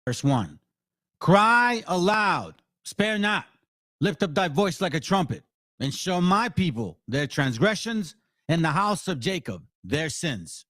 Verse 1. Cry aloud, spare not, lift up thy voice like a trumpet, and show my people their transgressions, and the house of Jacob their sins.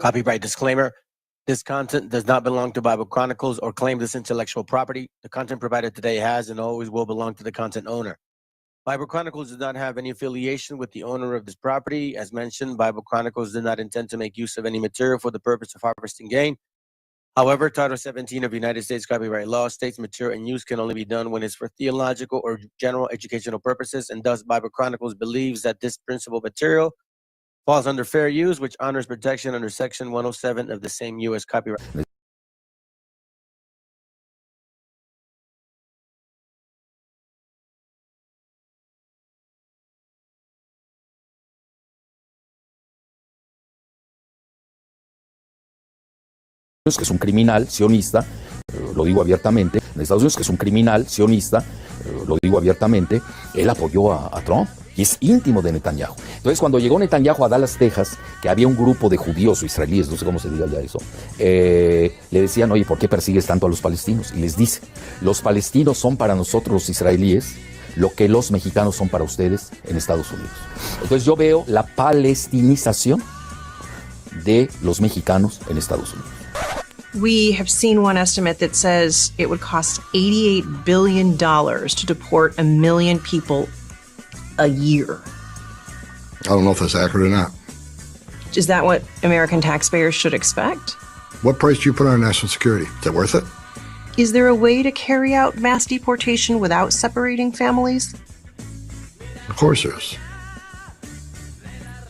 Copyright disclaimer. This content does not belong to Bible Chronicles or claim this intellectual property. The content provided today has and always will belong to the content owner. Bible Chronicles does not have any affiliation with the owner of this property. As mentioned, Bible Chronicles did not intend to make use of any material for the purpose of harvesting gain. However, Title 17 of United States copyright law states material and use can only be done when it's for theological or general educational purposes, and thus Bible Chronicles believes that this principal material falls under fair use, which honors protection under Section 107 of the same U.S. copyright. Que es un criminal sionista, lo digo abiertamente, en Estados Unidos que es un criminal sionista, lo digo abiertamente, él apoyó a Trump y es íntimo de Netanyahu. Entonces cuando llegó Netanyahu a Dallas, Texas, que había un grupo de judíos o israelíes, no sé cómo se diga ya eso, le decían, oye, ¿por qué persigues tanto a los palestinos? Y les dice, los palestinos son para nosotros los israelíes lo que los mexicanos son para ustedes en Estados Unidos. Entonces yo veo la palestinización de los mexicanos en Estados Unidos. We have seen one estimate that says it would cost $88 billion to deport 1 million people a year. I don't know if that's accurate or not. Is that what American taxpayers should expect? What price do you put on national security? Is it worth it? Is there a way to carry out mass deportation without separating families? Of course there is.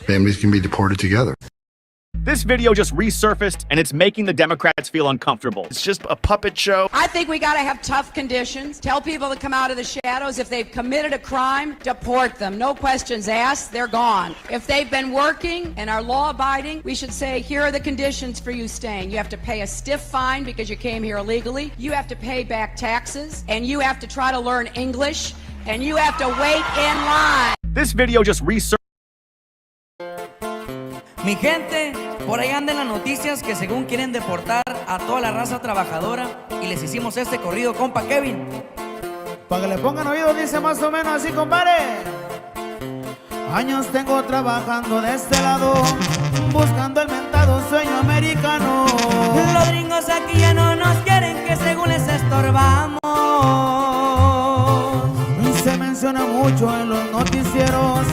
Families can be deported together. This video just resurfaced, and it's making the Democrats feel uncomfortable. It's just a puppet show. I think we got to have tough conditions. Tell people to come out of the shadows. If they've committed a crime, deport them. No questions asked. They're gone. If they've been working and are law-abiding, we should say, here are the conditions for you staying. You have to pay a stiff fine because you came here illegally. You have to pay back taxes, and you have to try to learn English, and you have to wait in line. This video just resurfaced. Mi gente, por ahí andan las noticias que según quieren deportar a toda la raza trabajadora y les hicimos este corrido, compa Kevin. Para que le pongan oído dice más o menos así, compadre. Años tengo trabajando de este lado, buscando el mentado sueño americano. Los gringos aquí ya no nos quieren, que según les estorbamos. Se menciona mucho en los noticieros,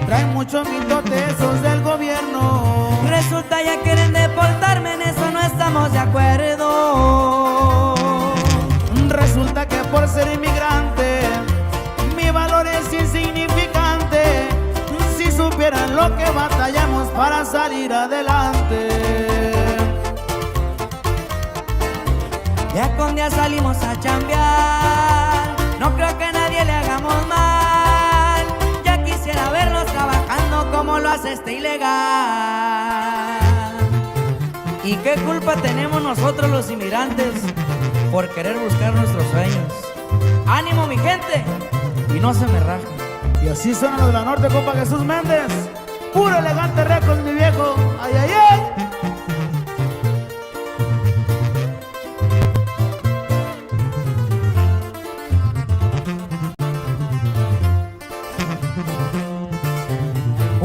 traen muchos mitotesos del gobierno. Resulta ya quieren deportarme, en eso no estamos de acuerdo. Resulta que por ser inmigrante mi valor es insignificante. Si supieran lo que batallamos para salir adelante. Ya con día salimos a chambear, no creo que a nadie le hagamos mal. Ya quisiera verlos trabajando como lo hace este ilegal. ¿Y qué culpa tenemos nosotros los inmigrantes por querer buscar nuestros sueños? ¡Ánimo, mi gente! Y no se me rajen. Y así suenan los de la norte, compa Jesús Méndez. Puro elegante récord, mi viejo. ¡Ay, ay, ay!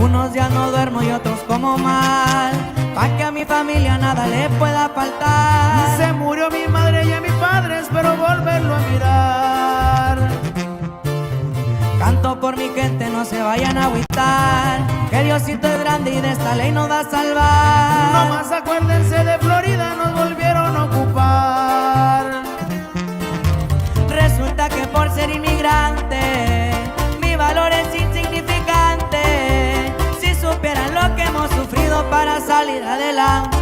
Unos días no duermo y otros como mal, pa' que a mi familia nada le pueda faltar. Se murió mi madre y a mi padre, espero volverlo a mirar. Canto por mi gente, no se vayan a agüitar, que Diosito es grande y de esta ley nos va a salvar. No más acuérdense de Florida, nos volvieron a ocupar. Resulta que por ser inmigrante, mi valor es insignificante. Si supieran lo que hemos sufrido para salir adelante.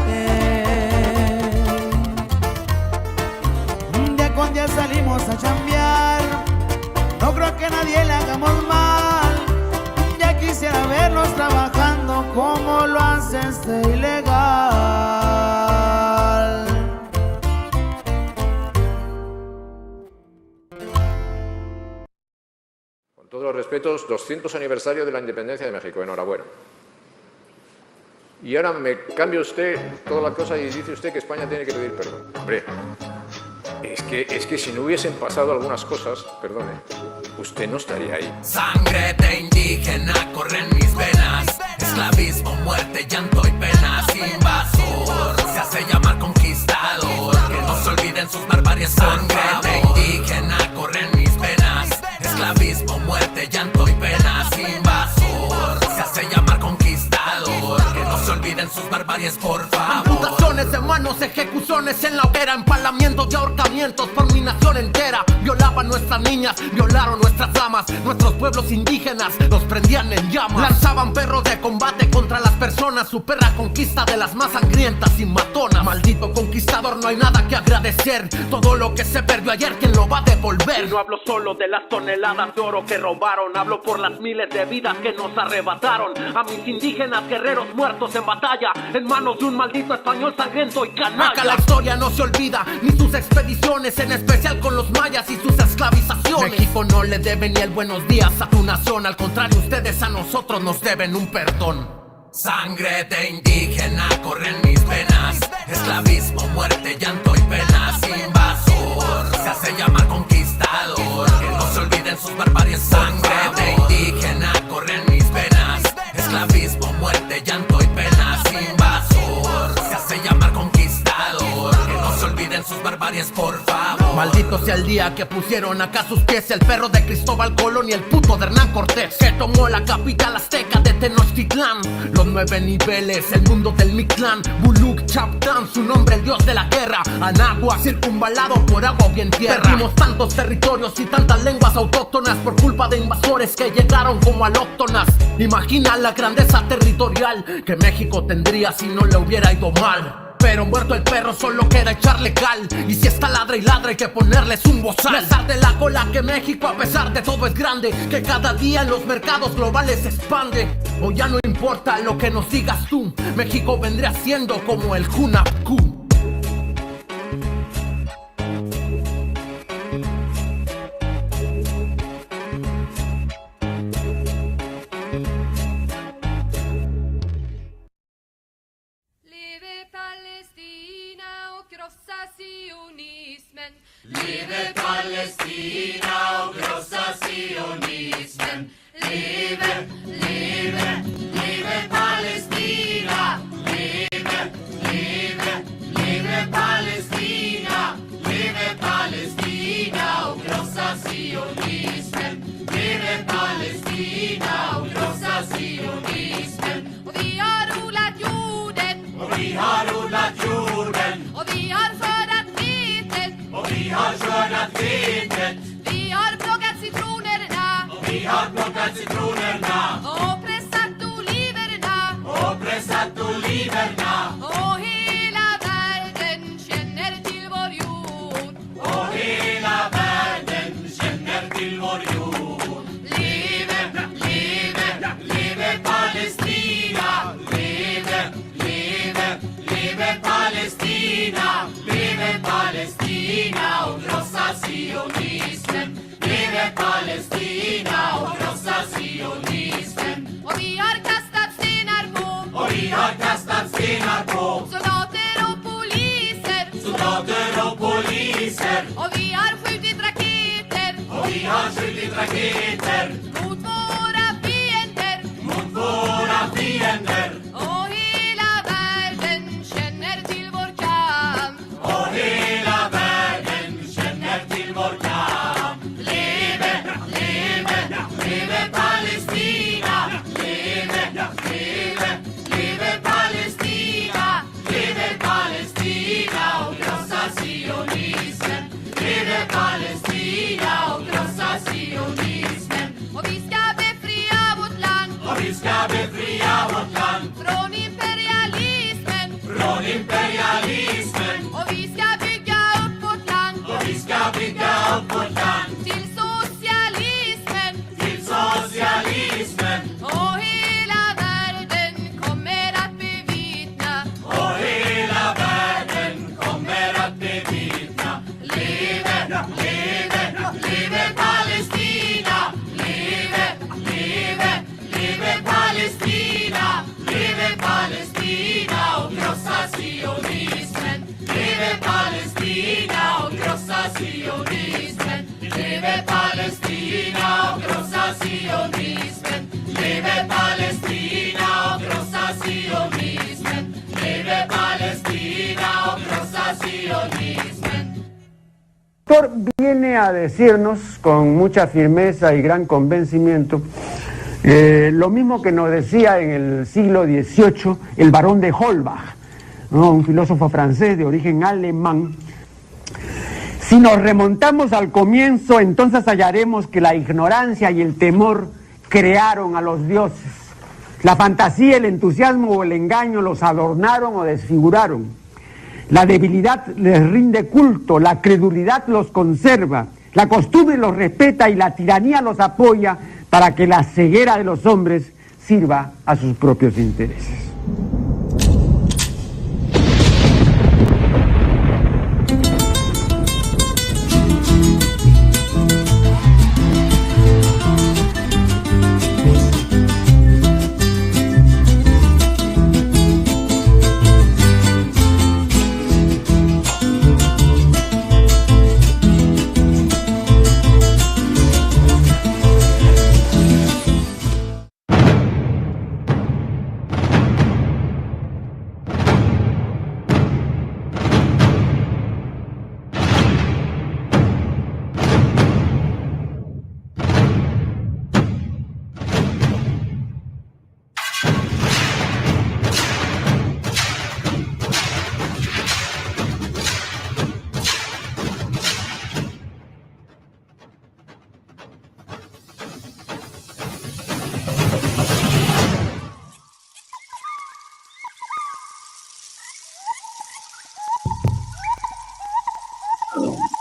Día con día salimos a chambear, no creo que a nadie le hagamos mal. Ya quisiera vernos trabajando como lo hace este ilegal. Con todos los respetos, 200 aniversario de la independencia de México. Enhorabuena. Y ahora me cambia usted toda la cosa y dice usted que España tiene que pedir perdón. Hombre, es que si no hubiesen pasado algunas cosas, perdone, usted no estaría ahí. Sangre de indígena corre en mis venas, esclavismo, muerte, llanto y penas. Invasor, se hace llamar conquistador, que no se olviden sus barbaries. Sangre de indígena corre en mis venas, esclavismo, muerte, llanto y penas. Invasor, se hace llamar conquistador, que no se olviden sus barbaries, por favor. Amputaciones de manos, ejecuciones en la hoguera, empalamientos y ahorcamientos por mi nación entera. Violaban nuestras niñas, violaron nuestras damas, nuestros pueblos indígenas los prendían en llamas. Lanzaban perros de combate contra las personas, su perra conquista de las más sangrientas y matonas. Maldito conquistador, no hay nada que agradecer, todo lo que se perdió ayer, ¿quién lo va a devolver? Y no hablo solo de las toneladas de oro que robaron, hablo por las miles de vidas que nos arrebataron. A mis indígenas guerreros muertos en batalla, en manos de un maldito español sangriento y canalla. Acá la historia no se olvida, ni sus expediciones, en especial con los mayas y sus esclavizaciones. México no le debe ni el buenos días a tu nación, al contrario, ustedes a nosotros nos deben un perdón. Sangre de indígena corre en mis venas, esclavismo, muerte, llanto y penas. Invasor, se hace llamar conquistador, que no se olviden sus barbaries. Sangre de indígena corre en mis venas, esclavismo, muerte, llanto y penas. Invasor, se hace llamar conquistador, que no se olviden sus barbaries, por favor. Maldito sea el día que pusieron acá sus pies el perro de Cristóbal Colón y el puto de Hernán Cortés, que tomó la capital azteca de Tenochtitlán. Los 9 niveles, el mundo del Mictlán, Buluk, Chaptán, su nombre el dios de la guerra. Anagua, circunvalado por agua y en tierra. Perdimos tantos territorios y tantas lenguas autóctonas por culpa de invasores que llegaron como alóctonas. Imagina la grandeza territorial que México tendría si no le hubiera ido mal. Pero muerto el perro solo queda echarle cal, y si está ladra y ladra hay que ponerles un bozal. Alzar de la cola que México a pesar de todo es grande, que cada día en los mercados globales se expande. O ya no importa lo que nos digas tú, México vendría siendo como el Hunapku. Liebe Palästina och krossa sionismen. Liebe, liebe, liebe Palästina. Liebe, liebe, liebe Palästina. Liebe Palästina och krossa sionismen. Liebe Palästina och krossa sionismen. Och vi har odlat jorden. Och vi har odlat jorden. Och vi har skördat vetet. Och vi har skördat vetet. Vi har plockat citronerna. Och vi har plockat citronerna. Och pressat oliverna. Och pressat oliverna. Och hela världen känner till vår jord. Och hela världen känner till vår jord. Leve, leve, leve Palestina. Leve, leve, leve Palestina. Leve Palestina och krossa sionismen. Leve Palestina och krossa sionismen. Och vi har kastat stenar på. Och vi har kastat stenar på. Soldater och poliser. Soldater och poliser. Och vi har skjutit raketer. Och vi har skjutit raketer. Mot våra fiender. Mot våra vi ska befria vårt land från imperialismen. från imperialismen. Och vi ska bygga upp vårt land Och vi ska bygga upp vårt land till socialismen. till socialismen. Och hela världen kommer att bevittna. Och hela världen kommer att bevittna. Leve, leve, leve Palestina. Leve, leve, leve Palestina. Leve Palestina och krossa sionismen. Leve Palestina och krossa sionismen. Leve Palestina och krossa sionismen. Leve Palestina och krossa sionismen. Leve Palestina och krossa sionismen. Viene a decirnos con mucha firmeza y gran convencimiento lo mismo que nos decía en el siglo XVIII el barón de Holbach, ¿no? Un filósofo francés de origen alemán. Si nos remontamos al comienzo, entonces hallaremos que la ignorancia y el temor crearon a los dioses. La fantasía, el entusiasmo o el engaño los adornaron o desfiguraron. La debilidad les rinde culto, la credulidad los conserva, la costumbre los respeta y la tiranía los apoya para que la ceguera de los hombres sirva a sus propios intereses.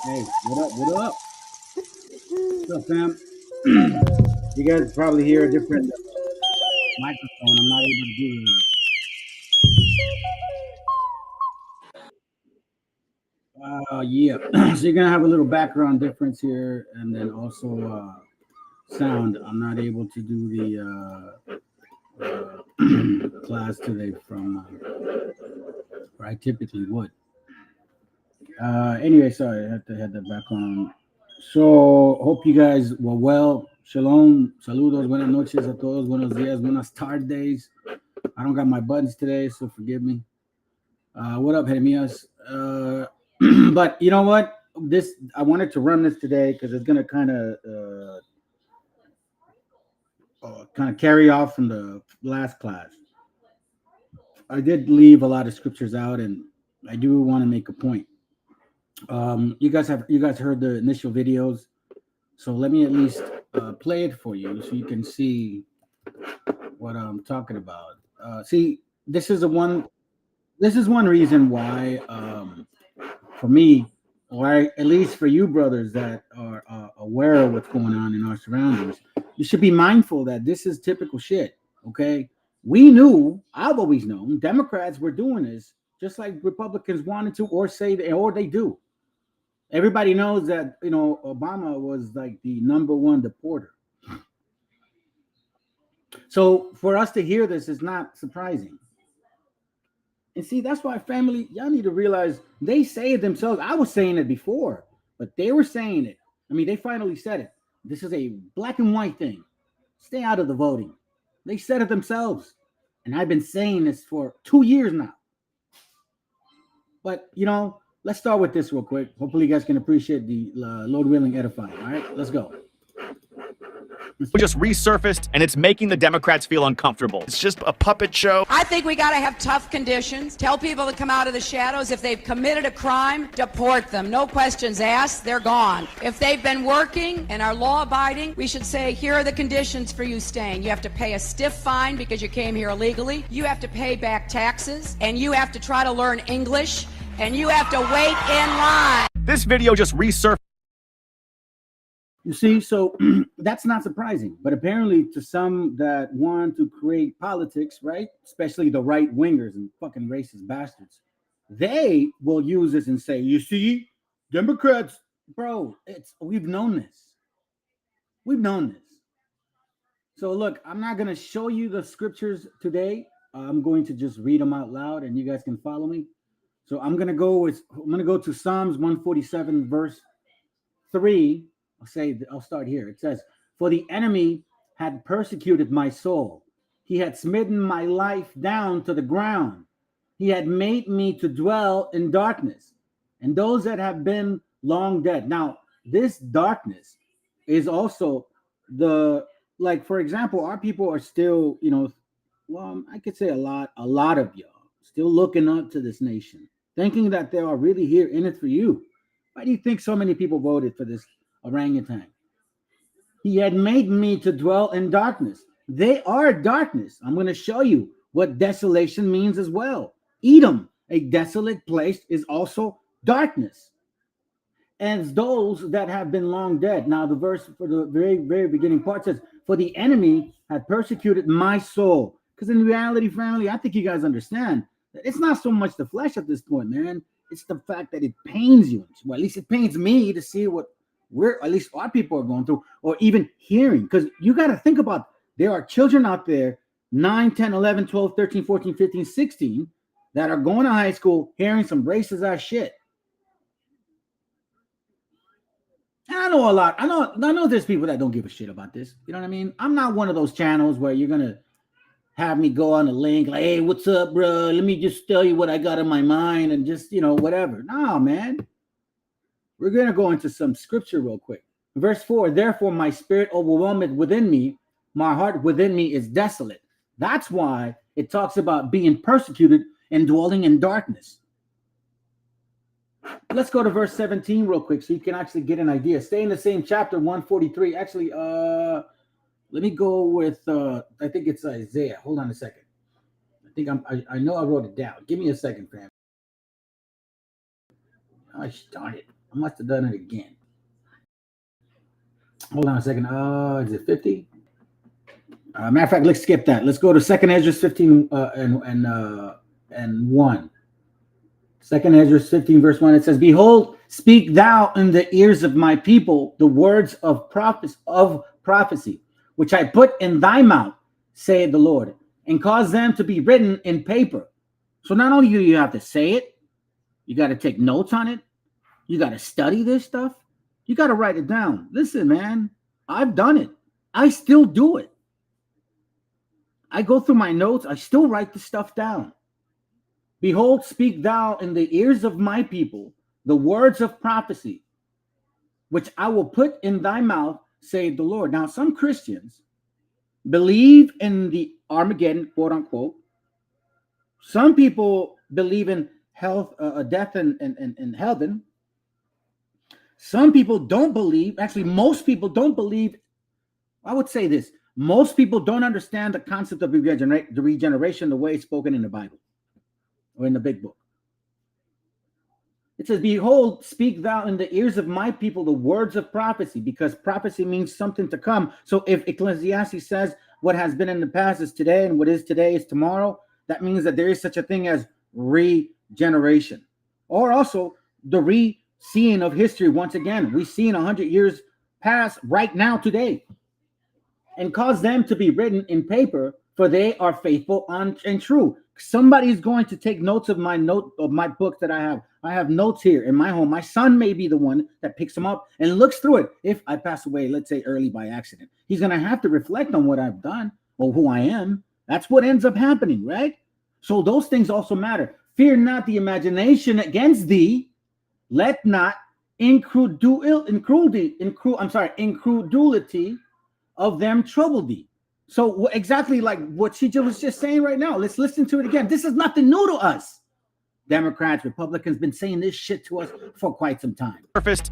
Hey, what up? What up? What's up, fam? You guys probably hear a different microphone. I'm not able to do it. Yeah. So you're gonna have a little background difference here, and then also sound. I'm not able to do the class today from where I typically would. Anyway, sorry, I had to have that background. So hope you guys were well. Shalom, saludos, buenas noches a todos, buenos días, buenas tardes. I don't got my buttons today, so forgive me. What up, Jeremias? But you know what? I wanted to run this today because it's gonna kind of carry off from the last class. I did leave a lot of scriptures out, and I do want to make a point. You guys heard the initial videos, so let me at least play it for you so you can see what I'm talking about. See, this is one reason why, for me, or at least for you brothers that are aware of what's going on in our surroundings, you should be mindful that this is typical shit. Okay, I've always known Democrats were doing this just like Republicans wanted to, or they do. Everybody knows that, Obama was like the number one deporter. So for us to hear this is not surprising. And see, that's why, family, y'all need to realize they say it themselves. I was saying it before, but they were saying it. I mean, they finally said it. This is a black and white thing. Stay out of the voting. They said it themselves. And I've been saying this for 2 years now. But, let's start with this real quick. Hopefully you guys can appreciate the Lord willing edifying. All right, let's go. just resurfaced, and it's making the Democrats feel uncomfortable. It's just a puppet show. I think we got to have tough conditions. Tell people to come out of the shadows. If they've committed a crime, deport them. No questions asked. They're gone. If they've been working and are law-abiding, we should say, here are the conditions for you staying. You have to pay a stiff fine because you came here illegally. You have to pay back taxes, and you have to try to learn English, and you have to wait in line. This video just resurfaced. You see, so that's not surprising. But apparently to some that want to create politics, right, especially the right wingers and fucking racist bastards, they will use this and say, you see, Democrats, bro, we've known this. We've known this. So look, I'm not going to show you the scriptures today. I'm going to just read them out loud and you guys can follow me. So I'm going to go to Psalms 147 verse 3. I'll start here. It says, for the enemy had persecuted my soul. He had smitten my life down to the ground. He had made me to dwell in darkness, and those that have been long dead. Now, this darkness is also for example, our people are still, I could say a lot of y'all still looking up to this nation, thinking that they are really here in it for you. Why do you think so many people voted for this orangutan? He had made me to dwell in darkness. They are darkness. I'm going to show you what desolation means as well. Edom, a desolate place, is also darkness. And those that have been long dead. Now, the verse for the very, very beginning part says, for the enemy had persecuted my soul. Because in reality, family, I think you guys understand that it's not so much the flesh at this point, man. It's the fact that it pains you. Well, at least it pains me to see what at least our people are going through, or even hearing. Because you got to think about, there are children out there, 9, 10, 11, 12, 13, 14, 15, 16, that are going to high school hearing some racist ass shit. And I know a lot. I know there's people that don't give a shit about this. You know what I mean? I'm not one of those channels where you're going to have me go on a link like, hey, what's up, bro? Let me just tell you what I got in my mind and just, whatever. No, man. We're going to go into some scripture real quick. Verse 4, therefore my spirit overwhelmeth within me. My heart within me is desolate. That's why it talks about being persecuted and dwelling in darkness. Let's go to verse 17 real quick so you can actually get an idea. Stay in the same chapter, 143. Actually, let me go with, I think it's Isaiah. Hold on a second. I know I wrote it down. Give me a second, fam. I started. I must have done it again. Hold on a second. Is it 50? Matter of fact, let's skip that. Let's go to 2nd Ezra 15 and 1. 2nd Ezra 15 verse 1. It says, behold, speak thou in the ears of my people the words of prophecy, which I put in thy mouth, saith the Lord, and cause them to be written in paper. So not only do you have to say it, you got to take notes on it. You got to study this stuff. You got to write it down. Listen, man, I've done it. I still do it. I go through my notes. I still write the stuff down. Behold, speak thou in the ears of my people the words of prophecy, which I will put in thy mouth, saith the Lord. Now, some Christians believe in the Armageddon, quote unquote. Some people believe in death and heaven. Some people don't believe, actually, most people don't believe. I would say this: most people don't understand the concept of the regeneration the way it's spoken in the Bible or in the big book. It says, behold, speak thou in the ears of my people the words of prophecy, because prophecy means something to come. So if Ecclesiastes says what has been in the past is today and what is today is tomorrow, that means that there is such a thing as regeneration, or also the re-seeing of history. Once again, we see in 100 years past right now today, and cause them to be written in paper, for they are faithful and true. Somebody's going to take notes of my book that I have. I have notes here in my home. My son may be the one that picks them up and looks through it. If I pass away, let's say early by accident, he's going to have to reflect on what I've done or who I am. That's what ends up happening, right? So those things also matter. Fear not the imagination against thee. Let not incredulity of them trouble thee. So exactly like what she was just saying right now. Let's listen to it again. This is nothing new to us. Democrats, Republicans been saying this shit to us for quite some time.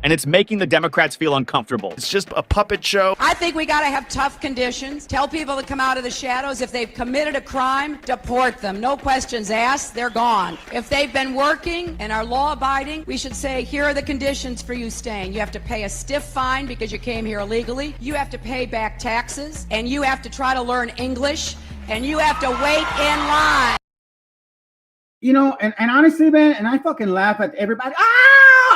And it's making the Democrats feel uncomfortable. It's just a puppet show. I think we got to have tough conditions. Tell people to come out of the shadows. If they've committed a crime, deport them. No questions asked. They're gone. If they've been working and are law-abiding, we should say, here are the conditions for you staying. You have to pay a stiff fine because you came here illegally. You have to pay back taxes. And you have to try to learn English. And you have to wait in line. You know, and honestly, man, and I fucking laugh at everybody.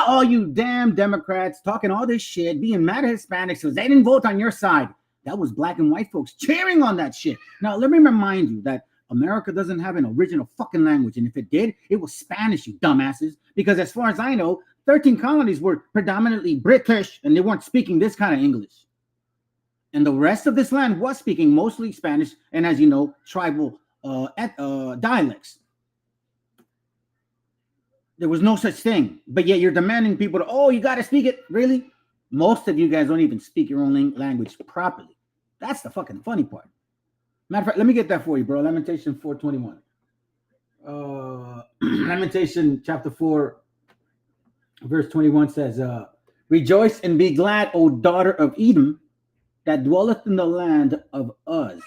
All you damn Democrats talking all this shit, being mad at Hispanics because they didn't vote on your side. That was black and white folks cheering on that shit. Now, let me remind you that America doesn't have an original fucking language. And if it did, it was Spanish, you dumbasses. Because as far as I know, 13 colonies were predominantly British and they weren't speaking this kind of English. And the rest of this land was speaking mostly Spanish and, as you know, tribal dialects. There was no such thing, but yet you're demanding people to, oh, you got to speak it. Really? Most of you guys don't even speak your own language properly. That's the fucking funny part. Matter of fact, let me get that for you, bro. Lamentation 4:21. Lamentation chapter 4, verse 21 says, rejoice and be glad, O daughter of Edom, that dwelleth in the land of Uz.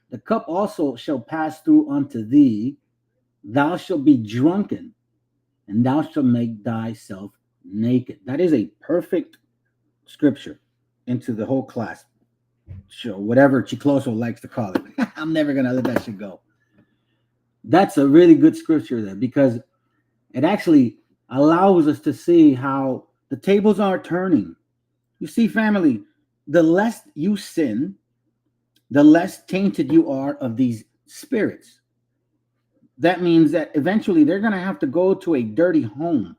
The cup also shall pass through unto thee. Thou shalt be drunken, and thou shalt make thyself naked. That is a perfect scripture into the whole class. Sure, whatever Chicloso likes to call it. I'm never going to let that shit go. That's a really good scripture there because it actually allows us to see how the tables are turning. You see, family, the less you sin, the less tainted you are of these spirits. That means that eventually they're going to have to go to a dirty home.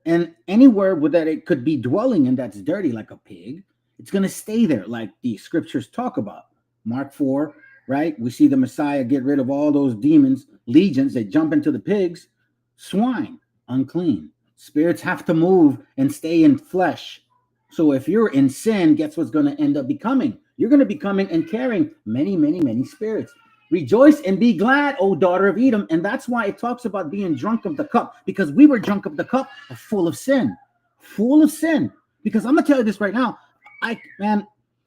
And anywhere that it could be dwelling in that's dirty, like a pig, it's going to stay there like the scriptures talk about. Mark 4, right? We see the Messiah get rid of all those demons, legions. They jump into the pigs. Swine, unclean. Spirits have to move and stay in flesh. So if you're in sin, guess what's going to end up becoming? You're going to be coming and carrying many, many, many spirits. Rejoice and be glad, O daughter of Edom. And that's why it talks about being drunk of the cup, because we were drunk of the cup full of sin. Full of sin. Because I'm going to tell you this right now.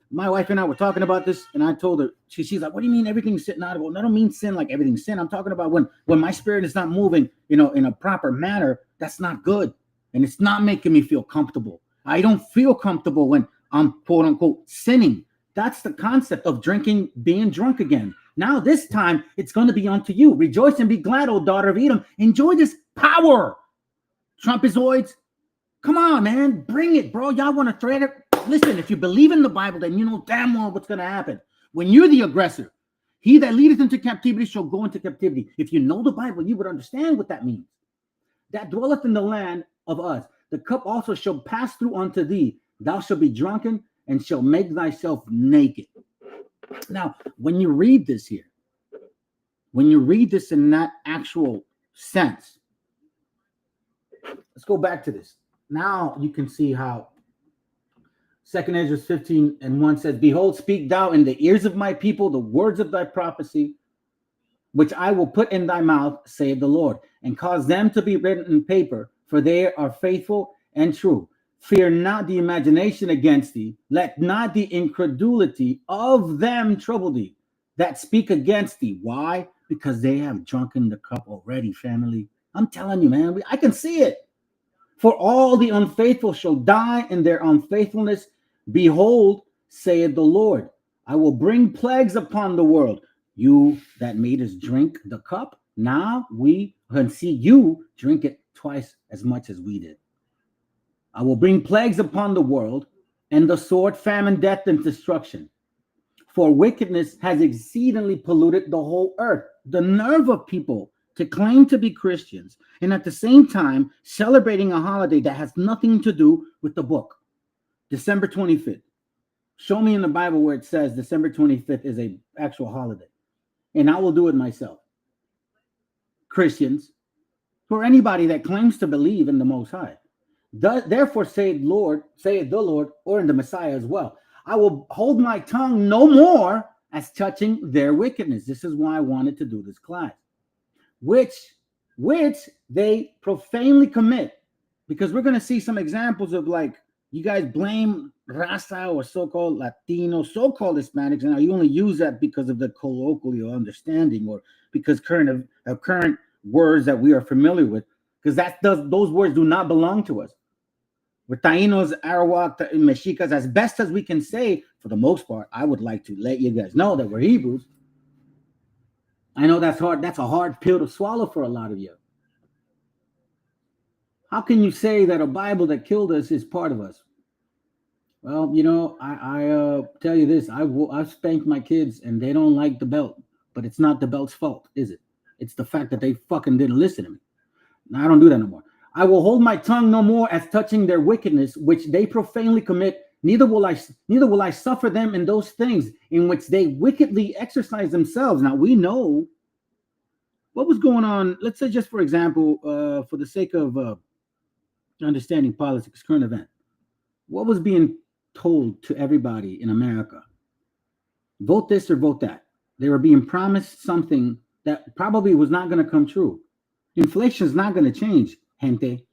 My wife and I were talking about this, and I told her, she's like, what do you mean everything's sitting out of it? I don't mean sin like everything's sin. I'm talking about when my spirit is not moving, in a proper manner, that's not good. And it's not making me feel comfortable. I don't feel comfortable when I'm quote unquote sinning. That's the concept of drinking, being drunk again. Now this time it's going to be unto you. Rejoice and be glad, O daughter of Edom. Enjoy this power. Trumpizoids. Come on, man. Bring it, bro. Y'all want to thread it? Listen, if you believe in the Bible, then you know damn well what's going to happen. When you're the aggressor, he that leadeth into captivity shall go into captivity. If you know the Bible, you would understand what that means. That dwelleth in the land of Uz. The cup also shall pass through unto thee. Thou shalt be drunken and shall make thyself naked. Now, when you read this here, when you read this in that actual sense, let's go back to this. Now you can see how 2 Ezra 15:1 says, behold, speak thou in the ears of my people the words of thy prophecy, which I will put in thy mouth, saith the Lord, and cause them to be written in paper, for they are faithful and true. Fear not the imagination against thee. Let not the incredulity of them trouble thee that speak against thee. Why? Because they have drunken the cup already, family. I'm telling you, man, I can see it. For all the unfaithful shall die in their unfaithfulness. Behold, saith the Lord, I will bring plagues upon the world. You that made us drink the cup, now we can see you drink it twice as much as we did. I will bring plagues upon the world, and the sword, famine, death, and destruction. For wickedness has exceedingly polluted the whole earth. The nerve of people to claim to be Christians, and at the same time celebrating a holiday that has nothing to do with the book. December 25th. Show me in the Bible where it says December 25th is an actual holiday. And I will do it myself. Christians, or anybody that claims to believe in the Most High. Therefore, saith the Lord, or in the Messiah as well, I will hold my tongue no more as touching their wickedness. This is why I wanted to do this class, which they profanely commit, because we're going to see some examples of, like, you guys blame raza or so-called Latino, so-called Hispanics, and you only use that because of the colloquial understanding or because current words that we are familiar with, because those words do not belong to us. We're Taínos, Arawak, Mexicas, as best as we can say, for the most part. I would like to let you guys know that we're Hebrews. I know that's hard. That's a hard pill to swallow for a lot of you. How can you say that a Bible that killed us is part of us? Well, you know, I tell you this. I've spanked my kids, and they don't like the belt. But it's not the belt's fault, is it? It's the fact that they fucking didn't listen to me. Now, I don't do that no more. I will hold my tongue no more as touching their wickedness, which they profanely commit. Neither will I suffer them in those things in which they wickedly exercise themselves. Now, we know what was going on. Let's say, just for example, for the sake of understanding politics, current event, what was being told to everybody in America? Vote this or vote that. They were being promised something that probably was not going to come true. Inflation is not going to change, gente.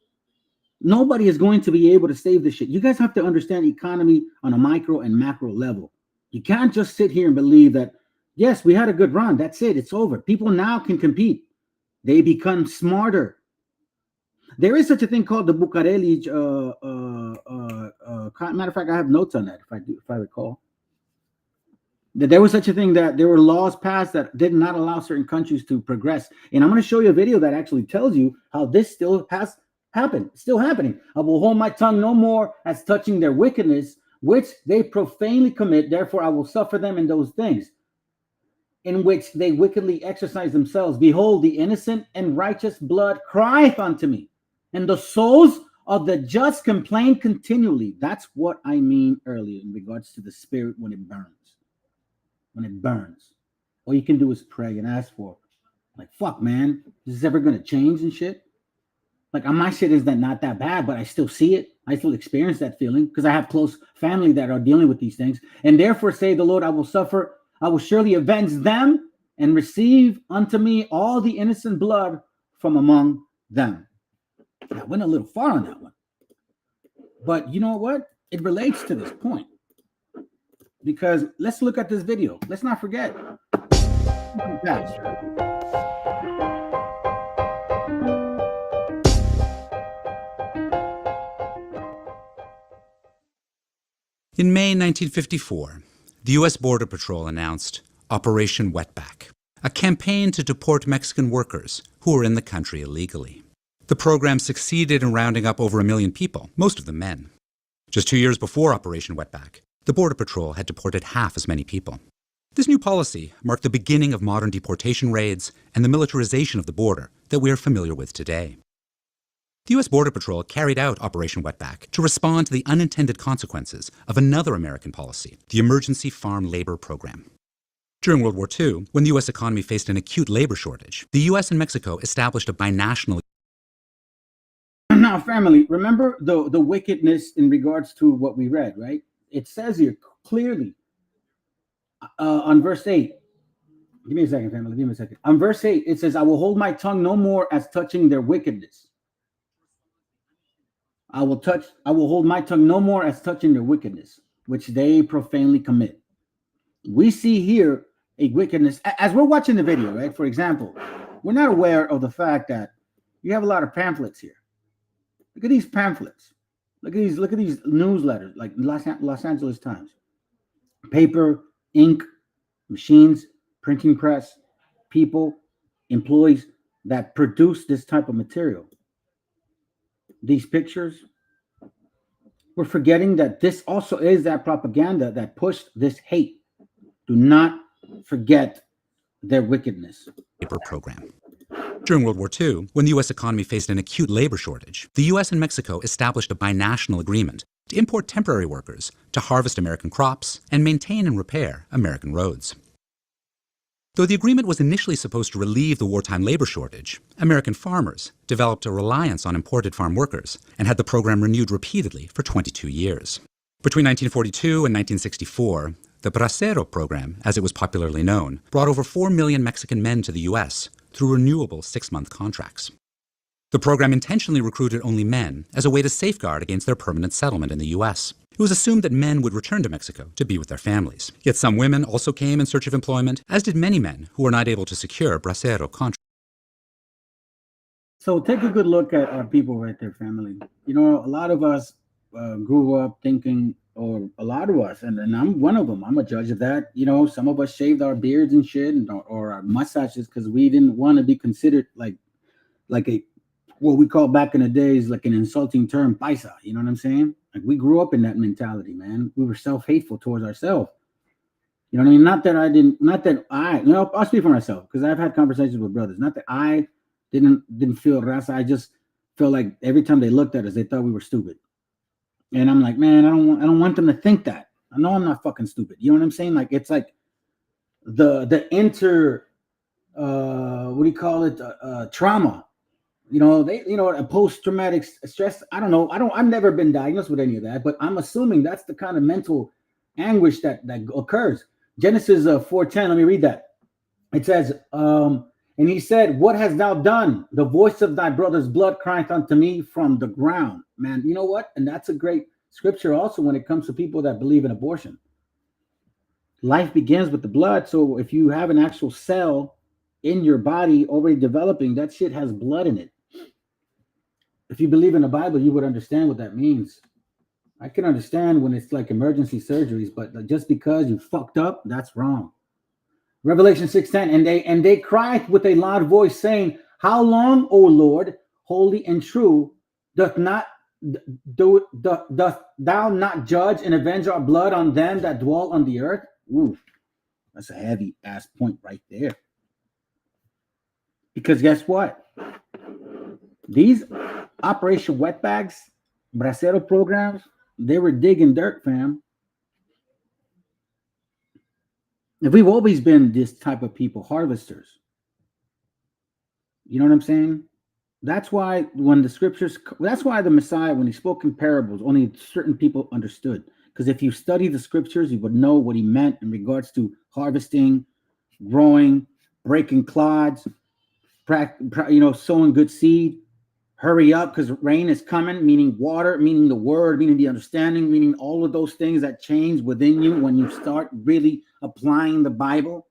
Nobody is going to be able to save this shit. You guys have to understand economy on a micro and macro level. You can't just sit here and believe that, yes, we had a good run. That's it. It's over. People now can compete. They become smarter. There is such a thing called the Bucareli. Matter of fact, I have notes on that, if I recall. That there was such a thing, that there were laws passed that did not allow certain countries to progress. And I'm going to show you a video that actually tells you how this still has happened, still happening. I will hold my tongue no more as touching their wickedness, which they profanely commit. Therefore, I will suffer them in those things in which they wickedly exercise themselves. Behold, the innocent and righteous blood crieth unto me, and the souls of the just complain continually. That's what I mean earlier in regards to the spirit when it burns. When it burns, all you can do is pray and ask for, like, fuck, man, is this ever going to change and shit? Like, my shit is not that bad, but I still see it. I still experience that feeling because I have close family that are dealing with these things. And therefore say the Lord, I will surely avenge them and receive unto me all the innocent blood from among them. I went a little far on that one. But you know what? It relates to this point. Because let's look at this video. Let's not forget. In May 1954, the U.S. Border Patrol announced Operation Wetback, a campaign to deport Mexican workers who were in the country illegally. The program succeeded in rounding up over 1 million people, most of them men. Just 2 years before Operation Wetback, the Border Patrol had deported half as many people. This new policy marked the beginning of modern deportation raids and the militarization of the border that we are familiar with today. The U.S. Border Patrol carried out Operation Wetback to respond to the unintended consequences of another American policy, the Emergency Farm Labor Program. During World War II, when the U.S. economy faced an acute labor shortage, the U.S. and Mexico established a binational. Now, family, remember the wickedness in regards to what we read, right? It says here clearly on verse 8. Give me a second, family. Give me a second. On verse 8, it says, I will hold my tongue no more as touching their wickedness. I will hold my tongue no more as touching their wickedness, which they profanely commit. We see here a wickedness. As we're watching the video, right? For example, we're not aware of the fact that you have a lot of pamphlets here. Look at these pamphlets. Look at these newsletters, like Los Angeles Times. Paper, ink, machines, printing press, people, employees that produce this type of material. These pictures. We're forgetting that this also is that propaganda that pushed this hate. Do not forget their wickedness. Labor program. During World War II, when the U.S. economy faced an acute labor shortage, the U.S. and Mexico established a binational agreement to import temporary workers to harvest American crops and maintain and repair American roads. Though the agreement was initially supposed to relieve the wartime labor shortage, American farmers developed a reliance on imported farm workers and had the program renewed repeatedly for 22 years. Between 1942 and 1964, the Bracero program, as it was popularly known, brought over 4 million Mexican men to the U.S. through renewable 6-month contracts. The program intentionally recruited only men as a way to safeguard against their permanent settlement in the U.S. It was assumed that men would return to Mexico to be with their families. Yet some women also came in search of employment, as did many men who were not able to secure Bracero contracts. So take a good look at our people right there, family. You know, a lot of us grew up thinking, or a lot of us, and I'm one of them, I'm a judge of that. You know, some of us shaved our beards and shit, or our mustaches, because we didn't want to be considered like a, what we call back in the days, like an insulting term, paisa. You know what I'm saying? Like, we grew up in that mentality, man. We were self-hateful towards ourselves. You know what I mean? I'll speak for myself, because I've had conversations with brothers. Not that I didn't feel raza. I just felt like every time they looked at us, they thought we were stupid. And I'm like, man, I don't want them to think that. I know I'm not fucking stupid. You know what I'm saying? Like, it's like the what do you call it? Trauma. You know, a post-traumatic stress. I don't know. I've never been diagnosed with any of that, but I'm assuming that's the kind of mental anguish that occurs. Genesis 4:10. Let me read that. It says, and he said, "What hast thou done? The voice of thy brother's blood crieth unto me from the ground." Man, you know what? And that's a great scripture also when it comes to people that believe in abortion. Life begins with the blood. So if you have an actual cell in your body already developing, that shit has blood in it. If you believe in the Bible, you would understand what that means. I can understand when it's like emergency surgeries, but just because you fucked up, that's wrong. Revelation 6:10, and they cried with a loud voice, saying, "How long, O Lord, holy and true, doth thou not judge and avenge our blood on them that dwell on the earth?" Ooh, that's a heavy ass point right there. Because guess what? These Operation Wetbags, Bracero programs, they were digging dirt, fam. And we've always been this type of people, harvesters. You know what I'm saying? That's why when the scriptures, that's why the Messiah, when he spoke in parables, only certain people understood. Because if you study the scriptures, you would know what he meant in regards to harvesting, growing, breaking clods, sowing good seed. Hurry up, because rain is coming, meaning water, meaning the word, meaning the understanding, meaning all of those things that change within you when you start really applying the Bible.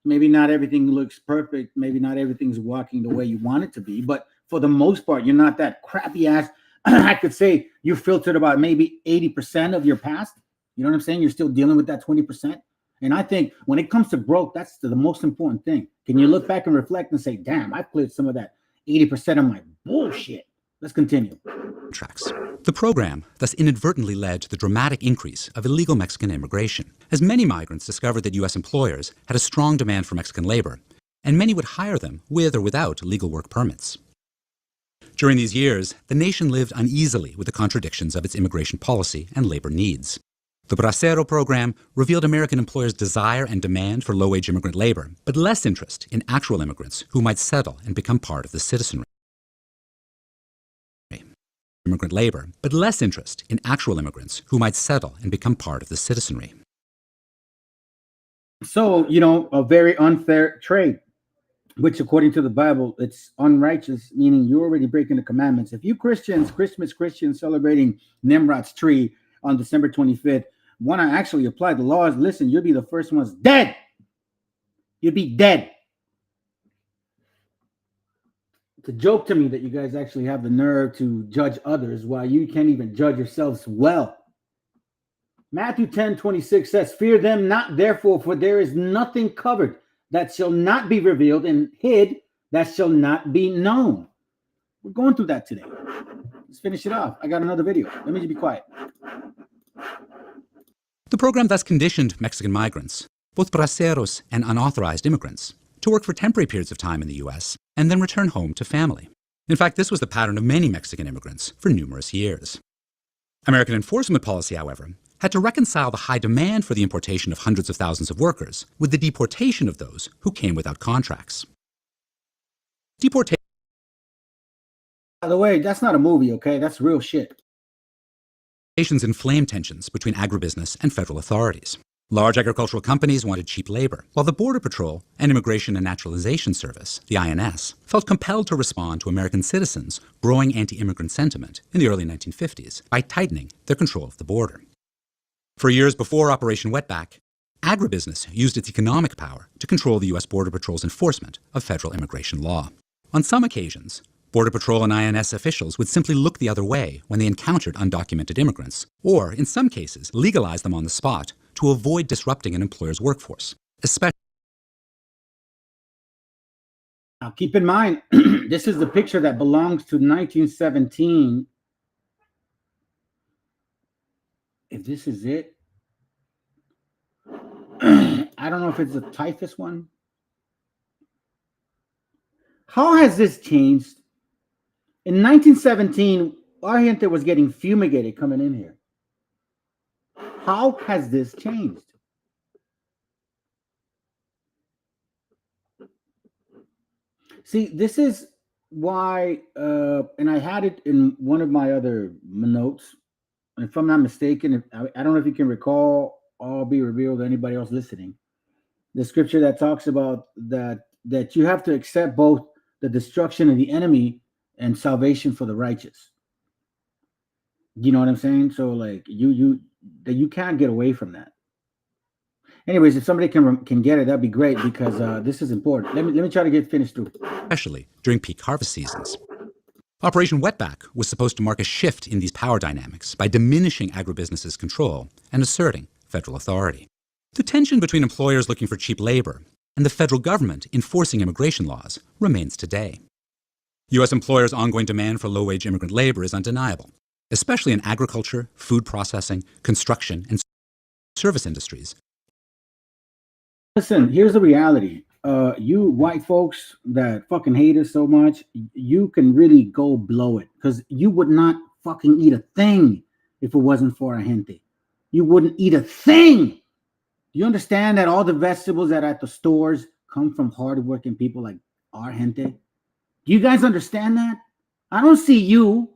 Maybe not everything looks perfect. Maybe not everything's walking the way you want it to be. But for the most part, you're not that crappy ass. I could say you filtered about maybe 80% of your past. You know what I'm saying? You're still dealing with that 20%. And I think when it comes to growth, that's the most important thing. Can you look back and reflect and say, damn, I cleared some of that 80% of my bullshit. Let's continue. The program thus inadvertently led to the dramatic increase of illegal Mexican immigration, as many migrants discovered that U.S. employers had a strong demand for Mexican labor, and many would hire them with or without legal work permits. During these years, the nation lived uneasily with the contradictions of its immigration policy and labor needs. The Bracero program revealed American employers' desire and demand for low-wage immigrant labor, but less interest in actual immigrants who might settle and become part of the citizenry. Immigrant labor, but less interest in actual immigrants who might settle and become part of the citizenry. So, a very unfair trade, which according to the Bible, it's unrighteous, meaning you're already breaking the commandments. If you Christians celebrating Nimrod's tree on December 25th, want to actually apply the laws, listen, you'll be the first ones dead. You'll be dead. It's a joke to me that you guys actually have the nerve to judge others while you can't even judge yourselves well. Matthew 10:26 says, "Fear them not, therefore, for there is nothing covered that shall not be revealed, and hid that shall not be known." We're going through that today. Let's finish it off. I got another video. Let me just be quiet. The program thus conditioned Mexican migrants, both braceros and unauthorized immigrants, to work for temporary periods of time in the U.S. and then return home to family. In fact, this was the pattern of many Mexican immigrants for numerous years. American enforcement policy, however, had to reconcile the high demand for the importation of hundreds of thousands of workers with the deportation of those who came without contracts. Deportation. By the way, that's not a movie, okay? That's real shit. inflamed tensions between agribusiness and federal authorities. Large agricultural companies wanted cheap labor, while the Border Patrol and Immigration and Naturalization Service, the INS, felt compelled to respond to American citizens' growing anti-immigrant sentiment in the early 1950s by tightening their control of the border. For years before Operation Wetback, agribusiness used its economic power to control the U.S. Border Patrol's enforcement of federal immigration law. On some occasions, Border Patrol and INS officials would simply look the other way when they encountered undocumented immigrants, or, in some cases, legalize them on the spot to avoid disrupting an employer's workforce, especially. Now, keep in mind, this is the picture that belongs to 1917. If this is it, I don't know if it's a typhus one. How has this changed? In 1917, our gente was getting fumigated coming in here. How has this changed? See, this is why, and I had it in one of my other notes. If I'm not mistaken, I don't know if you can recall, all be revealed to anybody else listening. The scripture that talks about that you have to accept both the destruction of the enemy and salvation for the righteous. You know what I'm saying? So like you can't get away from that. Anyways, if somebody can get it, that'd be great, because this is important. Let me try to get finished through. Especially during peak harvest seasons. Operation Wetback was supposed to mark a shift in these power dynamics by diminishing agribusiness's control and asserting federal authority. The tension between employers looking for cheap labor and the federal government enforcing immigration laws remains today. U.S. employers' ongoing demand for low-wage immigrant labor is undeniable, especially in agriculture, food processing, construction, and service industries. Listen, here's the reality. You white folks that fucking hate us so much, you can really go blow it, because you would not fucking eat a thing if it wasn't for our gente. You wouldn't eat a thing. You understand that all the vegetables that are at the stores come from hardworking people like our gente? Do you guys understand that? I don't see you,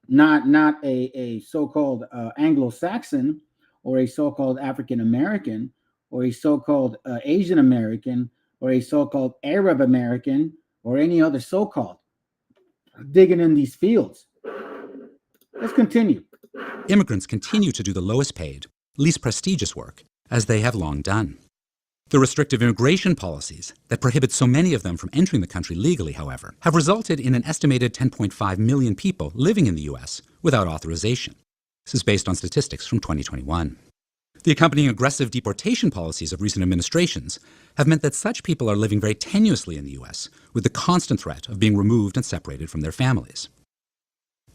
not a so-called Anglo-Saxon or a so-called African American or a so-called Asian American or a so-called Arab American or any other so-called digging in these fields. Let's continue. Immigrants continue to do the lowest paid, least prestigious work, as they have long done. The restrictive immigration policies that prohibit so many of them from entering the country legally, however, have resulted in an estimated 10.5 million people living in the U.S. without authorization. This is based on statistics from 2021. The accompanying aggressive deportation policies of recent administrations have meant that such people are living very tenuously in the U.S. with the constant threat of being removed and separated from their families.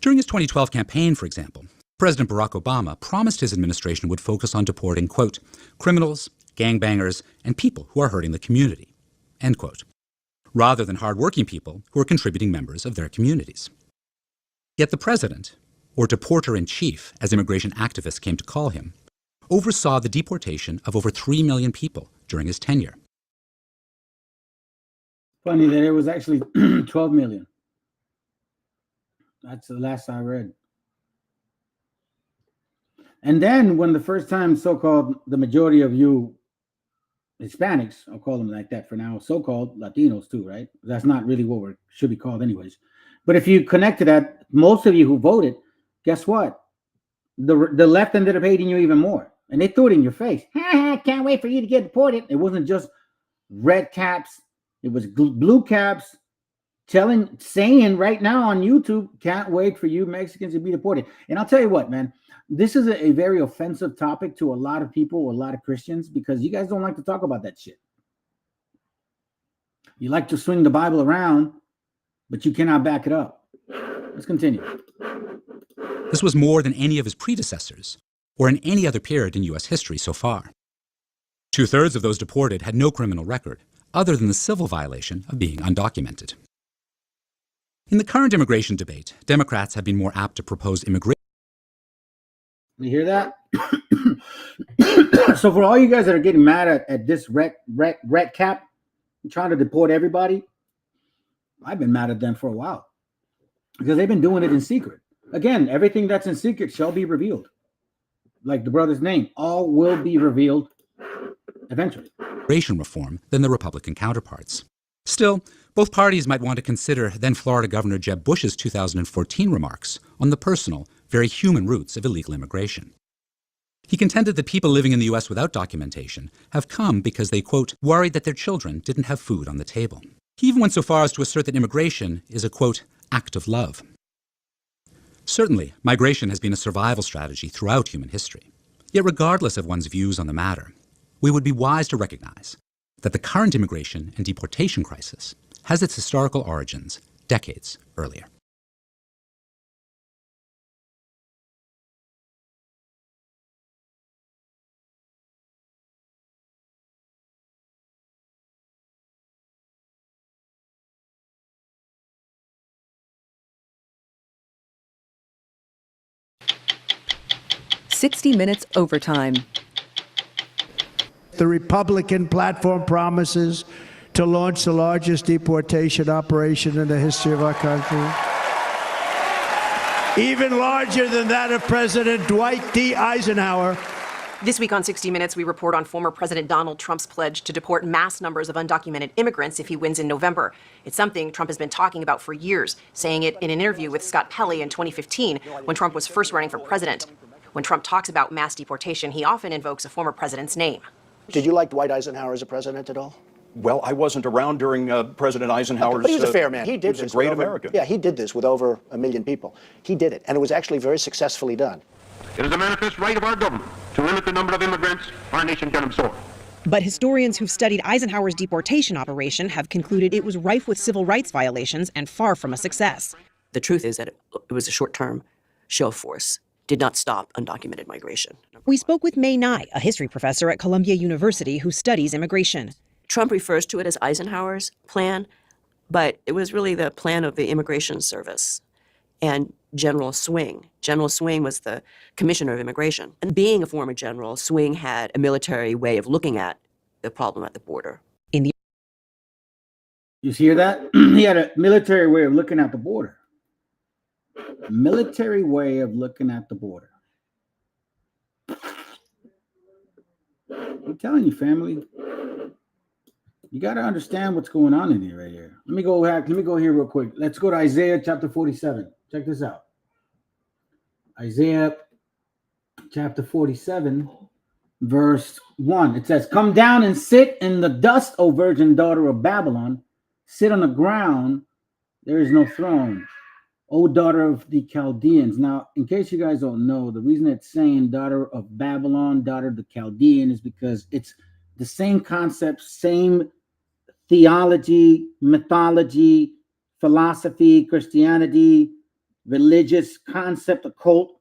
During his 2012 campaign, for example, President Barack Obama promised his administration would focus on deporting, quote, criminals, gangbangers, and people who are hurting the community, end quote, rather than hardworking people who are contributing members of their communities. Yet the president, or deporter-in-chief, as immigration activists came to call him, oversaw the deportation of over 3 million people during his tenure. Funny that it was actually 12 million. That's the last I read. And then when the first time so-called the majority of you Hispanics, I'll call them like that for now, so-called Latinos too, right? That's not really what we should be called anyways. But if you connect to that, most of you who voted, guess what? The left ended up hating you even more. And they threw it in your face. Can't wait for you to get deported. It wasn't just red caps. It was blue caps saying right now on YouTube, can't wait for you Mexicans to be deported. And I'll tell you what, man, this is a very offensive topic to a lot of people, a lot of Christians, because you guys don't like to talk about that shit. You like to swing the Bible around, but you cannot back it up. Let's continue. This was more than any of his predecessors, or in any other period in U.S. history so far. 2/3 of those deported had no criminal record, other than the civil violation of being undocumented. In the current immigration debate, Democrats have been more apt to propose immigration. You hear that? So for all you guys that are getting mad at this red cap trying to deport everybody, I've been mad at them for a while because they've been doing it in secret. Again, everything that's in secret shall be revealed. Like the brother's name, all will be revealed eventually. Immigration reform than the Republican counterparts. Still, both parties might want to consider then Florida Governor Jeb Bush's 2014 remarks on the personal, very human roots of illegal immigration. He contended that people living in the U.S. without documentation have come because they, quote, worried that their children didn't have food on the table. He even went so far as to assert that immigration is a, quote, act of love. Certainly, migration has been a survival strategy throughout human history. Yet regardless of one's views on the matter, we would be wise to recognize that the current immigration and deportation crisis has its historical origins decades earlier. "60 Minutes Overtime." The Republican platform promises to launch the largest deportation operation in the history of our country, even larger than that of President Dwight D. Eisenhower. This week on 60 Minutes, we report on former President Donald Trump's pledge to deport mass numbers of undocumented immigrants if he wins in November. It's something Trump has been talking about for years, saying it in an interview with Scott Pelley in 2015 when Trump was first running for president. When Trump talks about mass deportation, he often invokes a former president's name. Did you like Dwight Eisenhower as a president at all? Well, I wasn't around during President Eisenhower's. But he was a fair man. He did this. This A great with over, American. Yeah, he did this with over 1 million people. He did it, and it was actually very successfully done. It is a manifest right of our government to limit the number of immigrants our nation can absorb. But historians who've studied Eisenhower's deportation operation have concluded it was rife with civil rights violations and far from a success. The truth is that it was a short-term show of force. Did not stop undocumented migration. We spoke with May Nye, a history professor at Columbia University who studies immigration. Trump refers to it as Eisenhower's plan, but it was really the plan of the Immigration Service and General Swing. General Swing was the commissioner of immigration. And being a former general, Swing had a military way of looking at the problem at the border. You hear that? He had a military way of looking at the border. Military way of looking at the border. I'm telling you, family, you got to understand what's going on in here right here. Let me go here real quick. Let's go to Isaiah chapter 47. Check this out. Isaiah chapter 47, verse 1. It says, "Come down and sit in the dust, O virgin daughter of Babylon. Sit on the ground. There is no throne. O daughter of the Chaldeans." Now, in case you guys don't know, the reason it's saying daughter of Babylon, daughter of the Chaldean, is because it's the same concept, same theology, mythology, philosophy, Christianity, religious concept, occult,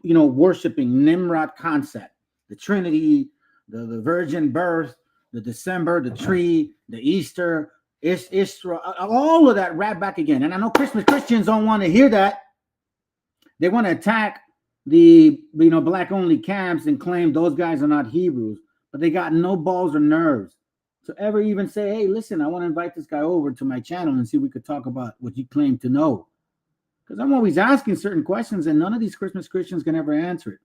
worshiping Nimrod concept, the Trinity, the virgin birth, the December, the tree, the Easter, Israel, all of that right back again. And I know Christians don't want to hear that. They want to attack the black only camps and claim those guys are not Hebrews, but they got no balls or nerves to ever even say, hey, listen, I want to invite this guy over to my channel and see if we could talk about what you claim to know. Because I'm always asking certain questions and none of these Christians can ever answer it.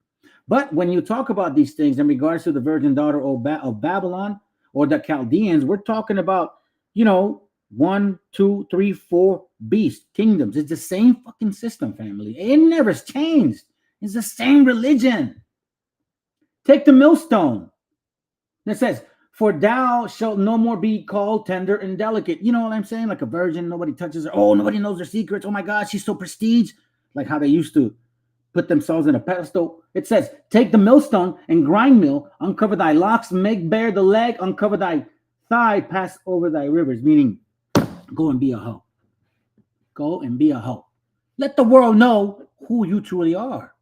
But when you talk about these things in regards to the virgin daughter of Babylon or the Chaldeans, we're talking about 1, 2, 3, 4 beast kingdoms. It's the same fucking system, family. It never changed. It's the same religion. Take the millstone. It says, "For thou shalt no more be called tender and delicate." You know what I'm saying? Like a virgin, nobody touches her. Oh, nobody knows her secrets. Oh my God, she's so prestige. Like how they used to put themselves in a pedestal. It says, "Take the millstone and grind mill, uncover thy locks, make bare the leg, uncover thy thigh, pass over thy rivers." Meaning, go and be a hoe. Go and be a hoe. Let the world know who you truly are.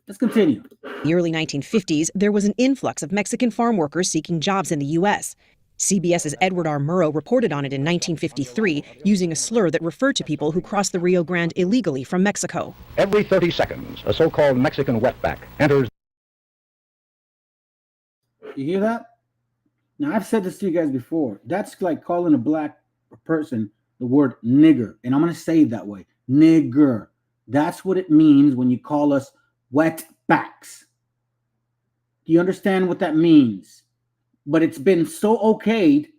Let's continue. In the early 1950s, there was an influx of Mexican farm workers seeking jobs in the U.S. CBS's Edward R. Murrow reported on it in 1953, using a slur that referred to people who crossed the Rio Grande illegally from Mexico. Every 30 seconds, a so-called Mexican wetback enters. You hear that? Now, I've said this to you guys before. That's like calling a black person the word nigger. And I'm going to say it that way. nigger. That's what it means when you call us wetbacks. Do you understand what that means? But it's been so okayed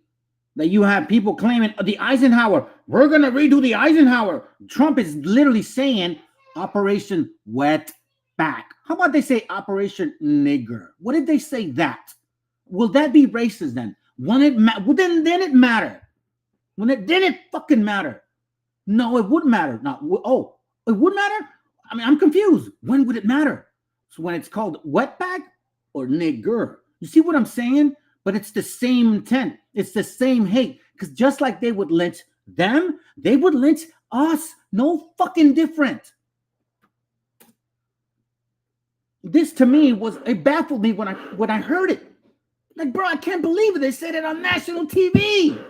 that you have people claiming the Eisenhower, we're going to redo the Eisenhower. Trump is literally saying Operation Wetback. How about they say Operation Nigger? What did they say that? Will that be racist then? When it then it matter. Then it fucking matter. No, it would matter. It would matter? I mean, I'm confused. When would it matter? So when it's called wetback or nigger. You see what I'm saying? But it's the same intent. It's the same hate. Because just like they would lynch them, they would lynch us. No fucking different. This to me it baffled me when I heard it. Like, bro, I can't believe it. They said it on national TV.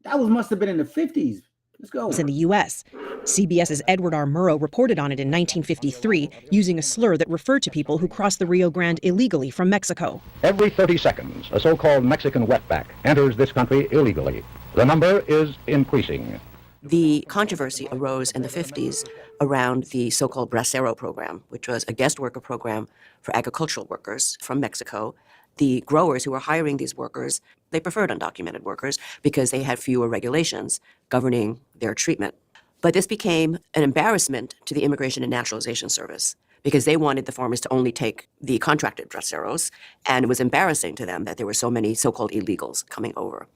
That must have been in the 50s. Let's go. In the U.S. CBS's Edward R. Murrow reported on it in 1953 using a slur that referred to people who crossed the Rio Grande illegally from Mexico. Every 30 seconds, a so-called Mexican wetback enters this country illegally. The number is increasing. The controversy arose in the 50s around the so-called bracero program, which was a guest worker program for agricultural workers from Mexico. The growers who were hiring these workers, they preferred undocumented workers because they had fewer regulations governing their treatment. But this became an embarrassment to the Immigration and Naturalization Service because they wanted the farmers to only take the contracted braceros, and it was embarrassing to them that there were so many so-called illegals coming over.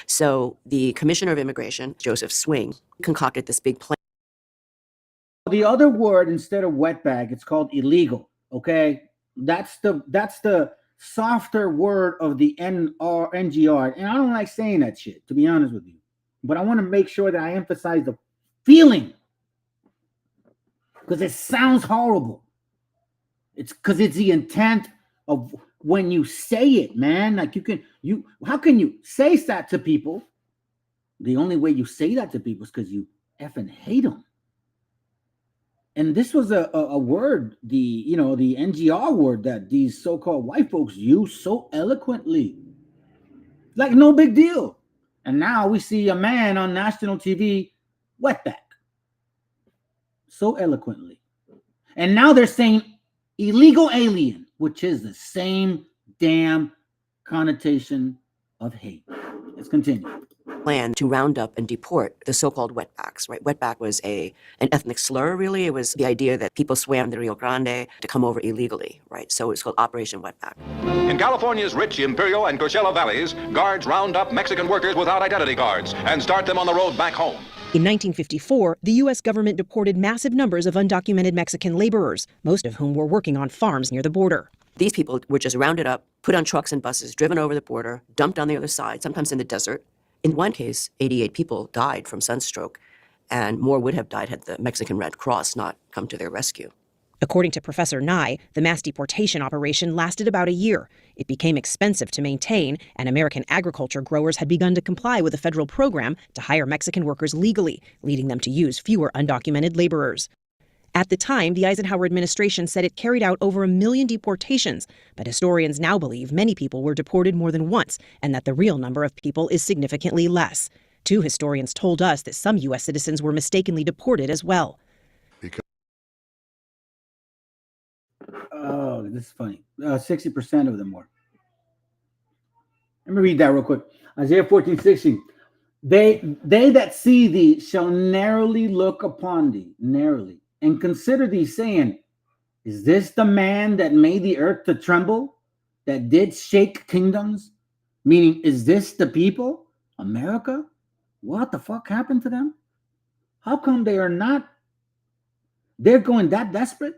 So the Commissioner of Immigration, Joseph Swing, concocted this big plan. The other word instead of wetback, it's called illegal. Okay, that's the softer word of the NGR, and I don't like saying that shit, to be honest with you. But I want to make sure that I emphasize the feeling because it sounds horrible. It's because it's the intent of when you say it, man. Like how can you say that to people? The only way you say that to people is because you effing hate them. And this was a word, the NGR word that these so-called white folks use so eloquently. Like no big deal. And now we see a man on national TV, wetback. So eloquently. And now they're saying illegal alien, which is the same damn connotation of hate. Let's continue. Plan to round up and deport the so-called wetbacks, right? Wetback was an ethnic slur, really. It was the idea that people swam the Rio Grande to come over illegally, right? So it's called Operation Wetback. In California's rich Imperial and Coachella valleys, guards round up Mexican workers without identity cards and start them on the road back home. In 1954, the U.S. government deported massive numbers of undocumented Mexican laborers, most of whom were working on farms near the border. These people were just rounded up, put on trucks and buses, driven over the border, dumped on the other side, sometimes in the desert. In one case, 88 people died from sunstroke, and more would have died had the Mexican Red Cross not come to their rescue. According to Professor Nye, the mass deportation operation lasted about a year. It became expensive to maintain, and American agriculture growers had begun to comply with a federal program to hire Mexican workers legally, leading them to use fewer undocumented laborers. At the time, the Eisenhower administration said it carried out over 1 million deportations, but historians now believe many people were deported more than once, and that the real number of people is significantly less. 2 historians told us that some U.S. citizens were mistakenly deported as well. Oh, this is funny. 60% of them were. Let me read that real quick. Isaiah 14:16. They that see thee shall narrowly look upon thee, narrowly, and consider thee, saying, is this the man that made the earth to tremble, that did shake kingdoms? Meaning, is this the people? America? What the fuck happened to them? How come they are not? They're going that desperate?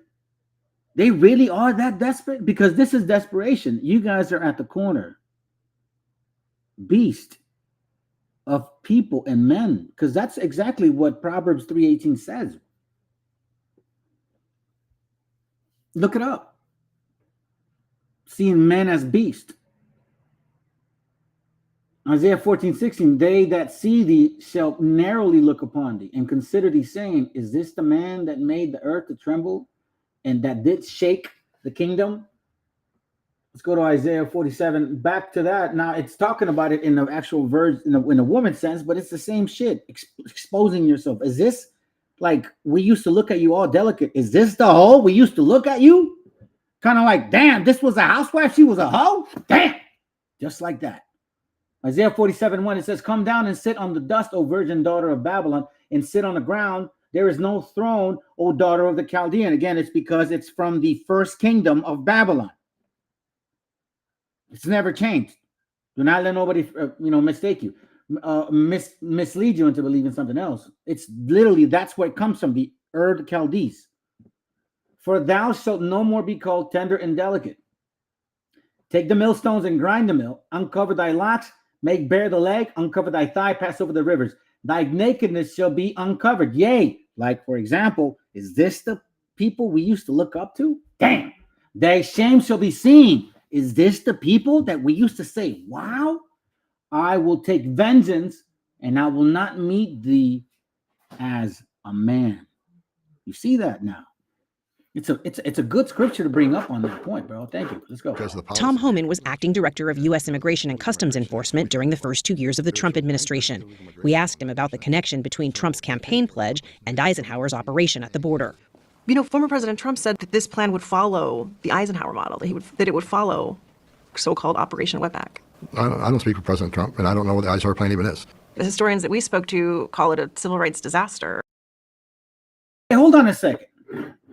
They really are that desperate? Because this is desperation. You guys are at the corner. Beast of people and men. Because that's exactly what Proverbs 3:18 says. Look it up. Seeing men as beast. Isaiah 14:16, they that see thee shall narrowly look upon thee and consider thee, saying, is this the man that made the earth to tremble and that did shake the kingdom? Let's go to Isaiah 47. Back to that. Now it's talking about it in the actual verse in the woman sense, but it's the same shit. Exposing yourself. Is this like we used to look at you all delicate? Is this the hoe we used to look at you? Kind of like, damn, this was a housewife. She was a hoe. Damn, just like that. Isaiah 47:1. It says, "Come down and sit on the dust, O virgin daughter of Babylon, and sit on the ground. There is no throne, O daughter of the Chaldean." Again, it's because it's from the first kingdom of Babylon. It's never changed. Do not let nobody, mistake you, mislead you into believing something else. It's literally, that's where it comes from, the Chaldees. "For thou shalt no more be called tender and delicate. Take the millstones and grind the mill. Uncover thy locks, make bare the leg, uncover thy thigh, pass over the rivers. Thy nakedness shall be uncovered. Yea," like, for example, is this the people we used to look up to? Damn. "Thy shame shall be seen." Is this the people that we used to say, wow, "I will take vengeance and I will not meet thee as a man"? You see that now. It's a good scripture to bring up on that point, bro. Thank you. Let's go. Tom Homan was acting director of U.S. Immigration and Customs Enforcement during the first 2 years of the Trump administration. We asked him about the connection between Trump's campaign pledge and Eisenhower's operation at the border. You know, former President Trump said that this plan would follow the Eisenhower model, that it would follow so-called Operation Wetback. I don't speak for President Trump, and I don't know what the Eisenhower plan even is. The historians that we spoke to call it a civil rights disaster. Hey, hold on a second.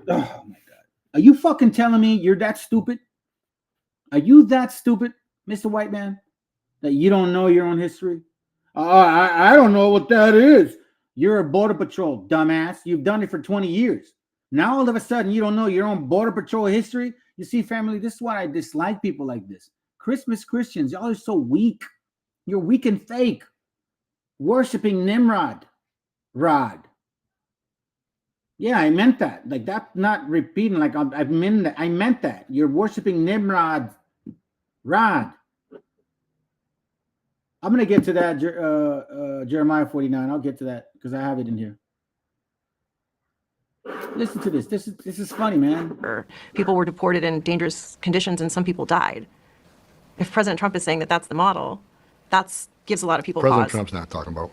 Oh, my God. Are you fucking telling me you're that stupid? Are you that stupid, Mr. White Man, that you don't know your own history? I don't know what that is. You're a Border Patrol, dumbass. You've done it for 20 years. Now, all of a sudden, you don't know your own Border Patrol history? You see, family, this is why I dislike people like this. Christmas Christians, y'all are so weak. You're weak and fake. Worshipping Nimrod. Rod. Yeah, I meant that. Like, that's not repeating. Like, I meant that. You're worshiping Nimrod. Rod. I'm going to get to that, Jeremiah 49. I'll get to that because I have it in here. Listen to this. This is funny, man. People were deported in dangerous conditions and some people died. If President Trump is saying that that's the model, that gives a lot of people President pause. Trump's not talking about.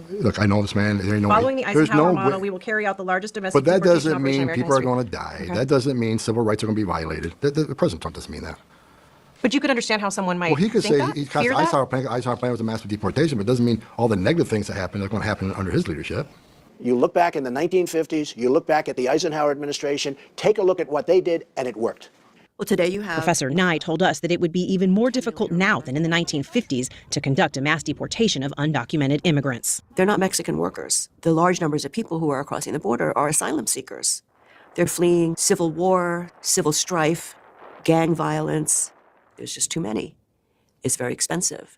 Look, I know this man. There ain't no Following the there's Eisenhower no model, way, we will carry out the largest domestic but that deportation doesn't operation in mean American people are history. going to die. Okay. That doesn't mean civil rights are going to be violated. President Trump doesn't mean that. But you could understand how someone might Well, he could think say that, fear that? Eisenhower plan was a massive deportation, but it doesn't mean all the negative things that happen are going to happen under his leadership. You look back in the 1950s, you look back at the Eisenhower administration, take a look at what they did, and it worked. Well, today you have... Professor Nye told us that it would be even more difficult now than in the 1950s to conduct a mass deportation of undocumented immigrants. They're not Mexican workers. The large numbers of people who are crossing the border are asylum seekers. They're fleeing civil war, civil strife, gang violence. There's just too many. It's very expensive.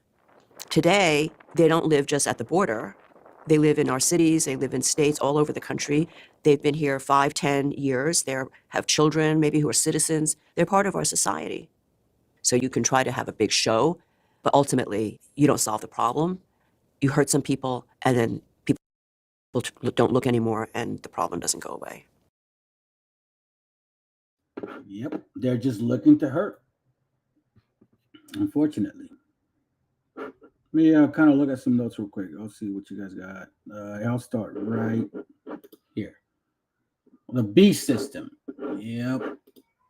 Today, they don't live just at the border. They live in our cities, they live in states all over the country. They've been here 5, 10 years. They have children, maybe who are citizens. They're part of our society. So you can try to have a big show, but ultimately, you don't solve the problem. You hurt some people, and then people don't look anymore, and the problem doesn't go away. Yep, they're just looking to hurt, unfortunately. Let me kind of look at some notes real quick. I'll see what you guys got. I'll start right here. The beast system. Yep.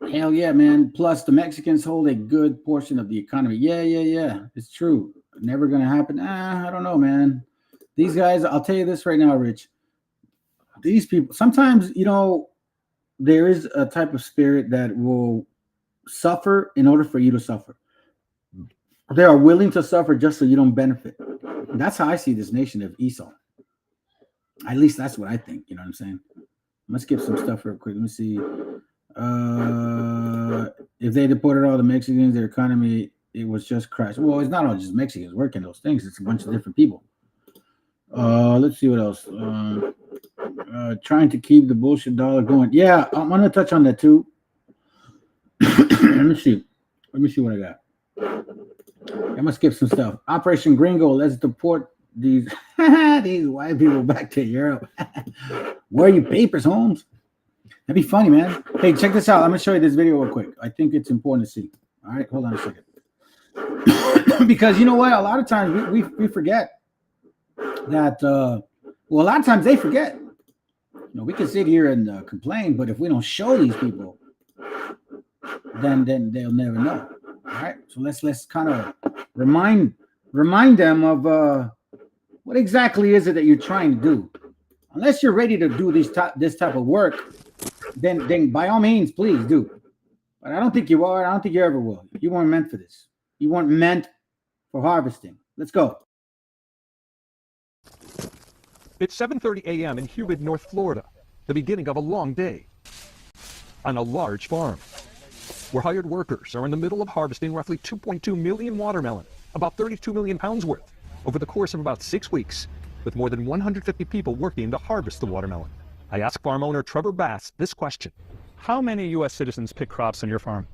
Hell yeah, man. Plus, the Mexicans hold a good portion of the economy. Yeah. It's true. Never going to happen. I don't know, man. These guys, I'll tell you this right now, Rich. These people, sometimes, there is a type of spirit that will suffer in order for you to suffer. They are willing to suffer just so you don't benefit. And that's how I see this nation of Esau. At least that's what I think. You know what I'm saying? Let's skip some stuff real quick. Let me see. If they deported all the Mexicans, their economy, it was just crashed. Well, it's not all just Mexicans working those things. It's a bunch of different people. Let's see what else. Trying to keep the bullshit dollar going. Yeah, I'm going to touch on that too. Let me see what I got. I'm gonna skip some stuff. Operation Gringo. Let's deport these these white people back to Europe. Where are your papers, Holmes? That'd be funny, man. Hey, check this out. I'm gonna show you this video real quick. I think it's important to see. All right, hold on a second. Because you know what? A lot of times we forget that. Well, a lot of times they forget. You know, we can sit here and complain, but if we don't show these people, then they'll never know. All right. So let's kind of remind them of what exactly is it that you're trying to do. Unless you're ready to do this type of work, then by all means, please do. But I don't think you are. I don't think you ever will. You weren't meant for this. You weren't meant for harvesting. Let's go. It's 7:30 a.m. in humid North Florida, the beginning of a long day on a large farm where hired workers are in the middle of harvesting roughly 2.2 million watermelon, about 32 million pounds worth, over the course of about 6 weeks, with more than 150 people working to harvest the watermelon. I asked farm owner Trevor Bass this question. How many U.S. citizens pick crops on your farm?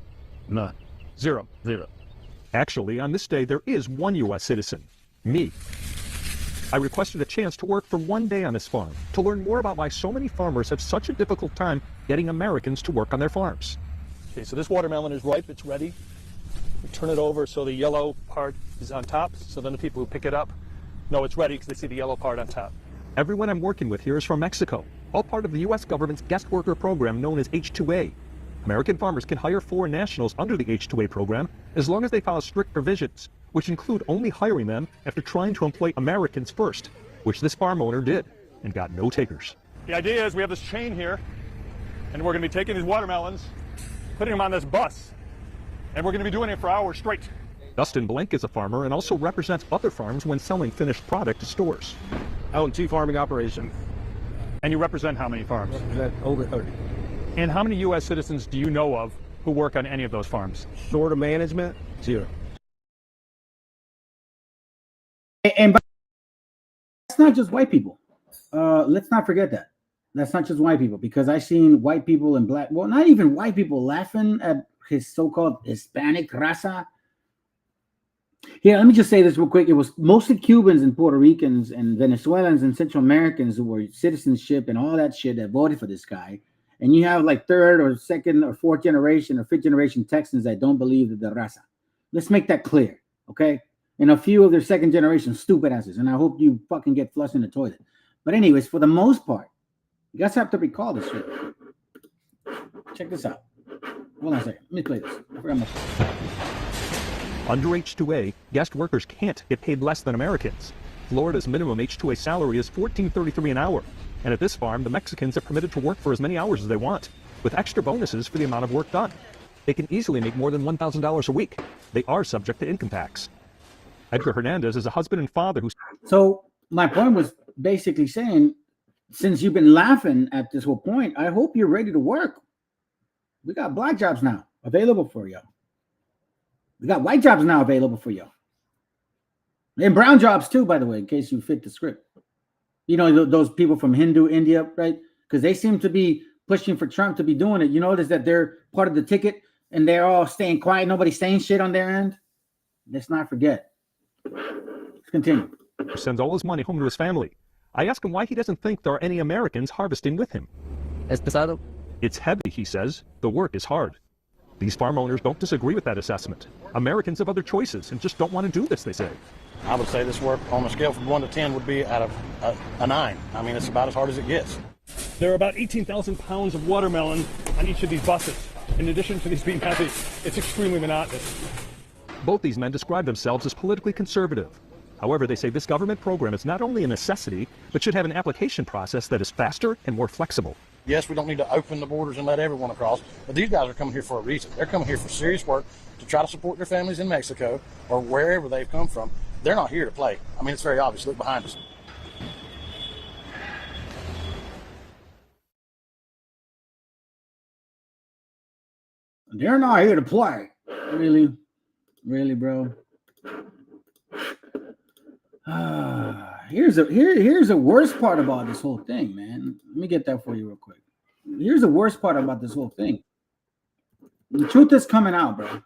None. Zero. Actually, on this day, there is one U.S. citizen, me. I requested a chance to work for one day on this farm to learn more about why so many farmers have such a difficult time getting Americans to work on their farms. Okay, so this watermelon is ripe, it's ready. We turn it over so the yellow part is on top, so then the people who pick it up know it's ready because they see the yellow part on top. Everyone I'm working with here is from Mexico, all part of the U.S. government's guest worker program known as H-2A. American farmers can hire foreign nationals under the H-2A program as long as they follow strict provisions, which include only hiring them after trying to employ Americans first, which this farm owner did, and got no takers. The idea is we have this chain here, and we're going to be taking these watermelons, putting them on this bus, and we're going to be doing it for hours straight. Dustin Blank is a farmer and also represents other farms when selling finished product to stores. I own 2 farming operations. And you represent how many farms? Over 30. And how many U.S. citizens do you know of who work on any of those farms? Short of management, 0. And that's not just white people. Let's not forget that. That's not just white people, because I've seen white people and black, well, not even white people laughing at his so-called Hispanic raza. Here, let me just say this real quick. It was mostly Cubans and Puerto Ricans and Venezuelans and Central Americans who were citizenship and all that shit that voted for this guy. And you have like 3rd or 2nd or 4th generation or 5th generation Texans that don't believe that the raza. Let's make that clear, okay? And a few of their 2nd generation stupid asses. And I hope you fucking get flushed in the toilet. But anyways, for the most part, you guys have to recall this shit. Check this out. Hold on a second. Let me play this. I forgot my phone. Under H-2A, guest workers can't get paid less than Americans. Florida's minimum H-2A salary is $14.33 an hour. And at this farm, the Mexicans are permitted to work for as many hours as they want, with extra bonuses for the amount of work done. They can easily make more than $1,000 a week. They are subject to income tax. Edgar Hernandez is a husband and father who's... So my point was basically saying, since you've been laughing at this whole point, I hope you're ready to work. We got black jobs now available for you. We got white jobs now available for you. And brown jobs too, by the way, in case you fit the script. You know, those people from Hindu India, right? Because they seem to be pushing for Trump to be doing it. You notice that they're part of the ticket and they're all staying quiet. Nobody's saying shit on their end. Let's not forget. Let's continue. Sends all his money home to his family. I ask him why he doesn't think there are any Americans harvesting with him. Es pesado. It's heavy, he says. The work is hard. These farm owners don't disagree with that assessment. Americans have other choices and just don't want to do this, they say. I would say this work on a scale from 1 to 10 would be out of a 9. I mean, it's about as hard as it gets. There are about 18,000 pounds of watermelon on each of these buses. In addition to these being heavy, it's extremely monotonous. Both these men describe themselves as politically conservative. However, they say this government program is not only a necessity, but should have an application process that is faster and more flexible. Yes, we don't need to open the borders and let everyone across, but these guys are coming here for a reason. They're coming here for serious work to try to support their families in Mexico or wherever they've come from. They're not here to play. I mean, it's very obvious. Look behind us. They're not here to play. Really? Really, bro? Here's the worst part about this whole thing, man. Let me get that for you real quick. Here's the worst part about this whole thing. The truth is coming out, bro.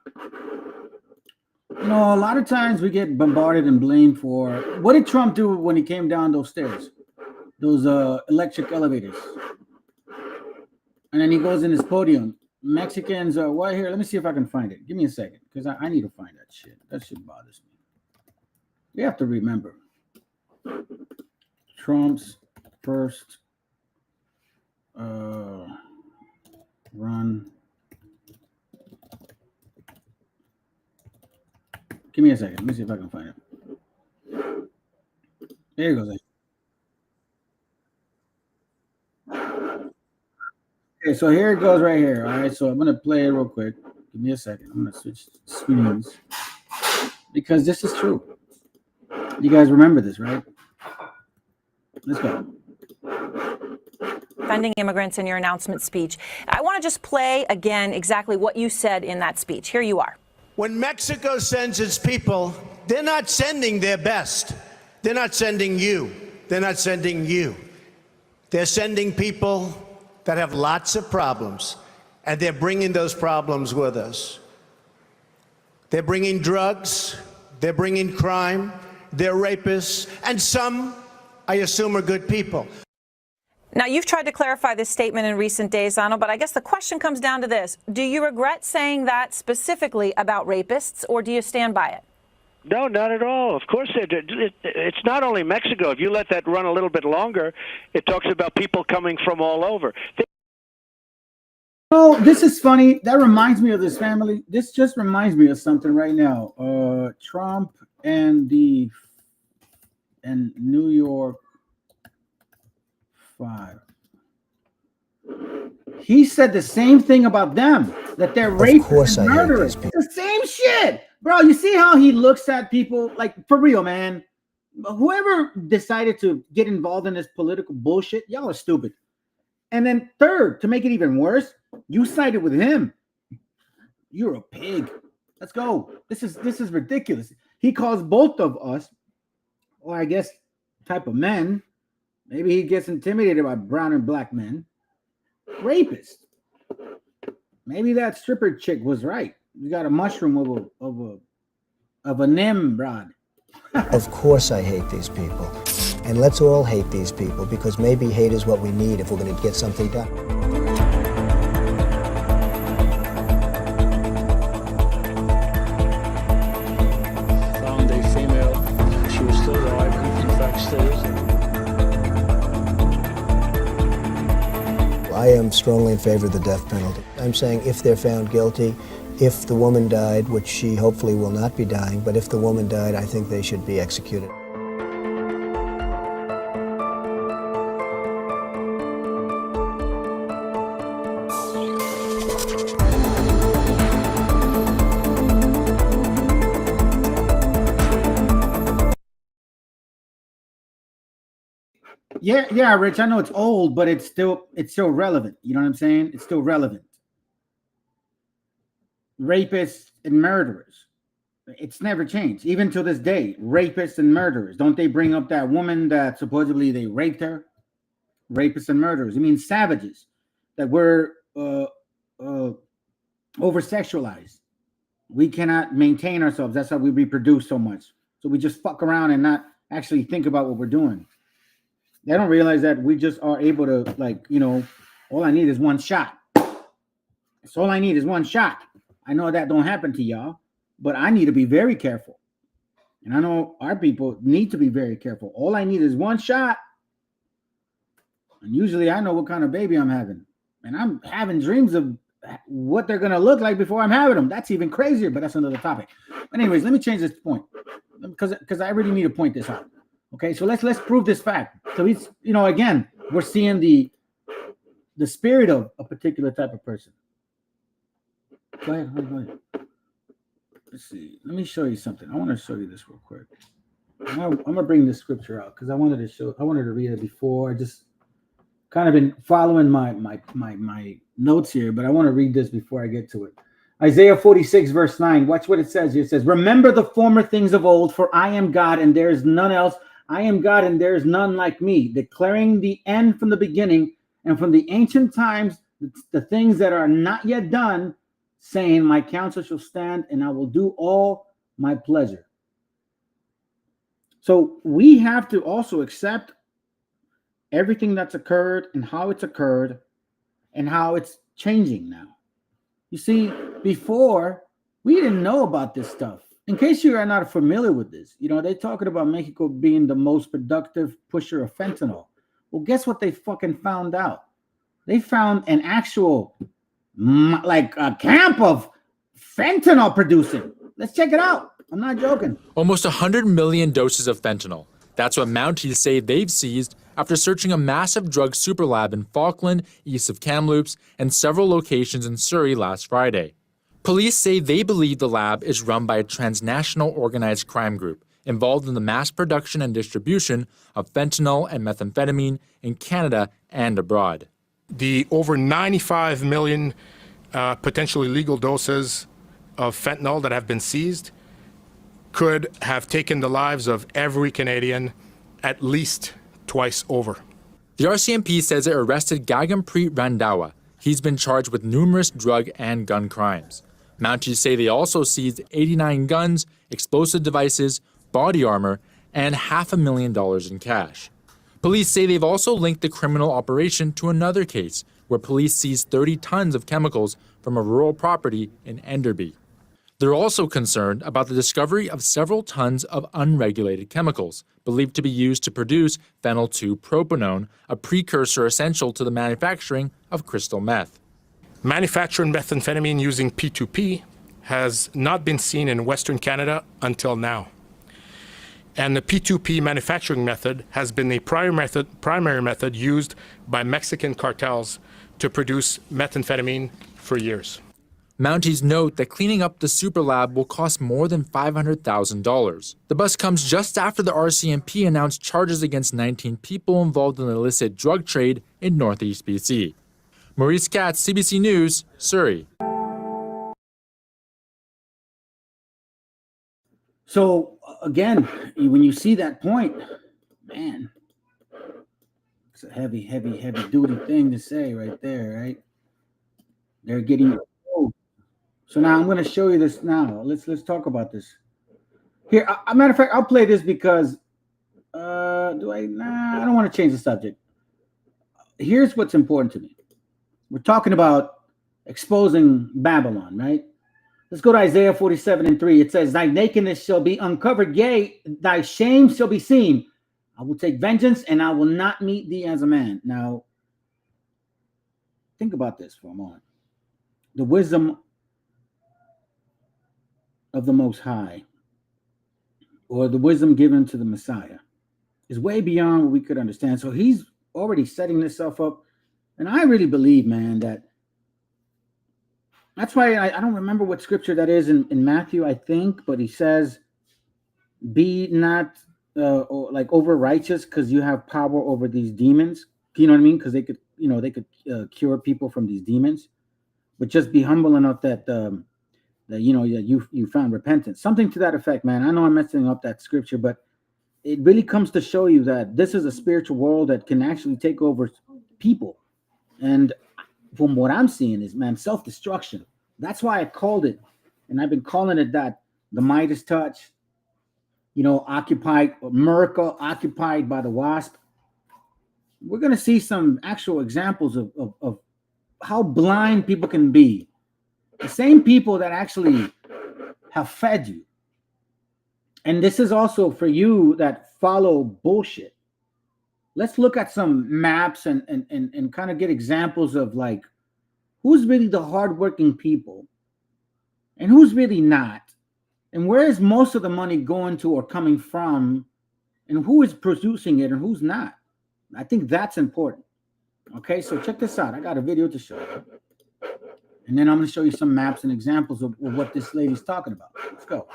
You know, a lot of times we get bombarded and blamed for what did Trump do when he came down those stairs, those electric elevators? And then he goes in his podium. Mexicans are what here? Let me see if I can find it. Give me a second, because I need to find that shit. That shit bothers me. You have to remember Trump's first run. Give me a second. Let me see if I can find it. There you go. Okay, so here it goes right here. All right, so I'm gonna play it real quick. Give me a second. I'm gonna switch screens because this is true. You guys remember this, right? Let's go. Defending immigrants in your announcement speech. I want to just play again exactly what you said in that speech. Here you are. When Mexico sends its people, they're not sending their best. They're not sending you. They're not sending you. They're sending people that have lots of problems, and they're bringing those problems with us. They're bringing drugs, they're bringing crime, they're rapists, and some, I assume, are good people. Now, you've tried to clarify this statement in recent days, Donald, but I guess the question comes down to this. Do you regret saying that specifically about rapists, or do you stand by it? No, not at all. Of course, it's not only Mexico. If you let that run a little bit longer, it talks about people coming from all over. Oh, this is funny. That reminds me of this family. This just reminds me of something right now. Trump and New York 5. He said the same thing about them, that they're rapists and murderers. It's the same shit. Bro, you see how he looks at people? Like, for real, man. Whoever decided to get involved in this political bullshit, y'all are stupid. And then third, to make it even worse, you sided with him. You're a pig. Let's go. This is ridiculous. He calls both of us, or I guess type of men, maybe he gets intimidated by brown and black men, rapists. Maybe that stripper chick was right. You got a mushroom of a Nimrod. Of course I hate these people. And let's all hate these people, because maybe hate is what we need if we're going to get something done. Found a female. She was still alive, in fact still is. I am strongly in favor of the death penalty. I'm saying if they're found guilty, if the woman died, which she hopefully will not be dying, but if the woman died, I think they should be executed. Yeah, Rich. I know it's old, but it's still relevant. You know what I'm saying? It's still relevant. Rapists and murderers. It's never changed, even to this day. Rapists and murderers. Don't they bring up that woman that supposedly they raped her? Rapists and murderers. I mean, savages that were over-sexualized. We cannot maintain ourselves. That's how we reproduce so much. So we just fuck around and not actually think about what we're doing. They don't realize that we just are able to, like, you know, all I need is one shot. That's all I need is one shot. I know that don't happen to y'all, but I need to be very careful. And I know our people need to be very careful. All I need is one shot. And usually I know what kind of baby I'm having. And I'm having dreams of what they're going to look like before I'm having them. That's even crazier, but that's another topic. But anyways, let me change this point because I really need to point this out. Okay, so let's prove this fact. So he's, you know, again, we're seeing the spirit of a particular type of person. Go ahead. Let's see. Let me show you something. I want to show you this real quick. I'm gonna bring this scripture out because I wanted to read it before. I just kind of been following my notes here, but I want to read this before I get to it. Isaiah 46 verse 9. Watch what it says here. It says, "Remember the former things of old, for I am God and there is none else. I am God and there is none like me, declaring the end from the beginning and from the ancient times, the things that are not yet done, saying, my counsel shall stand and I will do all my pleasure." So we have to also accept everything that's occurred and how it's occurred and how it's changing now. You see, before, we didn't know about this stuff. In case you are not familiar with this, they're talking about Mexico being the most productive pusher of fentanyl. Well, guess what they fucking found out? They found an actual, a camp of fentanyl producing. Let's check it out. I'm not joking. Almost 100 million doses of fentanyl. That's what Mounties say they've seized after searching a massive drug super lab in Falkland, east of Kamloops, and several locations in Surrey last Friday. Police say they believe the lab is run by a transnational organized crime group involved in the mass production and distribution of fentanyl and methamphetamine in Canada and abroad. The over 95 million potentially legal doses of fentanyl that have been seized could have taken the lives of every Canadian at least twice over. The RCMP says it arrested Gagampreet Randhawa. He's been charged with numerous drug and gun crimes. Mounties say they also seized 89 guns, explosive devices, body armor, and $500,000 in cash. Police say they've also linked the criminal operation to another case where police seized 30 tons of chemicals from a rural property in Enderby. They're also concerned about the discovery of several tons of unregulated chemicals believed to be used to produce phenyl-2-propanone, a precursor essential to the manufacturing of crystal meth. Manufacturing methamphetamine using P2P has not been seen in Western Canada until now. And the P2P manufacturing method has been the primary method used by Mexican cartels to produce methamphetamine for years. Mounties note that cleaning up the super lab will cost more than $500,000. The bust comes just after the RCMP announced charges against 19 people involved in the illicit drug trade in Northeast BC. Maurice Katz, CBC News, Surrey. So, again, when you see that point, man, it's a heavy duty thing to say right there, right? They're getting old. So now I'm going to show you this now. Let's talk about this. Here, a matter of fact, I'll play this because I don't want to change the subject. Here's what's important to me. We're talking about exposing Babylon, right? Let's go to Isaiah 47:3. It says, "Thy nakedness shall be uncovered, yea, thy shame shall be seen. I will take vengeance, and I will not meet thee as a man." Now, think about this for a moment. The wisdom of the Most High, or the wisdom given to the Messiah, is way beyond what we could understand. So he's already setting this stuff up. And I really believe, man, that's why I don't remember what scripture that is in Matthew, I think, but he says, be not over righteous because you have power over these demons. You know what I mean? Because they could cure people from these demons, but just be humble enough that you found repentance. Something to that effect, man. I know I'm messing up that scripture, but it really comes to show you that this is a spiritual world that can actually take over people. And from what I'm seeing is, man, self-destruction. That's why I called it, and I've been calling it that, the Midas touch, occupied, MERICA, occupied by the wasp. We're going to see some actual examples of how blind people can be. The same people that actually have fed you. And this is also for you that follow bullshit. Let's look at some maps and kind of get examples of like who's really the hardworking people and who's really not, and where is most of the money going to or coming from, and who is producing it and who's not. I think that's important. Okay, so check this out. I got a video to show you, and then I'm going to show you some maps and examples of what this lady's talking about. Let's go.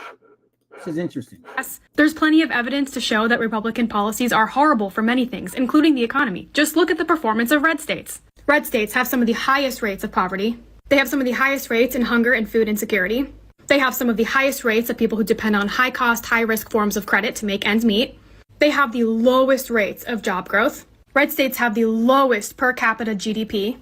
This is interesting. Yes, there's plenty of evidence to show that Republican policies are horrible for many things, including the economy. Just look at the performance of red states. Red states have some of the highest rates of poverty. They have some of the highest rates in hunger and food insecurity. They have some of the highest rates of people who depend on high-cost, high-risk forms of credit to make ends meet. They have the lowest rates of job growth. Red states have the lowest per capita GDP.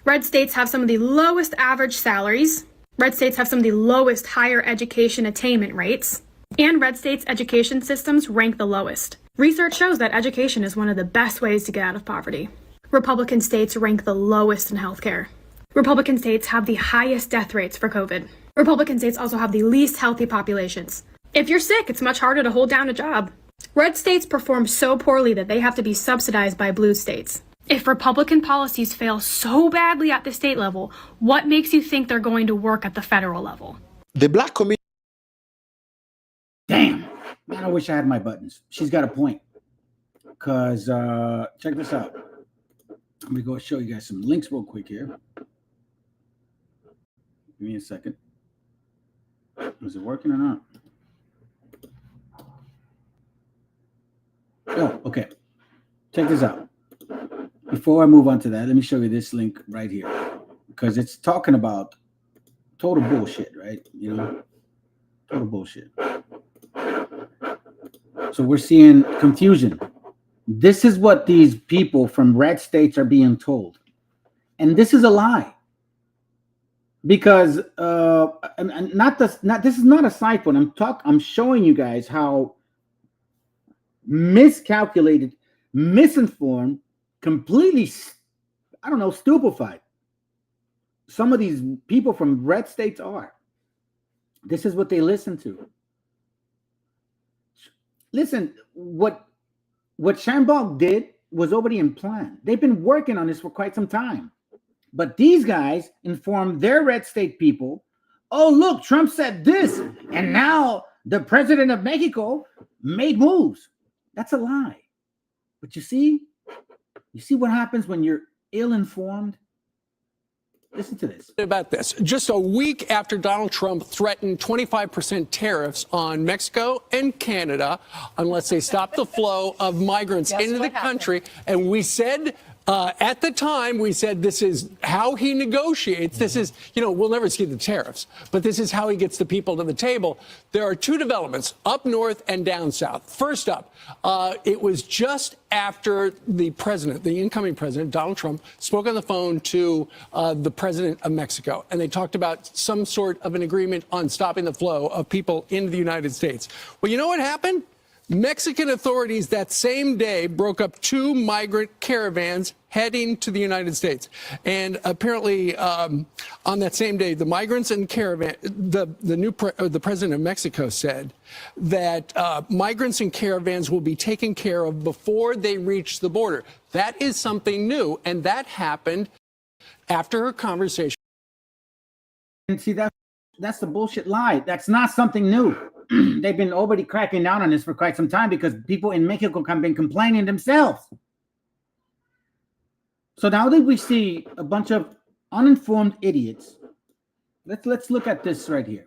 Red states have some of the lowest average salaries. Red states have some of the lowest higher education attainment rates. And red states' education systems rank the lowest. Research shows that education is one of the best ways to get out of poverty. Republican states rank the lowest in healthcare. Republican states have the highest death rates for COVID. Republican states also have the least healthy populations. If you're sick, it's much harder to hold down a job. Red states perform so poorly that they have to be subsidized by blue states. If Republican policies fail so badly at the state level, what makes you think they're going to work at the federal level? The black community. Damn, man, I wish I had my buttons. She's got a point. Because check this out. Let me go show you guys some links real quick here. Give me a second. Is it working or not? Oh, okay. Check this out. Before I move on to that, let me show you this link right here. Because it's talking about total bullshit, right? You know, total bullshit. So we're seeing confusion. This is what these people from red states are being told. And this is a lie. Because this is not a side point. I'm showing you guys how miscalculated, misinformed, completely, I don't know, stupefied some of these people from red states are. This is what they listen to. Listen, what Shambach did was already in plan. They've been working on this for quite some time. But these guys informed their red state people, oh, look, Trump said this, and now the president of Mexico made moves. That's a lie. But you see what happens when you're ill-informed? Listen to this. About this. Just a week after Donald Trump threatened 25% tariffs on Mexico and Canada unless they stop the flow of migrants into the country. And we said at the time, we said this is how he negotiates. This is, we'll never see the tariffs, but this is how he gets the people to the table. There are two developments, up north and down south. First up, it was just after the incoming president, Donald Trump, spoke on the phone to the president of Mexico, and they talked about some sort of an agreement on stopping the flow of people into the United States. Well, you know what happened? Mexican authorities that same day broke up 2 migrant caravans heading to the United States. And apparently on that same day, the migrants and caravan, the president of Mexico said that migrants and caravans will be taken care of before they reach the border. That is something new. And that happened after her conversation. And see, that's the bullshit lie. That's not something new. They've been already cracking down on this for quite some time because people in Mexico have been complaining themselves. So now that we see a bunch of uninformed idiots, let's look at this right here.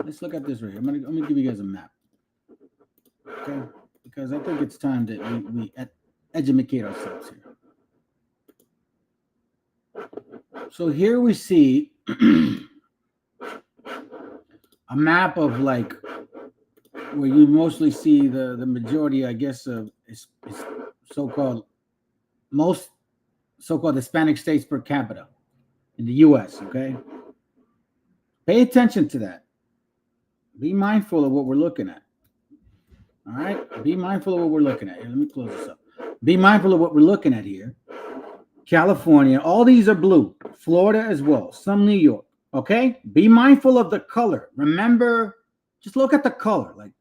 Let's look at this right here. I'm gonna give you guys a map, okay? Because I think it's time that we educate ourselves here. So here we see a map of like where you mostly see the majority, I guess, of is so-called Hispanic states per capita in the U.S. Okay, pay attention to that. Be mindful of what we're looking at. All right, be mindful of what we're looking at. Here, let me close this up. Be mindful of what we're looking at here. California, all these are blue. Florida as well. Some New York. Okay, be mindful of the color. Remember, just look at the color. Like,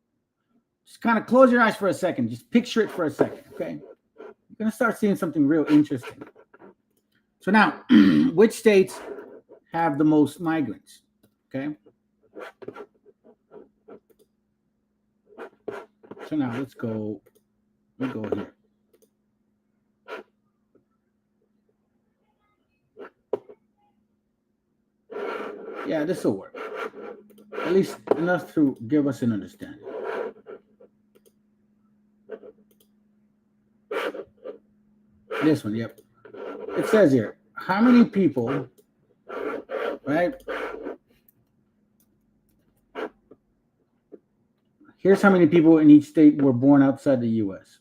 just kind of close your eyes for a second. Just picture it for a second. Okay, you're gonna start seeing something real interesting. So now, which states have the most migrants? Okay. So now let's go. We'll go here. Yeah, this will work. At least enough to give us an understanding. This one, yep. It says here, how many people, right? Here's how many people in each state were born outside the U.S.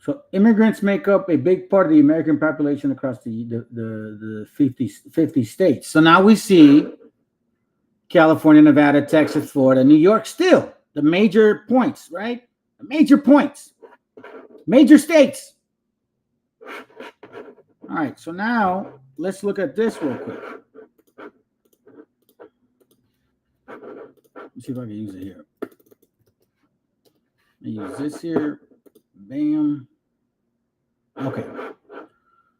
So immigrants make up a big part of the American population across the 50 states. So now we see California, Nevada, Texas, Florida, New York, still the major points, right? The major points. Major states. All right, so now let's look at this real quick. Let's see if I can use it here. I use this here. Bam. Okay.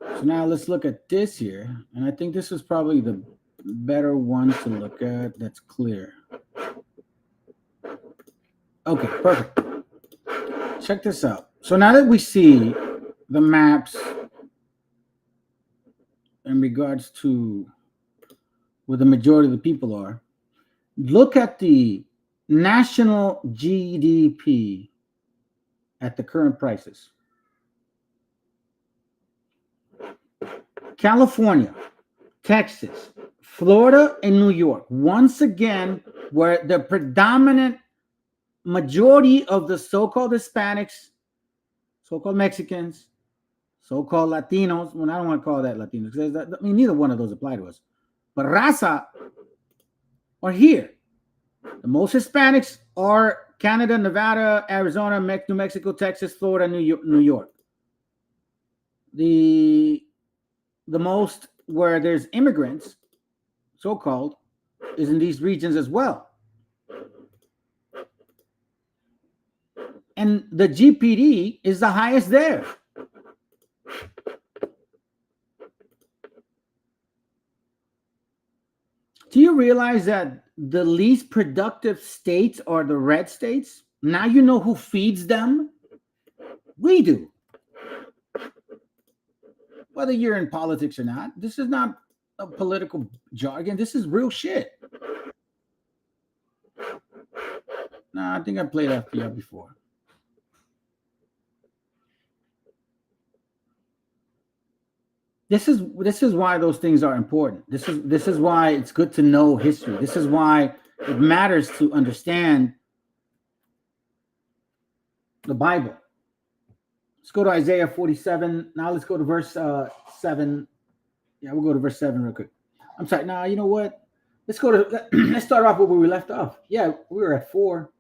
So now let's look at this here. And I think this is probably the better one to look at. That's clear. Okay, perfect. Check this out. So now that we see the maps in regards to where the majority of the people are, look at the national GDP at the current prices. California, Texas, Florida, and New York, once again, where the predominant majority of the so-called Hispanics, so-called Mexicans, so-called Latinos, well, I don't want to call that Latinos, because I mean, neither one of those apply to us, but raza are here. The most Hispanics are Canada, Nevada, Arizona, New Mexico, Texas, Florida, New York. The most where there's immigrants, so-called, is in these regions as well. And the GPD is the highest there. Do you realize that the least productive states are the red states? Now you know who feeds them? We do. Whether you're in politics or not, this is not a political jargon. This is real shit. Nah, I think I played that for you before. This is why those things are important. This is why it's good to know history. This is why it matters to understand the Bible. Let's go to Isaiah 47. Now let's go to verse 7. Yeah, we'll go to verse 7 real quick. I'm sorry. Now, you know what? Let's start off where we left off. Yeah, we were at 4.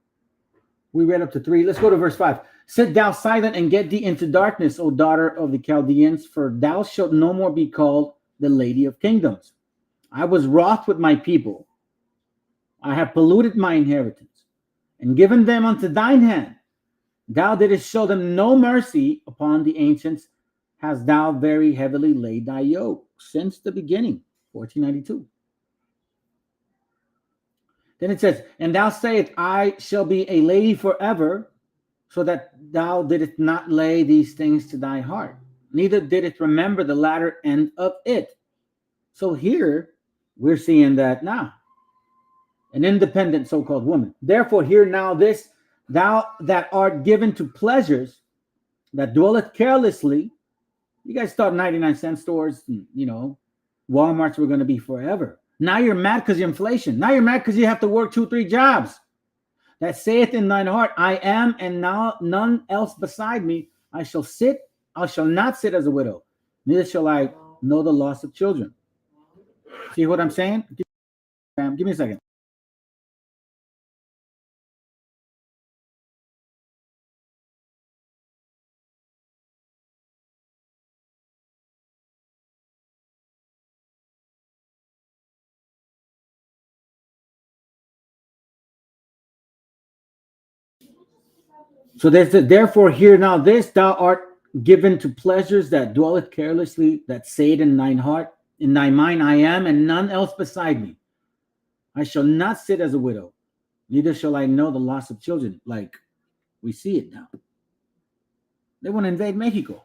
We read up to 3. Let's go to verse 5. Sit thou silent and get thee into darkness, O daughter of the Chaldeans, for thou shalt no more be called the Lady of Kingdoms. I was wroth with my people. I have polluted my inheritance and given them unto thine hand. Thou didst show them no mercy upon the ancients, hast thou very heavily laid thy yoke since the beginning, 1492. Then it says, and thou sayest, I shall be a lady forever, so that thou didst not lay these things to thy heart, neither didst remember the latter end of it. So here we're seeing that now, an independent so-called woman. Therefore, hear now this, thou that art given to pleasures, that dwelleth carelessly. You guys thought 99-cent stores, you know, Walmarts were going to be forever. Now you're mad because of inflation. Now you're mad because you have to work 2-3 jobs. That saith in thine heart, I am, and now none else beside me. I shall not sit as a widow, neither shall I know the loss of children. See what I'm saying? Give me a second. So therefore, hear now this, thou art given to pleasures that dwelleth carelessly, that saith in thine heart, in thy mind, I am, and none else beside me. I shall not sit as a widow, neither shall I know the loss of children. Like we see it now. They want to invade Mexico.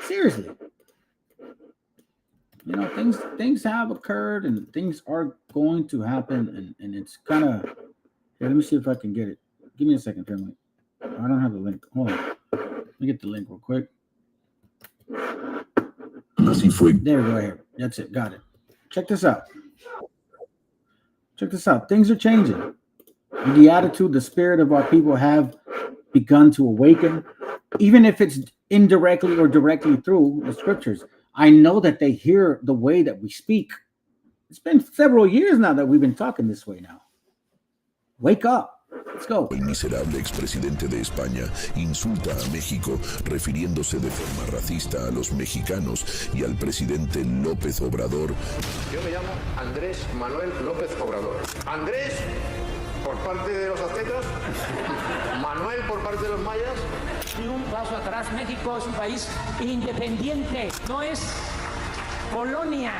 Seriously. You know, things have occurred and things are going to happen, and it's kind of, let me see if I can get it. Give me a second, family. I don't have the link. Hold on. Let me get the link real quick. There we go. Right here. That's it. Got it. Check this out. Check this out. Things are changing. The attitude, the spirit of our people have begun to awaken, even if it's indirectly or directly through the scriptures. I know that they hear the way that we speak. It's been several years now that we've been talking this way now. Wake up. Let's go. El miserable expresidente de España insulta a México refiriéndose de forma racista a los mexicanos y al presidente López Obrador. Yo me llamo Andrés Manuel López Obrador. Andrés por parte de los aztecas, Manuel por parte de los mayas. Y un paso atrás, México es un país independiente, no es colonia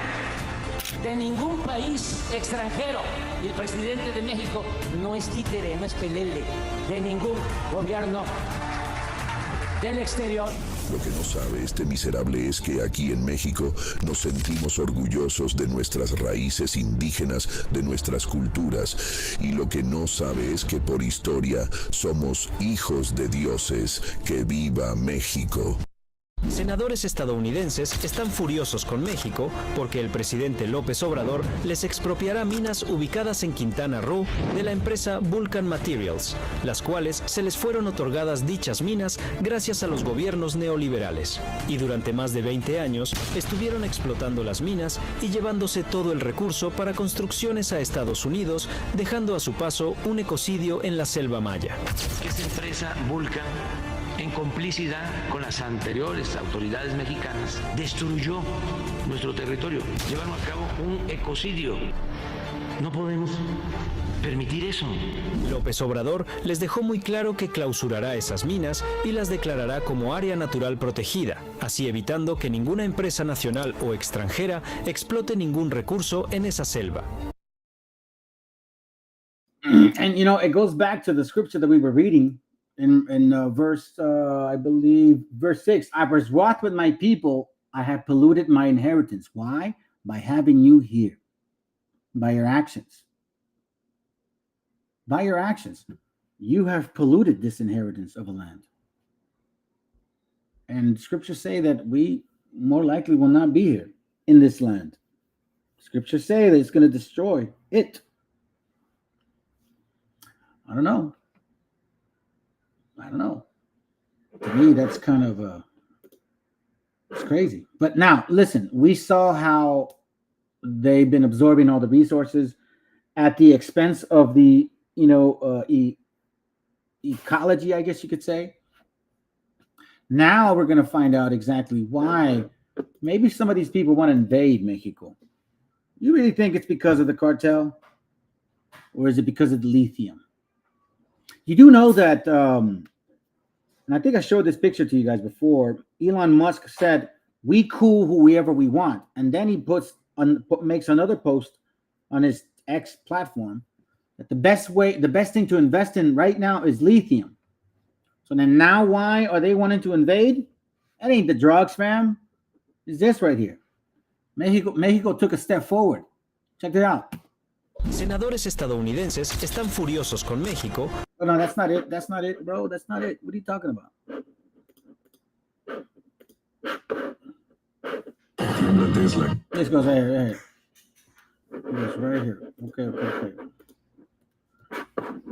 de ningún país extranjero. Y el presidente de México no es títere, no es pelele de ningún gobierno del exterior. Lo que no sabe este miserable es que aquí en México nos sentimos orgullosos de nuestras raíces indígenas, de nuestras culturas. Y lo que no sabe es que por historia somos hijos de dioses. ¡Que viva México! Senadores estadounidenses están furiosos con México porque el presidente López Obrador les expropiará minas ubicadas en Quintana Roo de la empresa Vulcan Materials, las cuales se les fueron otorgadas dichas minas gracias a los gobiernos neoliberales. Y durante más de 20 años estuvieron explotando las minas y llevándose todo el recurso para construcciones a Estados Unidos, dejando a su paso un ecocidio en la selva maya. Esta empresa Vulcan, en complicidad con las anteriores autoridades mexicanas, destruyó nuestro territorio. Llevaron a cabo un ecocidio. No podemos permitir eso. López Obrador les dejó muy claro que clausurará esas minas y las declarará como área natural protegida, así evitando que ninguna empresa nacional o extranjera explote ningún recurso en esa selva. And, you know, it goes back to the scripture that we were reading. In verse, I believe, verse 6, I was wroth with my people, I have polluted my inheritance. Why? By having you here. By your actions. By your actions. You have polluted this inheritance of a land. And scriptures say that we more likely will not be here in this land. Scriptures say that it's going to destroy it. I don't know. To me, that's kind of it's crazy. But now, listen, we saw how they've been absorbing all the resources at the expense of the, ecology, I guess you could say. Now we're going to find out exactly why maybe some of these people want to invade Mexico. You really think it's because of the cartel? Or is it because of the lithium? You do know that, and I think I showed this picture to you guys before. Elon Musk said, "We cool whoever we want," and then he makes another post on his X platform that the best thing to invest in right now is lithium. So then now, why are they wanting to invade? That ain't the drugs, fam. It's this right here. Mexico took a step forward. Check it out. Senadores estadounidenses están furiosos con México. Oh, no, that's not it. That's not it, bro. That's not it. What are you talking about? This goes right here. It goes right here. Okay.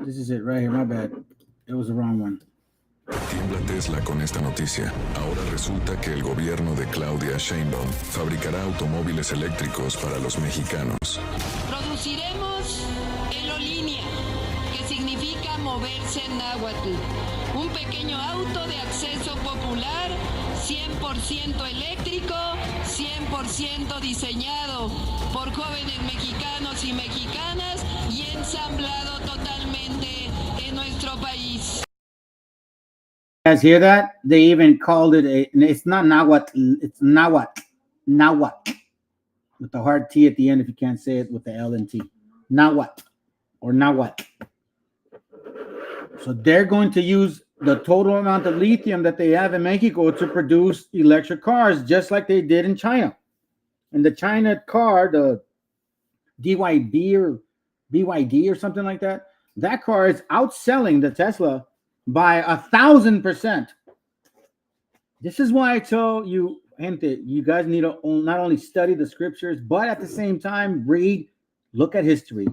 This is it right here. My bad. It was the wrong one. Tiembla Tesla con esta noticia. Ahora resulta que el gobierno de Claudia Sheinbaum fabricará automóviles eléctricos para los mexicanos. Produciremos elolínea, que significa moverse en náhuatl. Un pequeño auto de acceso popular, 100% eléctrico, 100% diseñado por jóvenes mexicanos y mexicanas y ensamblado totalmente en nuestro país. You guys hear that? They even called it it's not Nahuatl, it's Nahuatl. Nahuatl. With the hard T at the end if you can't say it with the L and T. Nahuatl or Nahuatl. So they're going to use the total amount of lithium that they have in Mexico to produce electric cars, just like they did in China. And the China car, the DYD or BYD or something like that, that car is outselling the Tesla by 1,000%. This is why I tell you, gente, you guys need to not only study the scriptures, but at the same time, read, look at history,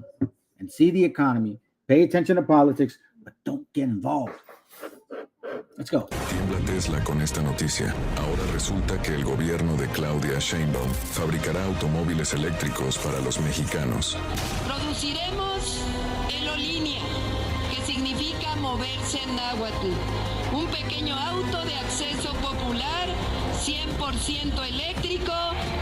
and see the economy. Pay attention to politics, but don't get involved. Let's go. Tiembla Tesla con esta noticia. Ahora resulta que el gobierno de Claudia Sheinbaum fabricará automóviles eléctricos para los mexicanos. Produciremos elolínea, que significa significa moverse en náhuatl. Un pequeño auto de acceso popular, 100% eléctrico,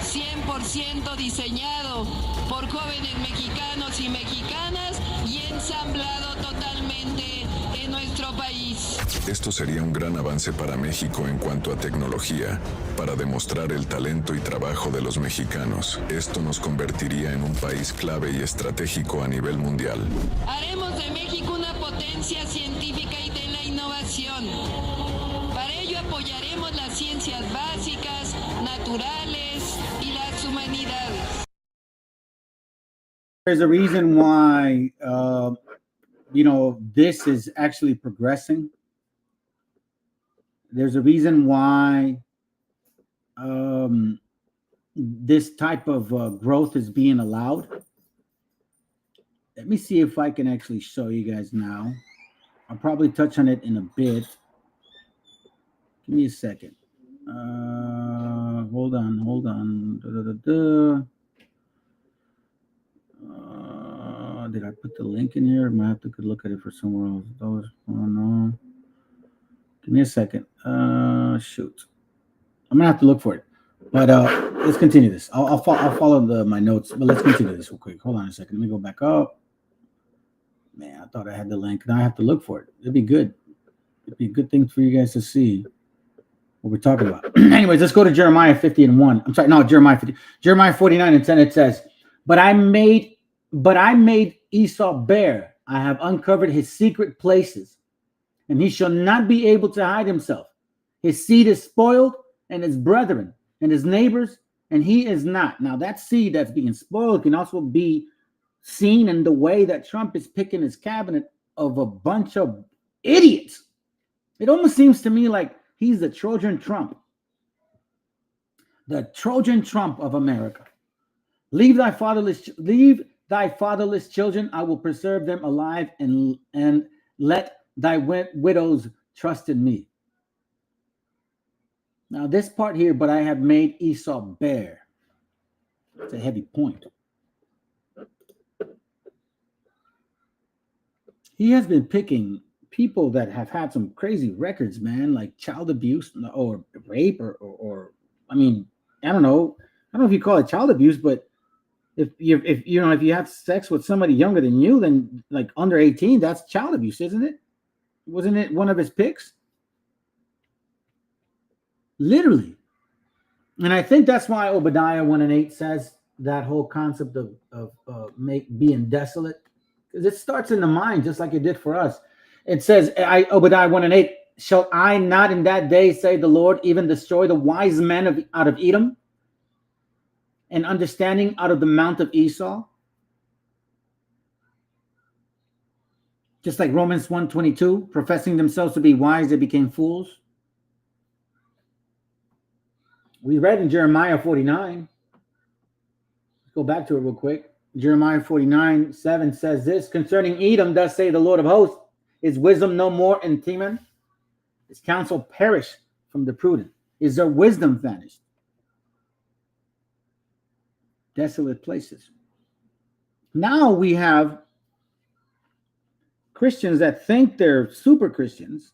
100% diseñado por jóvenes mexicanos y mexicanas y ensamblado totalmente en nuestro país. Esto sería un gran avance para México en cuanto a tecnología, para demostrar el talento y trabajo de los mexicanos. Esto nos convertiría en un país clave y estratégico a nivel mundial. Haremos de México una potencia científica y de la innovación. Para ello apoyaremos las ciencias básicas, naturales y las humanidades. There's a reason why, this is actually progressing. There's a reason why this type of growth is being allowed. Let me see if I can actually show you guys now. I'll probably touch on it in a bit. Give me a second. Hold on. Did I put the link in here? I might have to look at it for somewhere else. No. Give me a second. Shoot. I'm gonna have to look for it. But let's continue this. I'll follow my notes, but let's continue this real quick. Hold on a second. Let me go back up. Man, I thought I had the link. Now I have to look for it. It'd be good. It'd be a good thing for you guys to see what we're talking about. Anyways, let's go to Jeremiah 50:1. I'm sorry, no, Jeremiah 50. Jeremiah 49:10. It says, But I made Esau bare. I have uncovered his secret places, and he shall not be able to hide himself. His seed is spoiled, and his brethren, and his neighbors, and he is not. Now, that seed that's being spoiled can also be seen in the way that Trump is picking his cabinet of a bunch of idiots. It almost seems to me like he's the Trojan Trump. The Trojan Trump of America. Leave thy fatherless children. I will preserve them alive, and let thy widows trust in me. Now, this part here, but I have made Esau bare. It's a heavy point. He has been picking people that have had some crazy records, man, like child abuse or rape or I mean, I don't know if you call it child abuse, but if you have sex with somebody younger than you, then like under 18, that's child abuse, isn't it? Wasn't it one of his picks? Literally. And I think that's why Obadiah 1:8 says that whole concept of being desolate, because it starts in the mind, just like it did for us. It says, Obadiah 1:8, shall I not in that day, say the Lord, even destroy the wise men out of Edom, and understanding out of the mount of Esau? Just like Romans 1:22, professing themselves to be wise, they became fools. We read in Jeremiah 49. Let's go back to it real quick. Jeremiah 49:7 says this, concerning Edom, thus say the Lord of hosts, is wisdom no more in Teman? Is counsel perished from the prudent? Is their wisdom vanished? Desolate places. Now we have Christians that think they're super Christians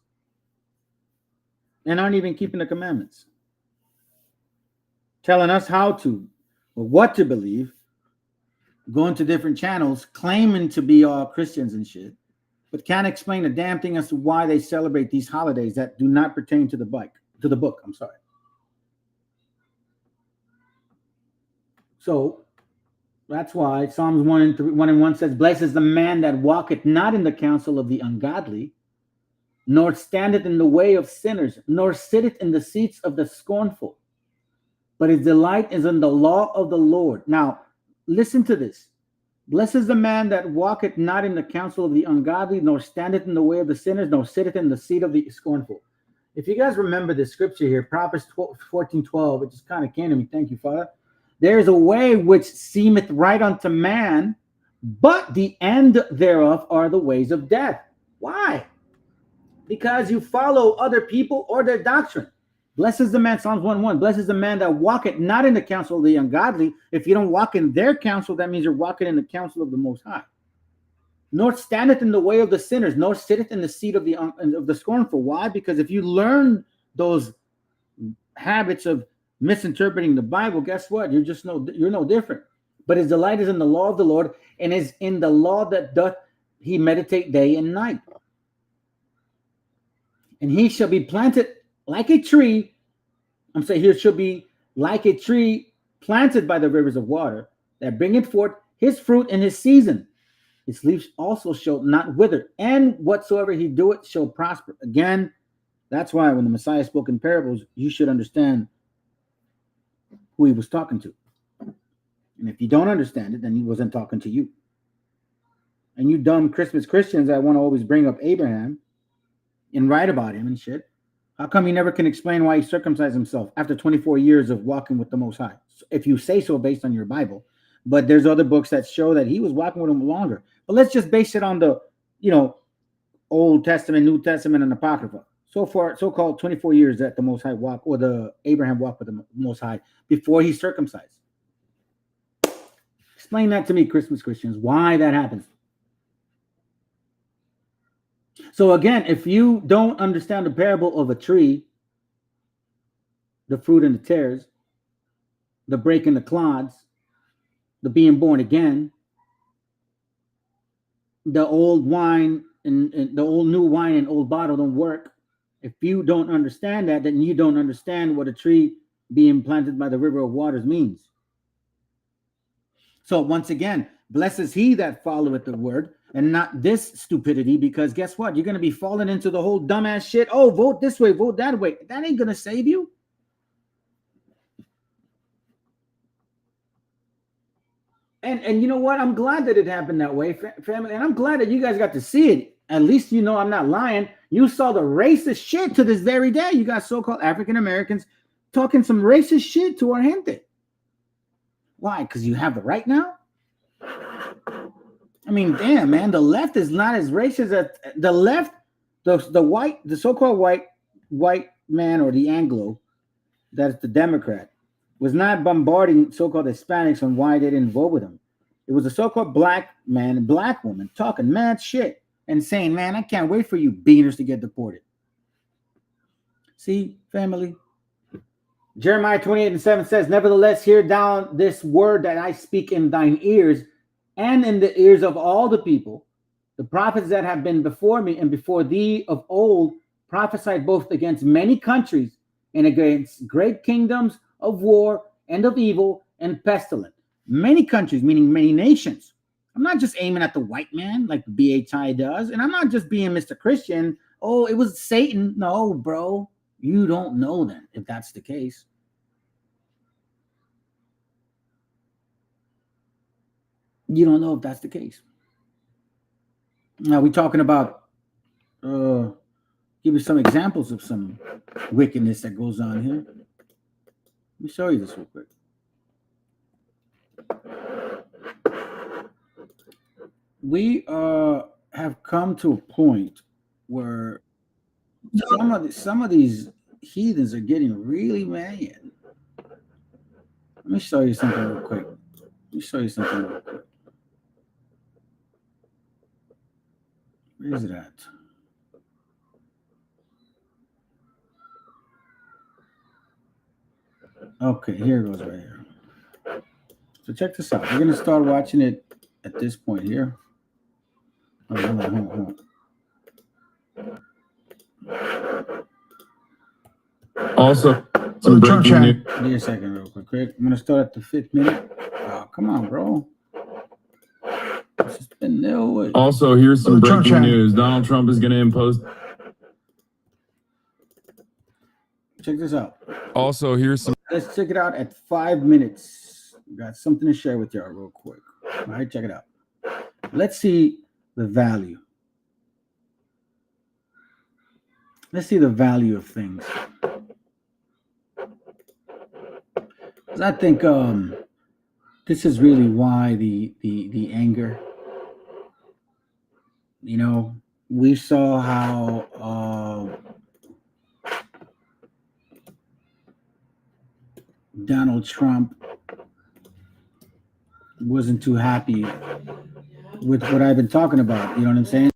and aren't even keeping the commandments, telling us how to or what to believe, going to different channels, claiming to be all Christians and shit, but can't explain a damn thing as to why they celebrate these holidays that do not pertain to the book. I'm sorry. So that's why Psalms 1:1 says, blessed is the man that walketh not in the counsel of the ungodly, nor standeth in the way of sinners, nor sitteth in the seats of the scornful, but his delight is in the law of the Lord. Now, listen to this. Blessed is the man that walketh not in the counsel of the ungodly, nor standeth in the way of the sinners, nor sitteth in the seat of the scornful. If you guys remember the scripture here, Proverbs 14:12, it just kind of came to me. Thank you, Father. There is a way which seemeth right unto man, but the end thereof are the ways of death. Why? Because you follow other people or their doctrine. Blessed is the man, Psalms 1:1. Blessed is the man that walketh not in the counsel of the ungodly. If you don't walk in their counsel, that means you're walking in the counsel of the Most High. nor standeth in the way of the sinners, nor sitteth in the seat of the scornful. Why? Because if you learn those habits of misinterpreting the Bible, guess what? You're no different. But his delight is in the law of the Lord, and is in the law that doth he meditate day and night. And he shall be planted like a tree. I'm saying here shall be like a tree planted by the rivers of water, that bringeth forth his fruit in his season. His leaves also shall not wither, and whatsoever he doeth shall prosper. Again, that's why when the Messiah spoke in parables, you should understand who he was talking to. And if you don't understand it, then he wasn't talking to you. And you dumb Christmas Christians that want to always bring up Abraham and write about him and shit, how come you never can explain why he circumcised himself after 24 years of walking with the Most High? If you say so based on your Bible. But there's other books that show that he was walking with him longer. But let's just base it on the, Old Testament, New Testament, and Apocrypha. So-called 24 years that the Most High walked, or the Abraham walked with the Most High before he circumcised. Explain that to me, Christmas Christians, why that happens. So again, if you don't understand the parable of a tree, the fruit and the tares, the breaking the clods, the being born again, the old wine and the old new wine and old bottle don't work. If you don't understand that, then you don't understand what a tree being planted by the river of waters means. So once again, blessed is he that followeth the word, and not this stupidity, because guess what? You're going to be falling into the whole dumbass shit. Oh, vote this way, vote that way. That ain't going to save you. And you know what? I'm glad that it happened that way, family. And I'm glad that you guys got to see it. At least you know I'm not lying. You saw the racist shit to this very day. You got so-called African Americans talking some racist shit to our gente. Why? Because you have the right now? I mean, damn, man. The left is not as racist as the left. The so-called white man, or the Anglo, that's the Democrat, was not bombarding so-called Hispanics on why they didn't vote with him. It was a so-called black man and black woman talking mad shit and saying, man, I can't wait for you beaners to get deported. See, family? Jeremiah 28:7 says, nevertheless, hear down this word that I speak in thine ears and in the ears of all the people. The prophets that have been before me and before thee of old prophesied both against many countries and against great kingdoms of war and of evil and pestilence. Many countries, meaning many nations. I'm not just aiming at the white man like the BHI does. And I'm not just being Mr. Christian. Oh, it was Satan. No, bro. You don't know then if that's the case. You don't know if that's the case. Now we're talking about, give you some examples of some wickedness that goes on here. Let me show you this real quick. We have come to a point where some of these heathens are getting really mad. Let me show you something real quick. Where is it at? Okay, here it goes right here. So check this out. We're going to start watching it at this point here. Hold on. Also, some breaking news. Give me a second real quick. I'm going to start at the 5th minute. Oh, come on, bro. Also, here's some breaking news. Donald Trump is going to impose. Check this out. Also, here's some. Let's check it out at 5 minutes. Got something to share with y'all real quick. All right, check it out. Let's see the value. Let's see the value of things. I think this is really why the anger. You know, we saw how Donald Trump wasn't too happy with what I've been talking about. You know what I'm saying?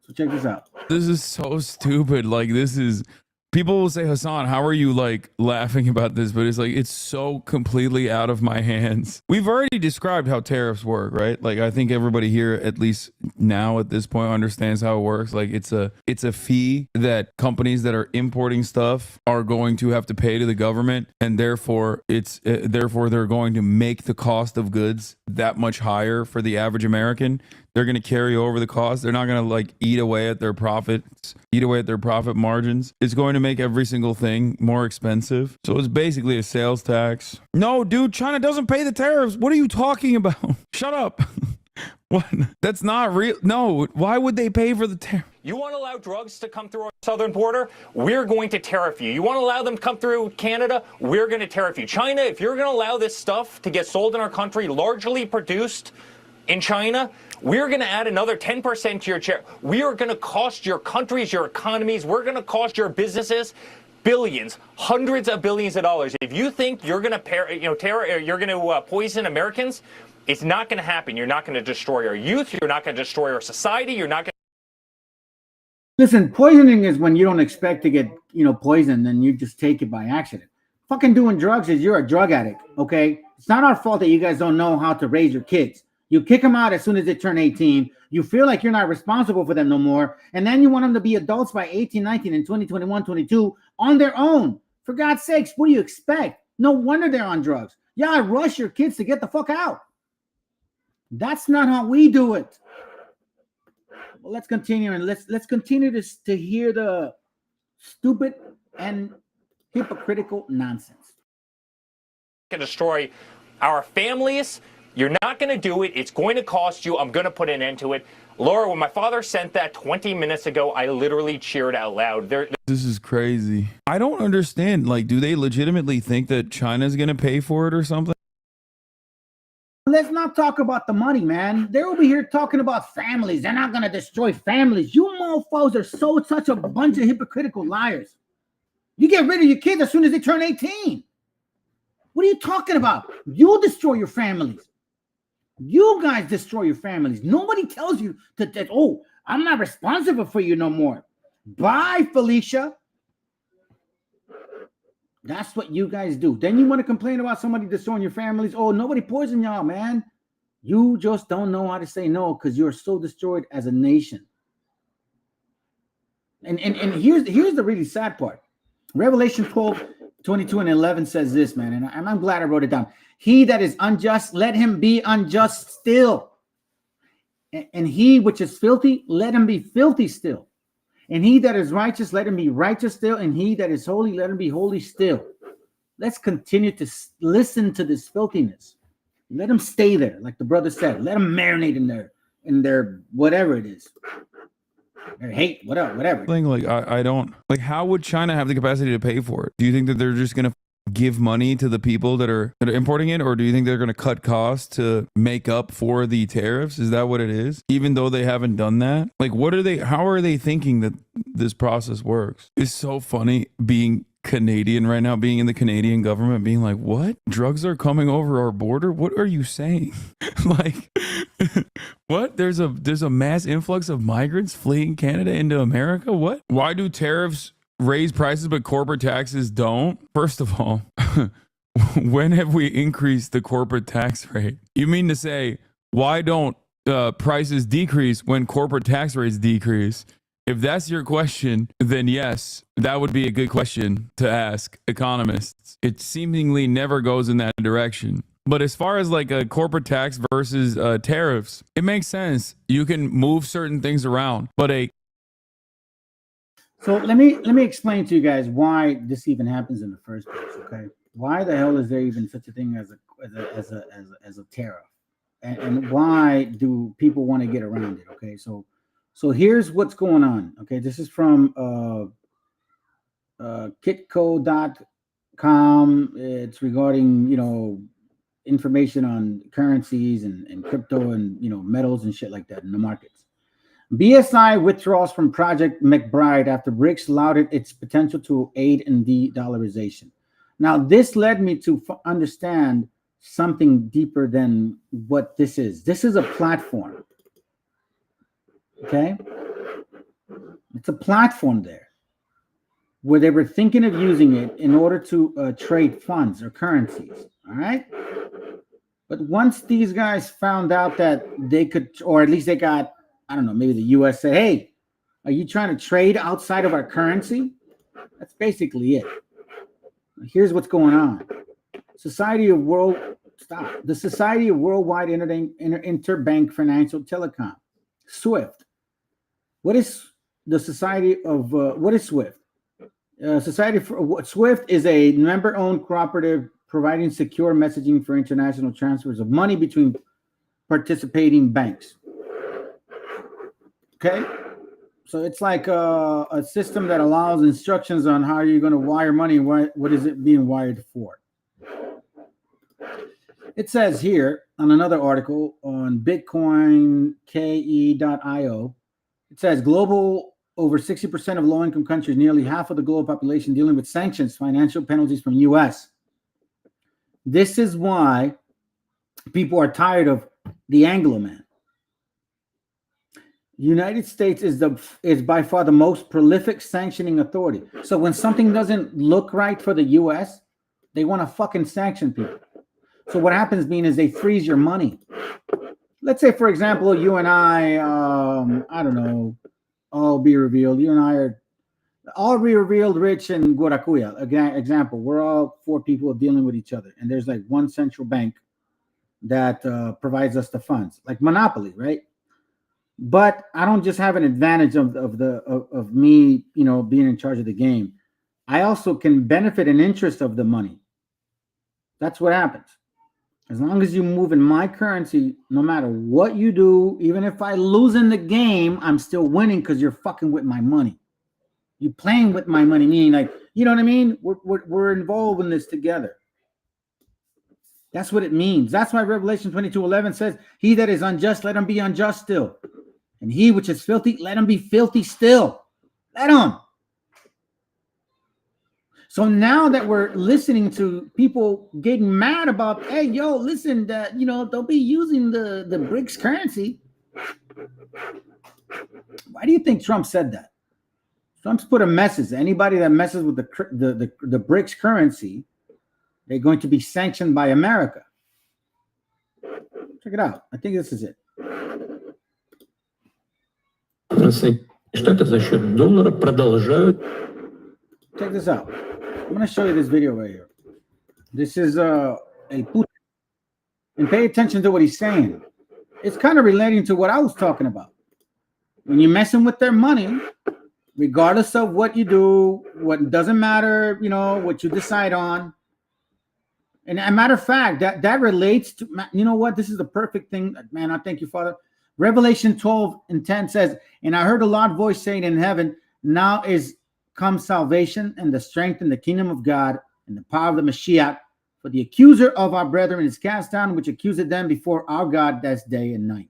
So check this out. This is so stupid. Like, this is, people will say, Hassan, how are you like laughing about this? But it's like, it's so completely out of my hands. We've already described how tariffs work, right? Like, I think everybody here, at least now at this point, understands how it works. Like, it's a fee that companies that are importing stuff are going to have to pay to the government, and therefore therefore they're going to make the cost of goods that much higher for the average American. They're going to carry over the cost. They're not going to like eat away at their profits, eat away at their profit margins. It's going to make every single thing more expensive. So it's basically a sales tax. No, dude, China doesn't pay the tariffs. What are you talking about? Shut up. What? That's not real. No, why would they pay for the tariff? You want to allow drugs to come through our southern border? We're going to tariff you. You want to allow them to come through Canada? We're going to tariff you. China, if you're going to allow this stuff to get sold in our country, largely produced in China, we're going to add another 10% to your share. We are going to cost your countries, your economies. We're going to cost your businesses billions, hundreds of billions of dollars. If you think you're going to poison Americans, it's not going to happen. You're not going to destroy our youth. You're not going to destroy our society. You're not going to. Listen, poisoning is when you don't expect to get, poisoned and you just take it by accident. Fucking doing drugs is you're a drug addict, okay? It's not our fault that you guys don't know how to raise your kids. You kick them out as soon as they turn 18. You feel like you're not responsible for them no more. And then you want them to be adults by 18, 19, and 20, 21, 22 on their own. For God's sakes, what do you expect? No wonder they're on drugs. Yeah, rush your kids to get the fuck out. That's not how we do it. Well, let's continue, and let's continue to hear the stupid and hypocritical nonsense. Going to destroy our families. You're not going to do it. It's going to cost you. I'm going to put an end to it. Laura, when my father sent that 20 minutes ago, I literally cheered out loud. This is crazy. I don't understand. Like, do they legitimately think that China's going to pay for it or something? Let's not talk about the money, man. They're over here talking about families. They're not going to destroy families. You mofos are such a bunch of hypocritical liars. You get rid of your kids as soon as they turn 18. What are you talking about? You destroy your families. You guys destroy your families. Nobody tells you that, oh, I'm not responsible for you no more. Bye, Felicia. That's what you guys do. Then you want to complain about somebody destroying your families. Oh, nobody poisoned y'all, man. You just don't know how to say no because you're so destroyed as a nation. And here's the really sad part. Revelation 12, 22 and 11 says this, man, and I'm glad I wrote it down. He that is unjust, let him be unjust still. And he which is filthy, let him be filthy still. And he that is righteous, let him be righteous still. And he that is holy, let him be holy still. Let's continue to listen to this filthiness. Let him stay there, like the brother said. Let him marinate in their whatever it is. Their hate, whatever. Like, I don't, like, how would China have the capacity to pay for it? Do you think that they're just going to give money to the people that are importing it, or do you think they're going to cut costs to make up for the tariffs? Is that what it is? Even though they haven't done that? Like, how are they thinking that this process works? It's so funny being Canadian right now, being in the Canadian government, being like, what? Drugs are coming over our border? What are you saying? Like, what? There's a mass influx of migrants fleeing Canada into America? What? Why do tariffs raise prices but corporate taxes don't? First of all, when have we increased the corporate tax rate? You mean to say, why don't prices decrease when corporate tax rates decrease? If that's your question, then yes, that would be a good question to ask economists. It seemingly never goes in that direction. But as far as like a corporate tax versus tariffs, it makes sense. You can move certain things around, but So let me explain to you guys why this even happens in the first place. Okay, why the hell is there even such a thing as a tariff, and why do people want to get around it? Okay, so here's what's going on. Okay, this is from kitco.com. It's regarding information on currencies and crypto and metals and shit like that in the markets. BSI withdraws from Project McBride after BRICS lauded its potential to aid in de-dollarization. Now, this led me to understand something deeper than what this is. This is a platform. Okay? It's a platform there where they were thinking of using it in order to trade funds or currencies. All right? But once these guys found out that they could, or at least they got, I don't know, maybe the US said, hey, are you trying to trade outside of our currency? That's basically it. Here's what's going on. The Society of Worldwide Interbank Financial Telecom, SWIFT. What is the Society of, what is SWIFT? SWIFT is a member-owned cooperative providing secure messaging for international transfers of money between participating banks. Okay? So it's like a system that allows instructions on how you're going to wire money and what is it being wired for. It says here on another article on bitcoinke.io, it says global over 60% of low-income countries, nearly half of the global population dealing with sanctions, financial penalties from U.S. This is why people are tired of the Anglo-man. United States is by far the most prolific sanctioning authority. So when something doesn't look right for the U.S., they want to fucking sanction people. So what happens is they freeze your money. Let's say, for example, you and I don't know, all be revealed. You and I are all be revealed rich in Guaracuya. Again, example, we're all four people dealing with each other. And there's like one central bank that provides us the funds, like Monopoly, right? But I don't just have an advantage of me, being in charge of the game. I also can benefit an interest of the money. That's what happens. As long as you move in my currency, no matter what you do, even if I lose in the game, I'm still winning because you're fucking with my money. You're playing with my money, meaning like, you know what I mean? We're involved in this together. That's what it means. That's why Revelation 22:11 says, he that is unjust, let him be unjust still. And he which is filthy, let him be filthy still. Let him. So now that we're listening to people getting mad about, hey, yo, listen, that don't be using the BRICS currency. Why do you think Trump said that? Trump's put a message. Anybody that messes with the BRICS currency, they're going to be sanctioned by America. Check it out. I think this is it. Check this out. I'm going to show you this video right here. This is El Putin. And pay attention to what he's saying. It's kind of relating to what I was talking about. When you're messing with their money, regardless of what you do, what doesn't matter, what you decide on. And a matter of fact, that relates to, what? This is the perfect thing. Man, I thank you, Father. Revelation 12:10 says, and I heard a loud voice saying in heaven, now is come salvation and the strength and the kingdom of God and the power of the Meshiach. For the accuser of our brethren is cast down, which accuseth them before our God, that's day and night.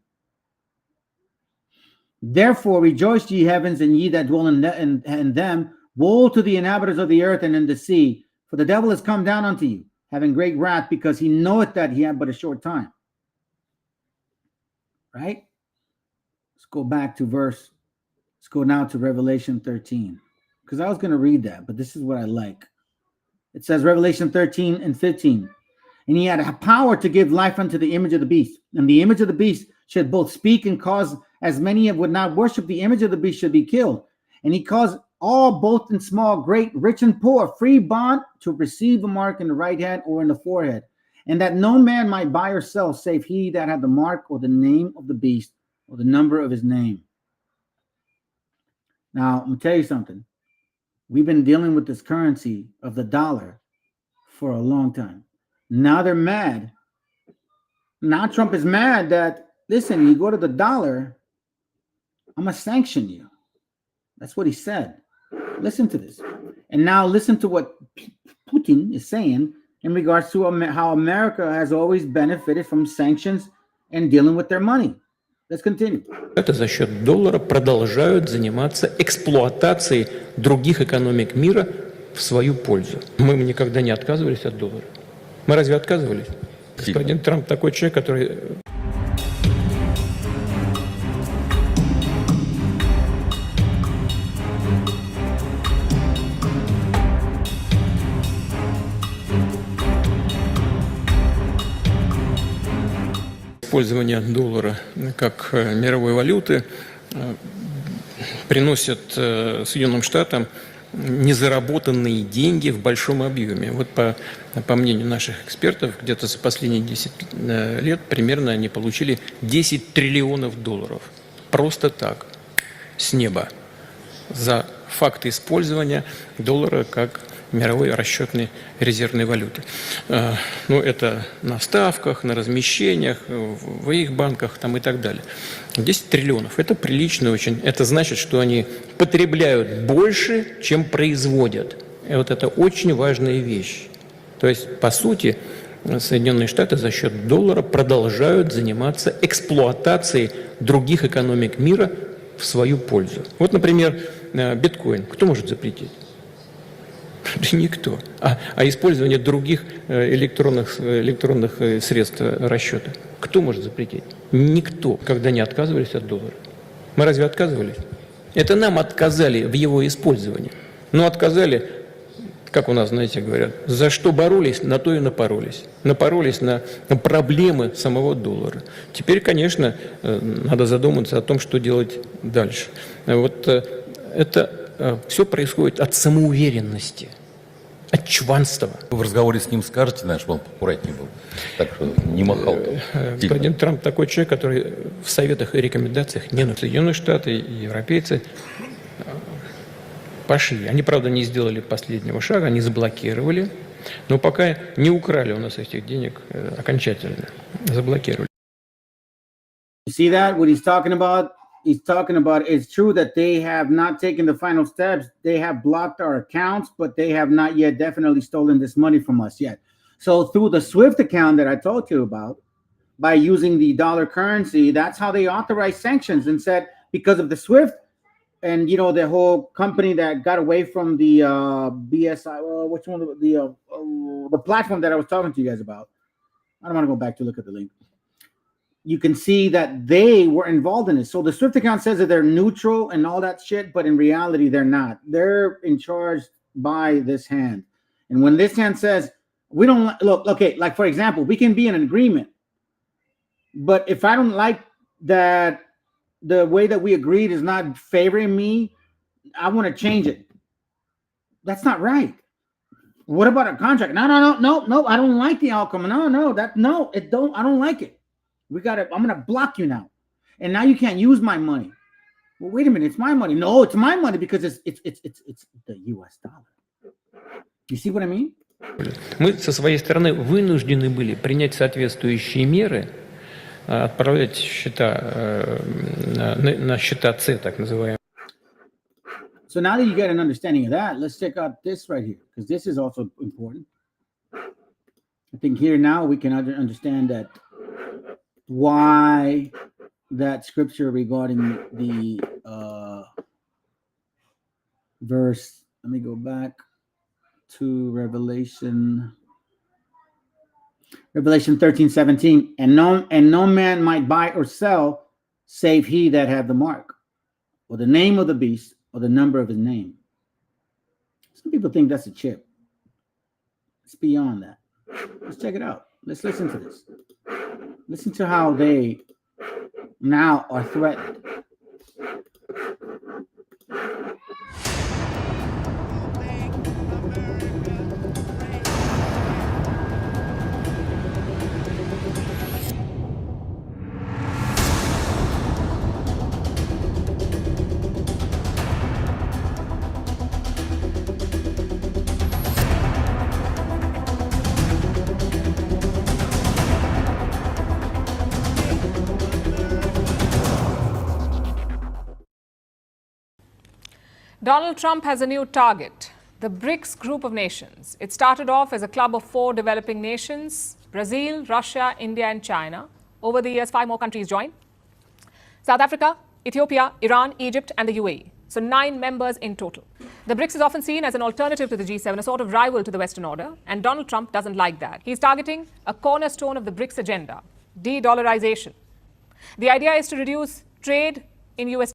Therefore rejoice, ye heavens, and ye that dwell in them. Woe to the inhabitants of the earth and in the sea, for the devil is come down unto you, having great wrath, because he knoweth that he had but a short time. Right? Let's go back to let's go now to Revelation 13. Because I was going to read that, but this is what I like. It says, Revelation 13:15. And he had a power to give life unto the image of the beast. And the image of the beast should both speak and cause as many as would not worship the image of the beast should be killed. And he caused all, both in small, great, rich, and poor, free bond, to receive a mark in the right hand or in the forehead. And that no man might buy or sell, save he that had the mark or the name of the beast or the number of his name. Now, I'm going to tell you something. We've been dealing with this currency of the dollar for a long time. Now they're mad. Now Trump is mad that, listen, you go to the dollar, I'm going to sanction you. That's what he said. Listen to this. And now listen to what Putin is saying in regards to how America has always benefited from sanctions and dealing with their money. Let's continue. Это за счет доллара продолжают заниматься эксплуатацией других экономик мира в свою пользу. Мы никогда не отказывались от доллара. Мы разве отказывались? Господин Трамп такой человек, который... Использование доллара как мировой валюты приносит Соединенным Штатам незаработанные деньги в большом объеме. Вот по мнению наших экспертов, где-то за последние 10 лет примерно они получили 10 триллионов долларов. Просто так, с неба, за факты использования доллара как мировой расчетной резервной валюты. Ну, это на ставках, на размещениях, в их банках там, и так далее. 10 триллионов – это прилично очень. Это значит, что они потребляют больше, чем производят. И вот это очень важная вещь. То есть, по сути, Соединенные Штаты за счет доллара продолжают заниматься эксплуатацией других экономик мира в свою пользу. Вот, например, биткоин. Кто может запретить? Никто. А использование других электронных средств расчета кто может запретить? Никто. Когда не отказывались от доллара. Мы разве отказывались? Это нам отказали в его использовании. Но отказали, как у нас, знаете, говорят, за что боролись, на то и напоролись. Напоролись на проблемы самого доллара. Теперь, конечно, надо задуматься о том, что делать дальше. Вот это все происходит от самоуверенности, от чванства. В разговоре с ним скажете, знаешь, чтобы он поаккуратнее был, так что не махал. Господин Трамп такой человек, который в советах и рекомендациях не нужен. Соединенные Штаты и европейцы пошли. Они, правда, не сделали последнего шага, они заблокировали, но пока не украли у нас этих денег окончательно. Заблокировали. You see that? What he's talking about? He's talking about it's true that they have not taken the final steps. They have blocked our accounts, but they have not yet definitely stolen this money from us yet. So through the SWIFT account that I told you about, by using the dollar currency, that's how they authorized sanctions and said because of the SWIFT and, you know, the whole company that got away from the BSI, which one, the platform that I was talking to you guys about. I don't want to go back to look at the link. You can see that they were involved in it. So the SWIFT account says that they're neutral and all that shit, but in reality, they're not. They're in charge by this hand. And when this hand says, we don't look, okay, like for example, we can be in an agreement, but if I don't like that the way that we agreed is not favoring me, I want to change it. That's not right. What about a contract? No, I don't like the outcome. I don't like it. I'm gonna block you now, and now you can't use my money. Well, wait a minute, it's my money. No, it's my money because it's the U.S. dollar. You see what I mean? Мы со своей стороны вынуждены были принять соответствующие меры, отправлять счета на счета С, так называемые. So now that you get an understanding of that, let's check out this right here because this is also important. I think here now we can understand that. Why that scripture regarding the verse, let me go back to Revelation 13:17, and no man might buy or sell save he that had the mark or the name of the beast or the number of his name. Some people think that's a chip. It's beyond that. Let's check it out. Let's listen to this. Listen to how they now are threatened. Donald Trump has a new target, the BRICS group of nations. It started off as a club of 4 developing nations, Brazil, Russia, India, and China. Over the years, 5 more countries joined. South Africa, Ethiopia, Iran, Egypt, and the UAE. So 9 members in total. The BRICS is often seen as an alternative to the G7, a sort of rival to the Western order, and Donald Trump doesn't like that. He's targeting a cornerstone of the BRICS agenda, de-dollarization. The idea is to reduce trade in US.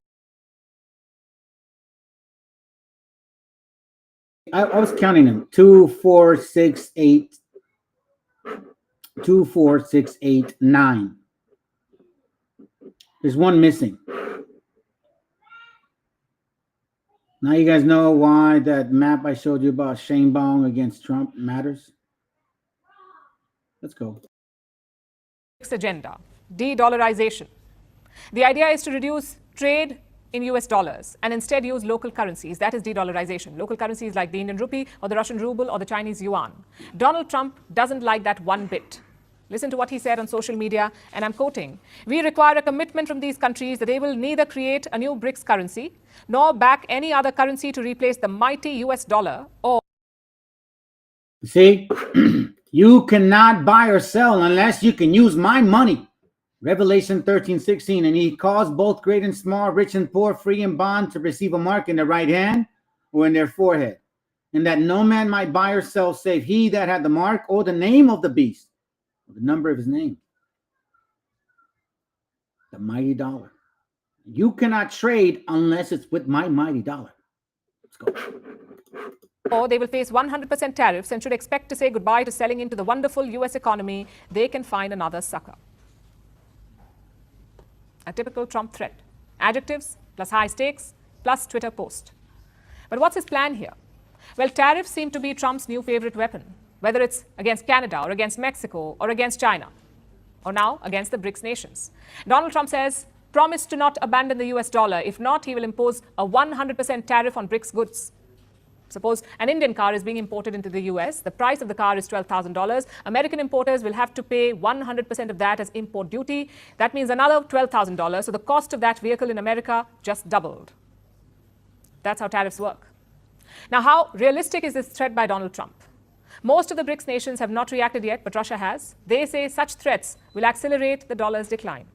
I was counting them. 2, 4, 6, 8. 2, 4, 6, 8, 9. There's one missing. Now you guys know why that map I showed you about Shane Bong against Trump matters? Let's go. Agenda, de-dollarization. The idea is to reduce trade in US dollars and instead use local currencies. That is de-dollarization. Local currencies like the Indian rupee or the Russian ruble or the Chinese yuan. Donald Trump doesn't like that one bit. Listen to what he said on social media, and I'm quoting, "We require a commitment from these countries that they will neither create a new BRICS currency nor back any other currency to replace the mighty US dollar or..." See, you cannot buy or sell unless you can use my money. Revelation 13:16, and he caused both great and small, rich and poor, free and bond to receive a mark in their right hand or in their forehead, and that no man might buy or sell save he that had the mark or the name of the beast, or the number of his name, the mighty dollar. You cannot trade unless it's with my mighty dollar. Let's go. Or they will face 100% tariffs and should expect to say goodbye to selling into the wonderful US economy. They can find another sucker. A typical Trump threat. Adjectives plus high stakes plus Twitter post. But what's his plan here? Well, tariffs seem to be Trump's new favorite weapon, whether it's against Canada or against Mexico or against China, or now against the BRICS nations. Donald Trump says, promise to not abandon the US dollar. If not, he will impose a 100% tariff on BRICS goods. Suppose an Indian car is being imported into the US. The price of the car is $12,000. American importers will have to pay 100% of that as import duty. That means another $12,000. So the cost of that vehicle in America just doubled. That's how tariffs work. Now, how realistic is this threat by Donald Trump? Most of the BRICS nations have not reacted yet, but Russia has. They say such threats will accelerate the dollar's decline.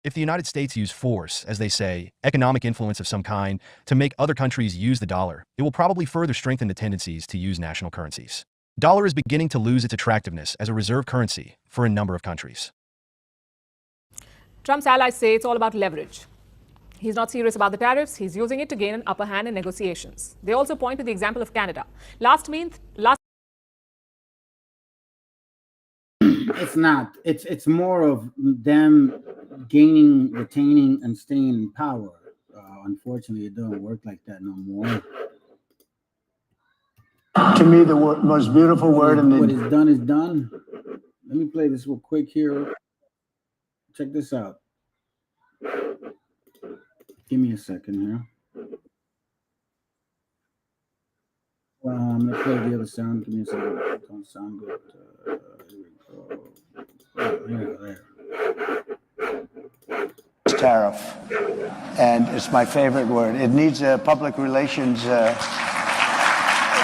If the United States use force, as they say, economic influence of some kind, to make other countries use the dollar, it will probably further strengthen the tendencies to use national currencies. Dollar is beginning to lose its attractiveness as a reserve currency for a number of countries. Trump's allies say it's all about leverage. He's not serious about the tariffs. He's using it to gain an upper hand in negotiations. They also point to the example of Canada. It's not. It's more of them gaining, retaining, and staying in power. Unfortunately, it doesn't work like that no more. To me, the most beautiful word in the... What is done is done. Let me play this real quick here. Check this out. Give me a second here. I'm going to play the other sound. Give me a second. It don't sound good. Here we go. There. Tariff, and it's my favorite word. It needs a public relations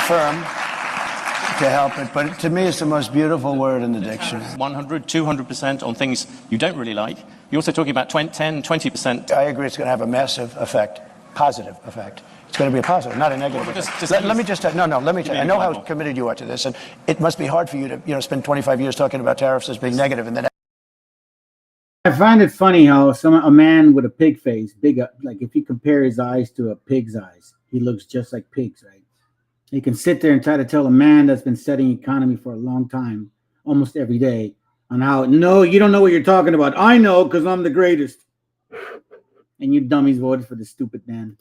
firm to help it, but to me it's the most beautiful word in the dictionary. 100, 200% on things you don't really like. You're also talking about 10, 20%. I agree it's going to have a massive effect, positive effect. It's going to be a positive, not a negative. Let me just I know how committed you are to this, and it must be hard for you to spend 25 years talking about tariffs as being negative, and then I find it funny how a man with a pig face, like if you compare his eyes to a pig's eyes, he looks just like pigs, right? He can sit there and try to tell a man that's been studying economy for a long time, almost every day, on how, no, you don't know what you're talking about. I know because I'm the greatest. And you dummies voted for the stupid man.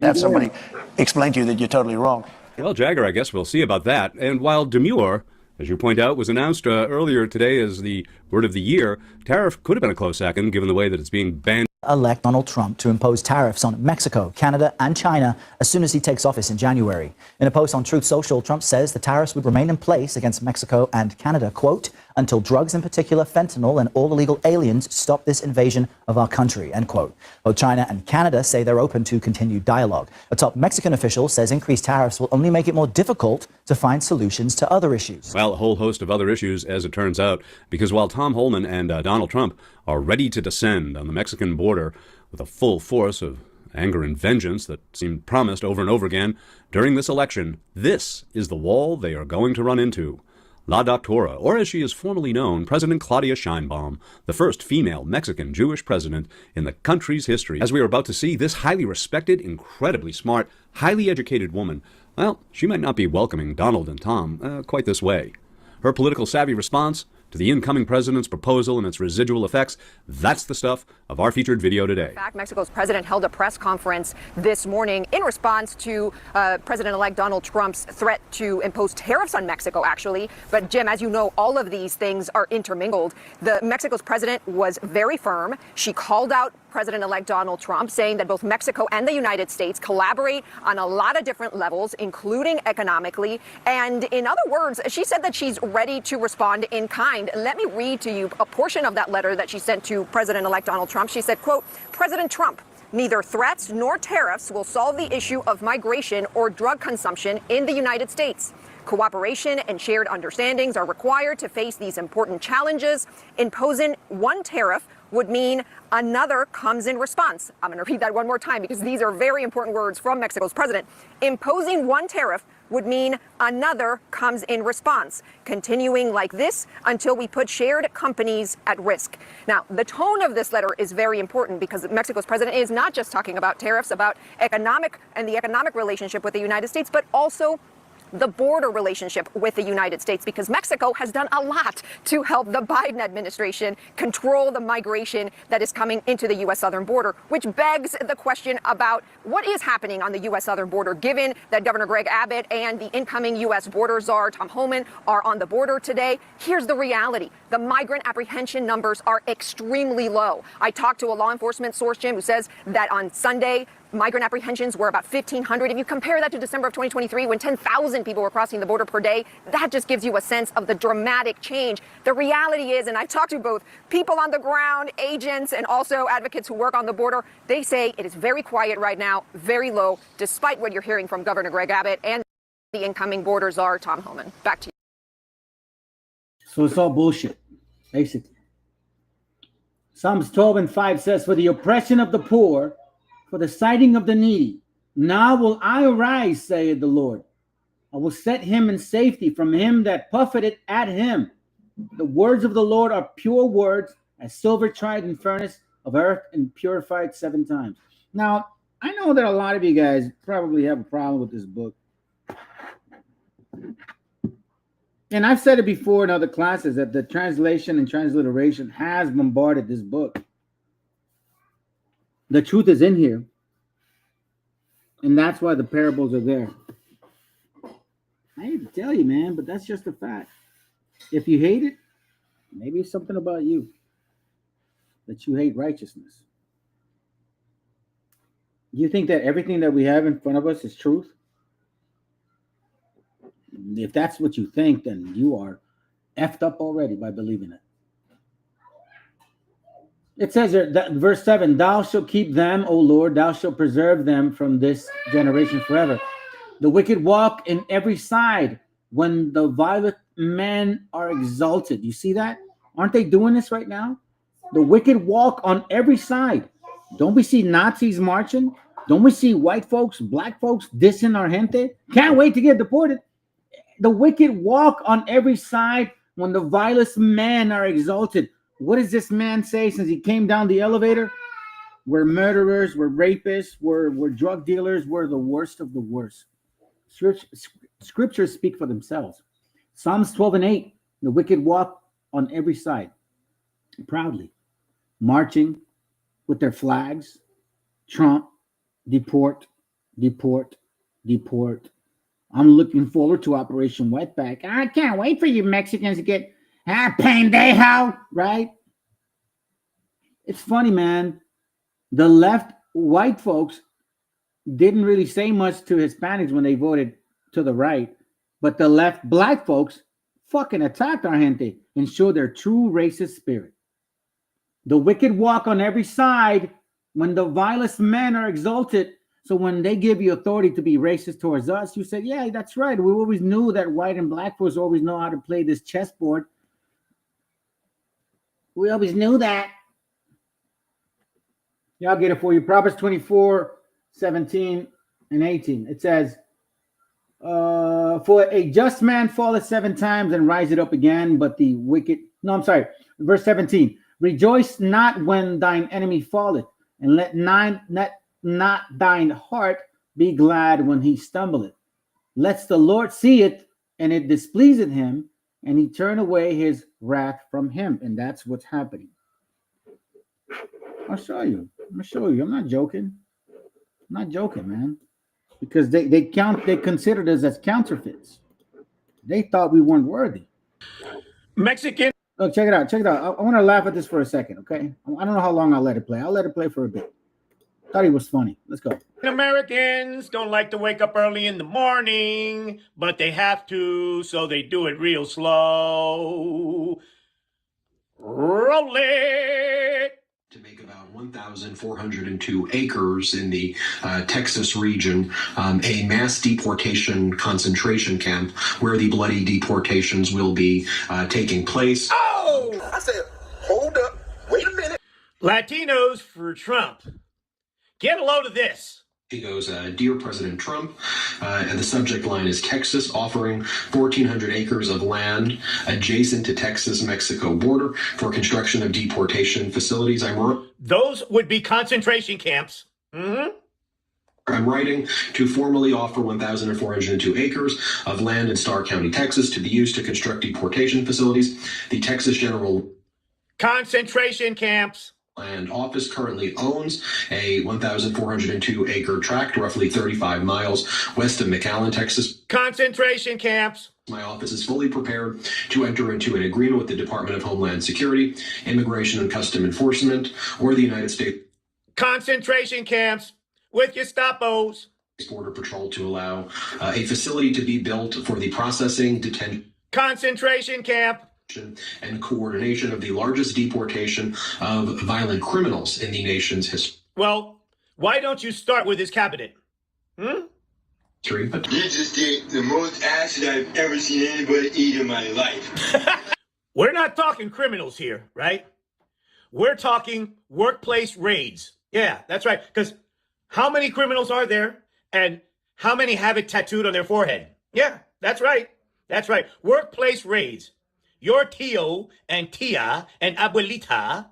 Have somebody explain to you that you're totally wrong. Well, Jagger, I guess we'll see about that. And while demure, as you point out, was announced earlier today as the word of the year, tariff could have been a close second, given the way that it's being banned. Elect Donald Trump to impose tariffs on Mexico, Canada, and China as soon as he takes office in January. In a post on Truth Social, Trump says the tariffs would remain in place against Mexico and Canada, quote, until drugs, in particular fentanyl, and all illegal aliens stop this invasion of our country, end quote. Both China and Canada say they're open to continued dialogue. A top Mexican official says increased tariffs will only make it more difficult to find solutions to other issues. Well, a whole host of other issues, as it turns out, because while Tom Holman and Donald Trump are ready to descend on the Mexican border with a full force of anger and vengeance that seemed promised over and over again during this election, this is the wall they are going to run into. La Doctora, or as she is formally known, President Claudia Sheinbaum, the first female Mexican Jewish president in the country's history. As we are about to see, this highly respected, incredibly smart, highly educated woman, well, she might not be welcoming Donald and Tom quite this way. Her political savvy response to the incoming president's proposal and its residual effects, that's the stuff of our featured video today. In fact, Mexico's president held a press conference this morning in response to President-elect Donald Trump's threat to impose tariffs on Mexico, actually. But Jim, as you know, all of these things are intermingled. Mexico's president was very firm. She called out President-elect Donald Trump, saying that both Mexico and the United States collaborate on a lot of different levels, including economically. And in other words, she said that she's ready to respond in kind. Let me read to you a portion of that letter that she sent to President-elect Donald Trump. She said, quote, President Trump, neither threats nor tariffs will solve the issue of migration or drug consumption in the United States. Cooperation and shared understandings are required to face these important challenges. Imposing one tariff would mean another comes in response. I'm going to read that one more time because these are very important words from Mexico's president. Imposing one tariff would mean another comes in response, continuing like this until we put shared companies at risk. Now, the tone of this letter is very important because Mexico's president is not just talking about tariffs, about the economic relationship with the United States, but also the border relationship with the United States, because Mexico has done a lot to help the Biden administration control the migration that is coming into the U.S. southern border, which begs the question about what is happening on the U.S. southern border, given that Governor Greg Abbott and the incoming U.S. border czar, Tom Homan, are on the border today. Here's the reality. The migrant apprehension numbers are extremely low. I talked to a law enforcement source, Jim, who says that on Sunday, migrant apprehensions were about 1,500. If you compare that to December of 2023, when 10,000 people were crossing the border per day, that just gives you a sense of the dramatic change. The reality is, and I've talked to both people on the ground, agents, and also advocates who work on the border, they say it is very quiet right now, very low, despite what you're hearing from Governor Greg Abbott and the incoming border czar, Tom Homan. Back to you. So it's all bullshit, basically. Psalms 12:5 says, for the oppression of the poor, for the sighting of the needy, now will I arise, saith the Lord. I will set him in safety from him that puffeth at him. The words of the Lord are pure words, as silver tried in furnace of earth and purified 7 times. Now, I know that a lot of you guys probably have a problem with this book. And I've said it before in other classes that the translation and transliteration has bombarded this book. The truth is in here. And that's why the parables are there. I hate to tell you, man, but that's just a fact. If you hate it, maybe it's something about you. That you hate righteousness. Do you think that everything that we have in front of us is truth? If that's what you think, then you are effed up already by believing it. It says there, verse 7, thou shalt keep them, O Lord, thou shalt preserve them from this generation forever. The wicked walk in every side when the violent men are exalted. You see that? Aren't they doing this right now? The wicked walk on every side. Don't we see Nazis marching? Don't we see white folks, black folks dissing our gente? Can't wait to get deported. The wicked walk on every side when the vilest men are exalted. What does this man say since he came down the elevator? We're murderers, we're rapists, we're drug dealers, we're the worst of the worst. Scriptures speak for themselves. Psalms 12:8, the wicked walk on every side, proudly, marching with their flags. Trump, deport, deport, deport. I'm looking forward to Operation Wetback. I can't wait for you Mexicans to get pendejo, right? It's funny, man. The left, white folks didn't really say much to Hispanics when they voted to the right, but the left, black folks fucking attacked our gente and showed their true racist spirit. The wicked walk on every side when the vilest men are exalted. So when they give you authority to be racist towards us, you say, yeah, that's right. We always knew that white and black folks always know how to play this chessboard. We always knew that. Y'all get it for you. Proverbs 24, 17 and 18. It says, for a just man falleth 7 times and riseth up again, but the wicked, no, I'm sorry, verse 17, rejoice not when thine enemy falleth, and let not thine heart be glad when he stumbleth. Lest the Lord see it, and it displeaseth him, and he turn away his wrath from him. And that's what's happening. I'll show you. I'm gonna show you. I'm not joking. I'm not joking, man. Because they considered us as counterfeits. They thought we weren't worthy. Mexican. Look, check it out. Check it out. I want to laugh at this for a second, okay? I don't know how long I'll let it play. I'll let it play for a bit. Thought he was funny. Let's go. Americans don't like to wake up early in the morning, but they have to, so they do it real slow. Roll it. To make about 1,402 acres in the Texas region, a mass deportation concentration camp where the bloody deportations will be taking place. Oh! I said, hold up. Wait a minute. Latinos for Trump. Get a load of this. She goes, Dear President Trump, and the subject line is Texas offering 1,400 acres of land adjacent to Texas-Mexico border for construction of deportation facilities. Those would be concentration camps. I'm writing to formally offer 1,402 acres of land in Starr County, Texas, to be used to construct deportation facilities. The Texas General Concentration camps. Land Office currently owns a 1,402 acre tract, roughly 35 miles west of McAllen, Texas. Concentration camps. My office is fully prepared to enter into an agreement with the Department of Homeland Security, Immigration and Custom Enforcement, or the United States concentration camps with Gestapos. Border Patrol to allow a facility to be built for the processing, detention, concentration camp, and coordination of the largest deportation of violent criminals in the nation's history. Well, why don't you start with his cabinet? You just did the most acid I've ever seen anybody eat in my life. We're not talking criminals here, right? We're talking workplace raids. Yeah, that's right. Because how many criminals are there and how many have it tattooed on their forehead? Yeah, that's right. That's right. Workplace raids. Your tío and tía and abuelita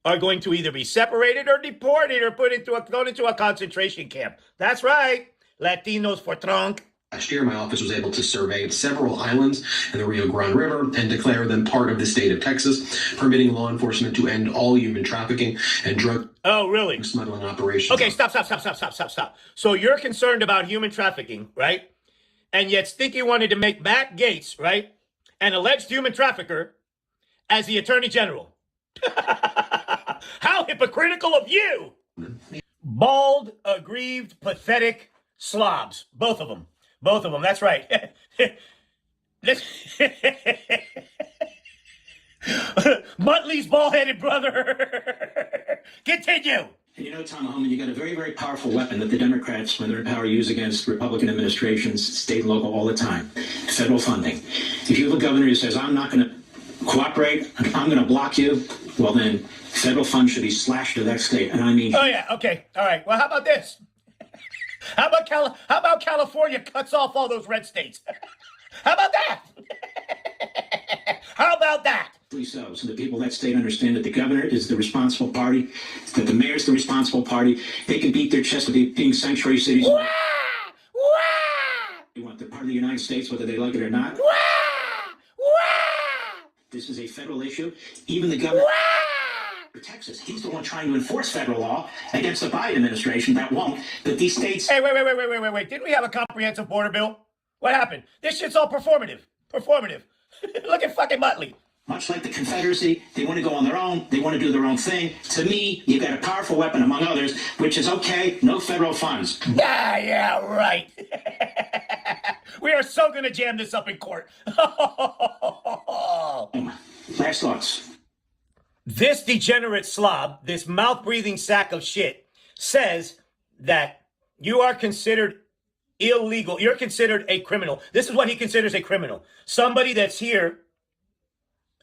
are going to either be separated or deported or thrown into a concentration camp. That's right. Latinos for Trump. Last year, my office was able to survey several islands in the Rio Grande River and declare them part of the state of Texas, permitting law enforcement to end all human trafficking and drug smuggling operations. Okay, stop. So you're concerned about human trafficking, right? And yet Stinky wanted to make Matt Gaetz, right, an alleged human trafficker, as the Attorney General. How hypocritical of you! Bald, aggrieved, pathetic slobs. Both of them. That's right. Muttley's bald-headed brother. Continue. You know, Tom Homan, you got a very, very powerful weapon that the Democrats, when they're in power, use against Republican administrations, state and local, all the time. Federal funding. If you have a governor who says, I'm not going to cooperate, I'm going to block you, well then, federal funds should be slashed to that state. And I mean... Oh, yeah, okay. All right. Well, how about this? How about California cuts off all those red states? How about that? How about that? So the people of that state understand that the governor is the responsible party, that the mayor is the responsible party. They can beat their chest with being sanctuary cities. Wah! They want they're part of the United States, whether they like it or not. Wah! This is a federal issue. Even the governor of Texas, he's the one trying to enforce federal law against the Biden administration. That won't. But these states... Hey, wait. Didn't we have a comprehensive border bill? What happened? This shit's all performative. Look at fucking Muttley. Much like the Confederacy, they want to go on their own. They want to do their own thing. To me, you've got a powerful weapon, among others, which is okay, no federal funds. Yeah, right. We are so going to jam this up in court. Last thoughts. This degenerate slob, this mouth-breathing sack of shit, says that you are considered illegal. You're considered a criminal. This is what he considers a criminal. Somebody that's here,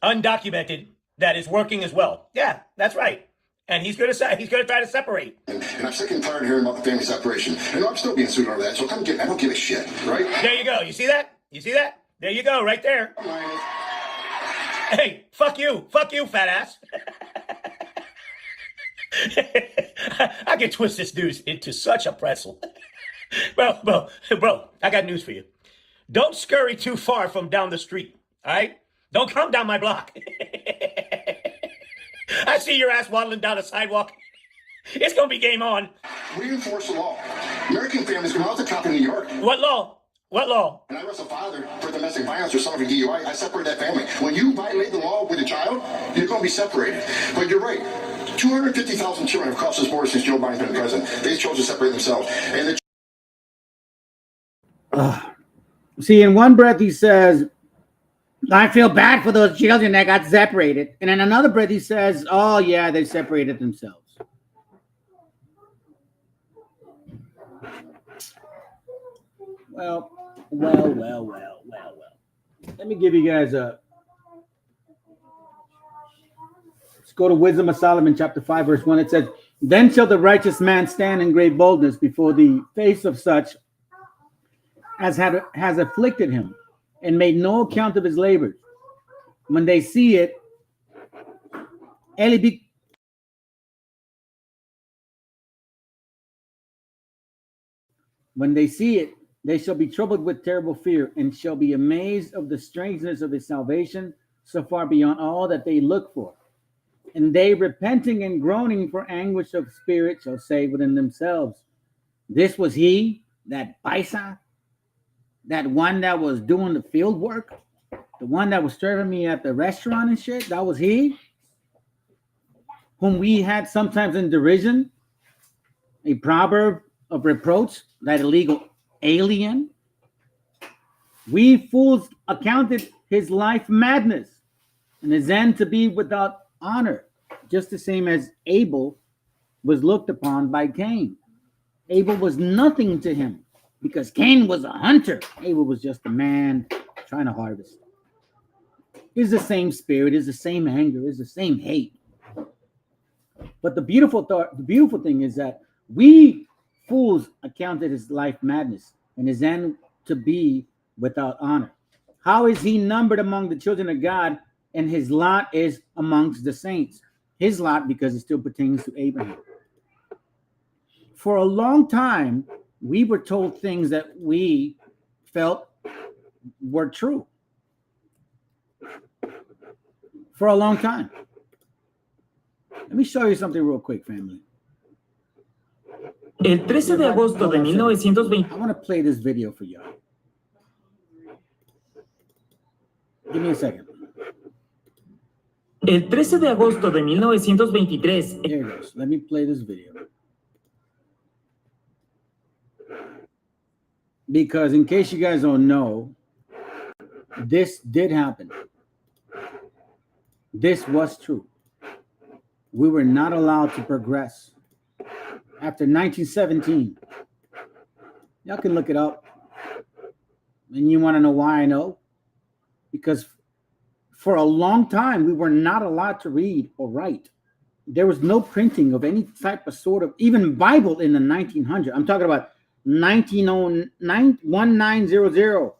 undocumented, that is working as well. Yeah, that's right. And he's going to try to separate. And I'm sick and tired of hearing about the family separation. And I'm still being sued over that, so come get me. I don't give a shit, right? There you go. You see that? You see that? There you go, right there. Hey, fuck you. Fuck you, fat ass. I can twist this dude into such a pretzel. Bro, I got news for you. Don't scurry too far from down the street, all right? Don't come down my block. I see your ass waddling down the sidewalk. It's gonna be game on. We enforce the law. American families come out the top in New York. What law? What law? When I arrest a father for domestic violence or someone for DUI, I separate that family. When you violate the law with a child, you're going to be separated. But you're right. 250,000 children have crossed this border since Joe Biden's been president. They chose to separate themselves. And See, in one breath he says, I feel bad for those children that got separated. And in another breath he says, oh yeah, they separated themselves. Well. Let me give you guys let's go to Wisdom of Solomon, chapter 5, verse 1. It says, then shall the righteous man stand in great boldness before the face of such as has afflicted him, and made no account of his labors. When they see it, they shall be troubled with terrible fear, and shall be amazed of the strangeness of his salvation, so far beyond all that they look for. And they, repenting and groaning for anguish of spirit, shall say within themselves, this was he, that paisa, that one that was doing the field work, the one that was serving me at the restaurant and shit, that was he, whom we had sometimes in derision, a proverb of reproach, that illegal alien. We fools accounted his life madness, and his end to be without honor, just the same as Abel was looked upon by Cain. Abel was nothing to him, because Cain was a hunter. Abel was just a man trying to harvest. It's the same spirit, it's the same anger, it's the same hate. But the beautiful thing is that we fools accounted his life madness, and his end to be without honor. How is he numbered among the children of God, and his lot is amongst the saints? His lot, because it still pertains to Abraham. For a long time, we were told things that we felt were true. For a long time. Let me show you something real quick, family. El 13 de agosto de 1920. I want to play this video for y'all. Give me a second. El 13 de agosto de 1923. Here it goes. Let me play this video. Because in case you guys don't know, this did happen. This was true. We were not allowed to progress. After 1917, y'all can look it up. And you want to know why I know? Because for a long time, we were not allowed to read or write. There was no printing of any type of sort of, even Bible in the 1900s. I'm talking about 1909, 1900,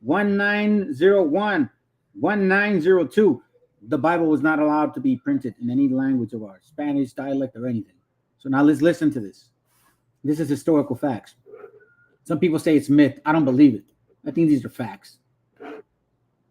1901, 1902. The Bible was not allowed to be printed in any language of ours, Spanish, dialect, or anything. So now let's listen to this. This is historical facts. Some people say it's myth. I don't believe it. I think these are facts.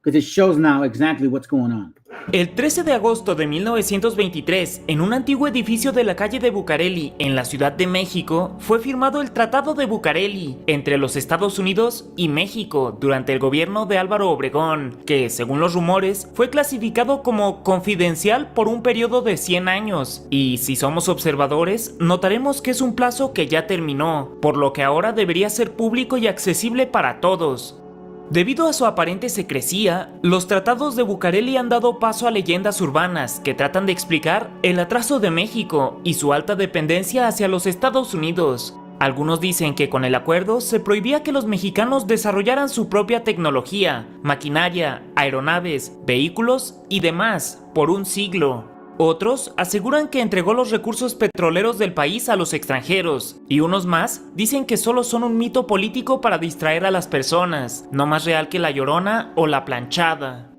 Because it shows now exactly what's going on. El 13 de agosto de 1923, en un antiguo edificio de la calle de Bucareli, en la Ciudad de México, fue firmado el Tratado de Bucareli entre los Estados Unidos y México durante el gobierno de Álvaro Obregón, que, según los rumores, fue clasificado como confidencial por un periodo de 100 años. Y si somos observadores, notaremos que es un plazo que ya terminó, por lo que ahora debería ser público y accesible para todos. Debido a su aparente secrecía, los tratados de Bucareli han dado paso a leyendas urbanas que tratan de explicar el atraso de México y su alta dependencia hacia los Estados Unidos. Algunos dicen que con el acuerdo se prohibía que los mexicanos desarrollaran su propia tecnología, maquinaria, aeronaves, vehículos y demás por un siglo. Otros aseguran que entregó los recursos petroleros del país a los extranjeros, y unos más dicen que solo son un mito político para distraer a las personas, no más real que la Llorona o la planchada.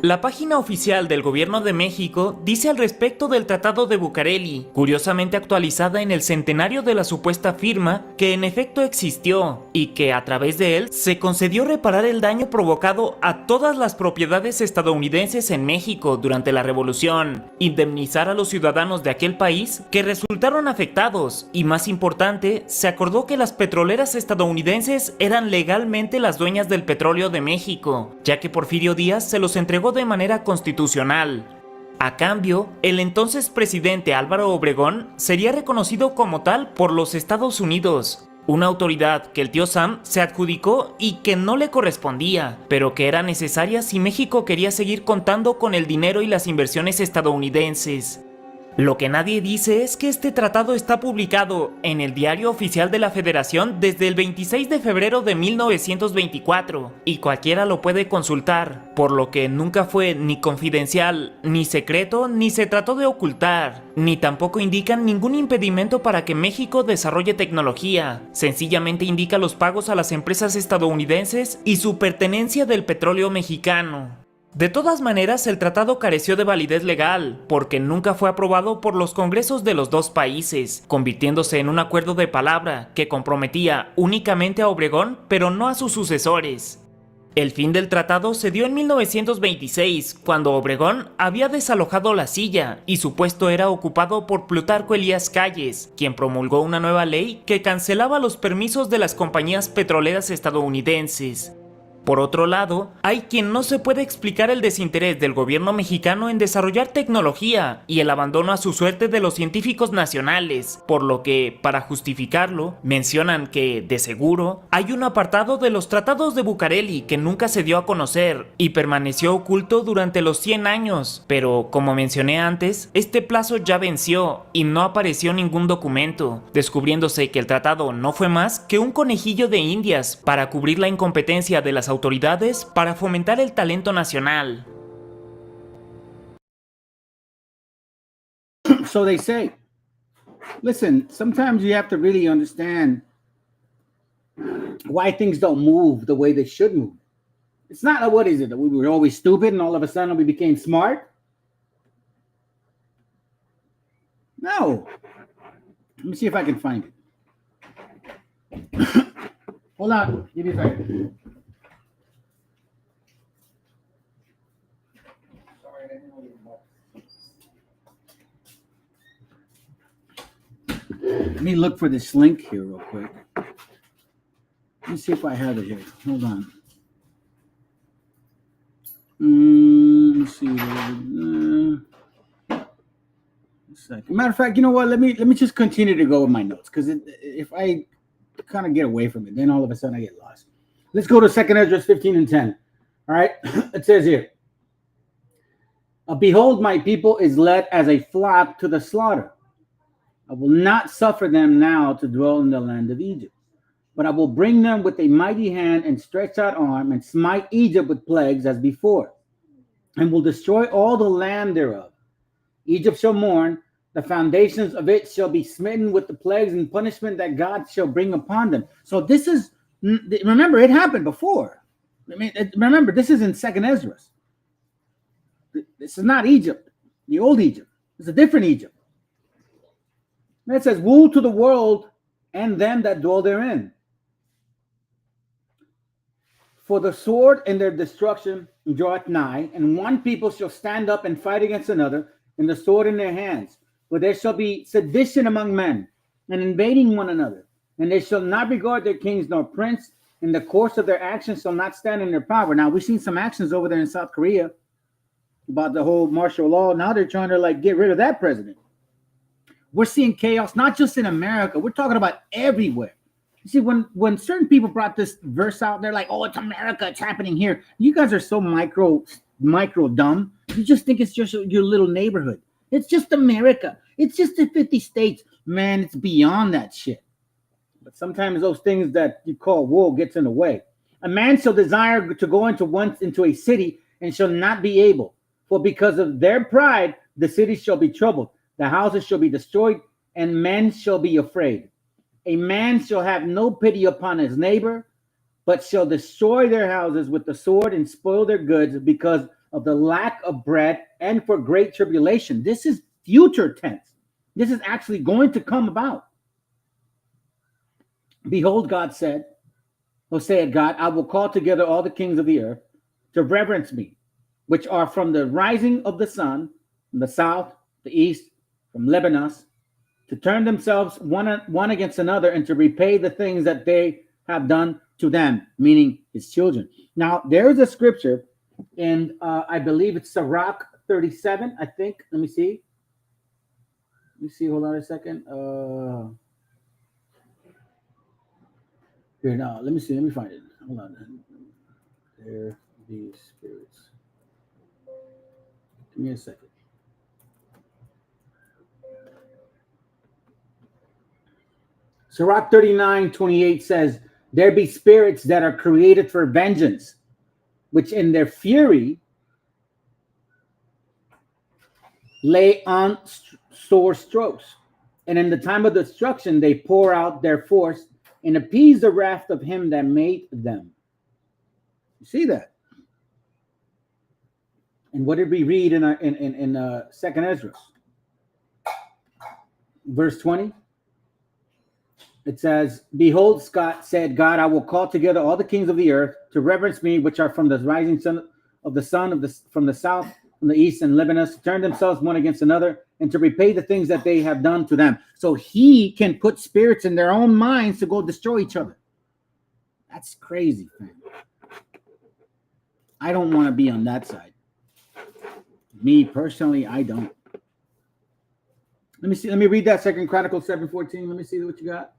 La página oficial del Gobierno de México dice al respecto del Tratado de Bucareli, curiosamente actualizada en el centenario de la supuesta firma, que en efecto existió y que a través de él se concedió reparar el daño provocado a todas las propiedades estadounidenses en México durante la Revolución, indemnizar a los ciudadanos de aquel país que resultaron afectados y, más importante, se acordó que las petroleras estadounidenses eran legalmente las dueñas del petróleo de México, ya que Porfirio Díaz se los entregó de manera constitucional. A cambio, el entonces presidente Álvaro Obregón sería reconocido como tal por los Estados Unidos, una autoridad que el tío Sam se adjudicó y que no le correspondía, pero que era necesaria si México quería seguir contando con el dinero y las inversiones estadounidenses. Lo que nadie dice es que este tratado está publicado en el Diario Oficial de la Federación desde el 26 de febrero de 1924 y cualquiera lo puede consultar, por lo que nunca fue ni confidencial, ni secreto, ni se trató de ocultar, ni tampoco indican ningún impedimento para que México desarrolle tecnología, sencillamente indica los pagos a las empresas estadounidenses y su pertenencia del petróleo mexicano. De todas maneras, el tratado careció de validez legal, porque nunca fue aprobado por los congresos de los dos países, convirtiéndose en un acuerdo de palabra que comprometía únicamente a Obregón, pero no a sus sucesores. El fin del tratado se dio en 1926, cuando Obregón había desalojado la silla y su puesto era ocupado por Plutarco Elías Calles, quien promulgó una nueva ley que cancelaba los permisos de las compañías petroleras estadounidenses. Por otro lado, hay quien no se puede explicar el desinterés del gobierno mexicano en desarrollar tecnología y el abandono a su suerte de los científicos nacionales, por lo que, para justificarlo, mencionan que, de seguro, hay un apartado de los tratados de Bucareli que nunca se dio a conocer y permaneció oculto durante los 100 años, pero, como mencioné antes, este plazo ya venció y no apareció ningún documento, descubriéndose que el tratado no fue más que un conejillo de indias para cubrir la incompetencia de las autoridades para fomentar el talento nacional. So they say. Listen, sometimes you have to really understand why things don't move the way they should move. It's not, what is it, that we were always stupid and all of a sudden we became smart? No. Let me see if I can find it. Hold on, give me a second. Let me look for this link here real quick. Let me see if I have it here. Hold on. Let's see. A second. Matter of fact, you know what? Let me just continue to go with my notes, because if I kind of get away from it, then all of a sudden I get lost. Let's go to 2 Ezra 15 and 10. All right. It says here, behold, my people is led as a flock to the slaughter. I will not suffer them now to dwell in the land of Egypt, but I will bring them with a mighty hand and stretched out arm and smite Egypt with plagues as before, and will destroy all the land thereof. Egypt shall mourn, the foundations of it shall be smitten with the plagues and punishment that God shall bring upon them. So this is, remember, it happened before. I mean, remember, this is in 2 Ezra. This is not Egypt, the old Egypt. It's a different Egypt. And it says, woe to the world and them that dwell therein. For the sword and their destruction draweth nigh, and one people shall stand up and fight against another, and the sword in their hands. For there shall be sedition among men, and invading one another. And they shall not regard their kings nor prince, and the course of their actions shall not stand in their power. Now, we've seen some actions over there in South Korea about the whole martial law. Now they're trying to get rid of that president. We're seeing chaos, not just in America. We're talking about everywhere. You see, when certain people brought this verse out, they're like, oh, it's America, it's happening here. You guys are so micro dumb. You just think it's just your little neighborhood. It's just America. It's just the 50 states. Man, it's beyond that shit. But sometimes those things that you call war gets in the way. A man shall desire to go into a city and shall not be able. For because of their pride, the cities shall be troubled, the houses shall be destroyed, and men shall be afraid. A man shall have no pity upon his neighbor, but shall destroy their houses with the sword and spoil their goods because of the lack of bread and for great tribulation. This is future tense. This is actually going to come about. Behold, God said, or said God, I will call together all the kings of the earth to reverence me, which are from the rising of the sun, from the south, the east, from Lebanon, to turn themselves one against another and to repay the things that they have done to them, meaning his children. Now, there is a scripture in, I believe it's Sirach 37, I think. Let me see. Hold on a second. Here, now, let me see. Let me find it. Hold on. There be spirits. Give me a second. Sirach 39:28 says, there be spirits that are created for vengeance, which in their fury lay on sore strokes. And in the time of destruction, they pour out their force and appease the wrath of him that made them. You see that? And what did we read in Second Ezra? Verse 20. It says, behold, Scott said, God, I will call together all the kings of the earth to reverence me, which are from the rising sun of the sun from the south, from the east, and Lebanon, to turn themselves one against another, and to repay the things that they have done to them. So he can put spirits in their own minds to go destroy each other. That's crazy, man. I don't want to be on that side. Me personally, I don't. Let me see. Let me read that Second Chronicles 7:14. Let me see what you got.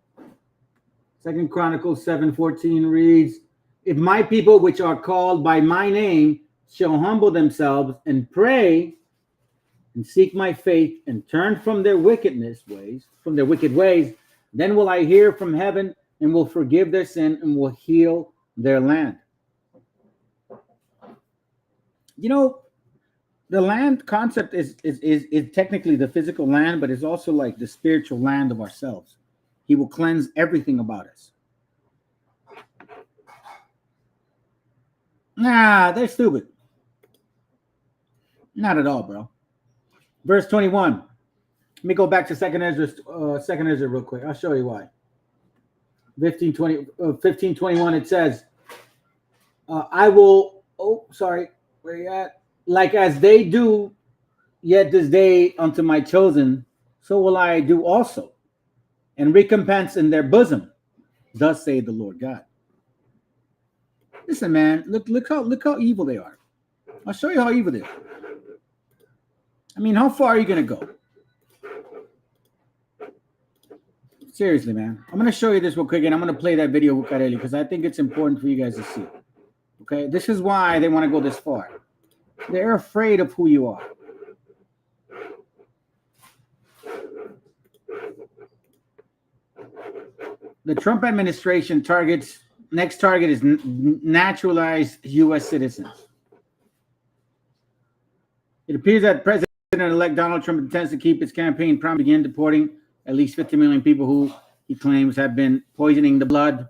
Second Chronicles 7:14 reads, if my people which are called by my name shall humble themselves and pray and seek my faith and turn from their wicked ways, then will I hear from heaven and will forgive their sin and will heal their land. You know, the land concept is technically the physical land, but it's also like the spiritual land of ourselves. He will cleanse everything about us. Nah, they're stupid. Not at all, bro. Verse 21. Let me go back to Second Ezra real quick. I'll show you why. 15:21, it says, I will, where you at? Like as they do yet this day unto my chosen, so will I do also, and recompense in their bosom. Thus saith the Lord God. Listen, man, look how evil they are. I'll show you how evil they are. I mean, how far are you going to go? Seriously, man. I'm going to show you this real quick, and I'm going to play that video with Carelli because I think it's important for you guys to see. Okay? This is why they want to go this far. They're afraid of who you are. The Trump administration next target is naturalized U.S. citizens. It appears that President-elect Donald Trump intends to keep his campaign promise to begin deporting at least 50 million people who he claims have been poisoning the blood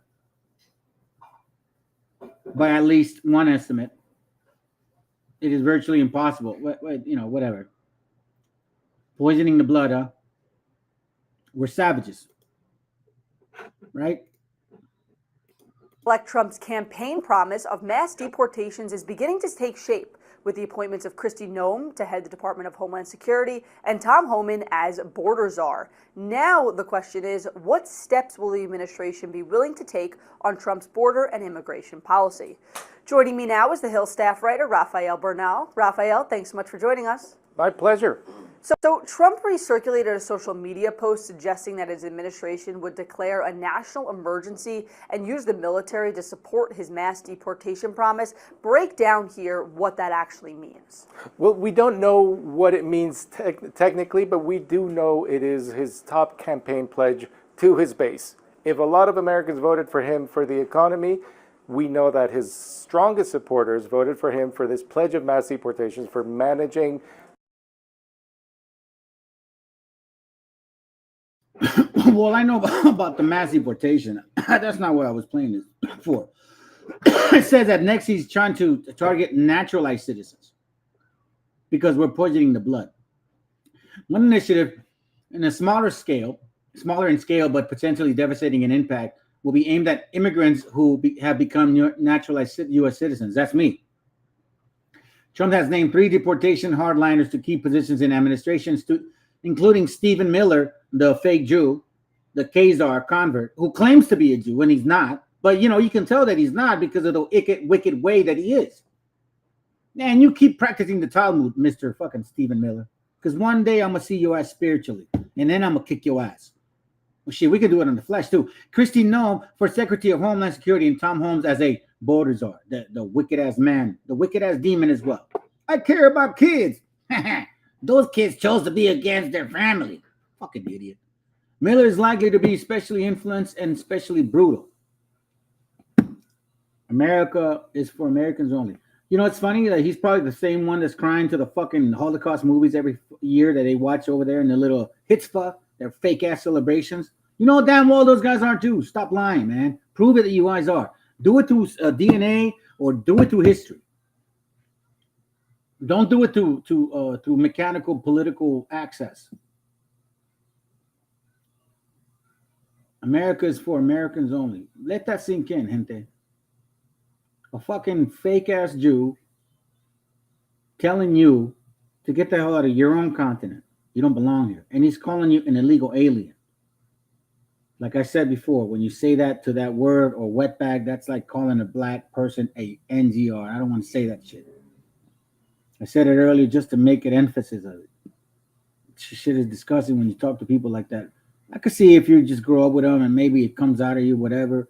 by at least one estimate. It is virtually impossible. Whatever. Poisoning the blood, huh? We're savages. Right? Elect Trump's campaign promise of mass deportations is beginning to take shape with the appointments of Kristi Noem to head the Department of Homeland Security and Tom Homan as border czar. Now the question is, what steps will the administration be willing to take on Trump's border and immigration policy? Joining me now is the Hill staff writer, Rafael Bernal. Rafael, thanks so much for joining us. My pleasure. So Trump recirculated a social media post suggesting that his administration would declare a national emergency and use the military to support his mass deportation promise. Break down here what that actually means. Well, we don't know what it means technically, but we do know it is his top campaign pledge to his base. If a lot of Americans voted for him for the economy, we know that his strongest supporters voted for him for this pledge of mass deportations, for managing. Well, I know about the mass deportation. That's not what I was playing this for. It says that next he's trying to target naturalized citizens because we're poisoning the blood. One initiative in a smaller in scale, but potentially devastating in impact, will be aimed at immigrants who have become naturalized U.S. citizens. That's me. Trump has named 3 deportation hardliners to key positions in administrations, including Stephen Miller, the fake Jew, the Khazar convert, who claims to be a Jew when he's not. But, you know, you can tell that he's not because of the wicked way that he is. Man, you keep practicing the Talmud, Mr. fucking Stephen Miller, because one day I'm going to see your ass spiritually, and then I'm going to kick your ass. Well, shit, we can do it on the flesh, too. Kristi Noem for Secretary of Homeland Security, and Tom Holmes as a border czar, the wicked-ass man, the wicked-ass demon as well. I care about kids. Those kids chose to be against their family. Fucking idiot. Miller is likely to be especially influenced and especially brutal. America is for Americans only. You know, it's funny that he's probably the same one that's crying to the fucking Holocaust movies every year that they watch over there in the little hitzpah, their fake-ass celebrations. You know damn well those guys aren't too. Stop lying, man. Prove it that you guys are. Do it through DNA or do it through history. Don't do it through mechanical political access. America is for Americans only. Let that sink in, gente. A fucking fake-ass Jew telling you to get the hell out of your own continent. You don't belong here. And he's calling you an illegal alien. Like I said before, when you say that to that word or wetbag, that's like calling a black person a NGR. I don't want to say that shit. I said it earlier just to make it emphasis of it. Shit is disgusting when you talk to people like that. I could see if you just grow up with them and maybe it comes out of you, whatever.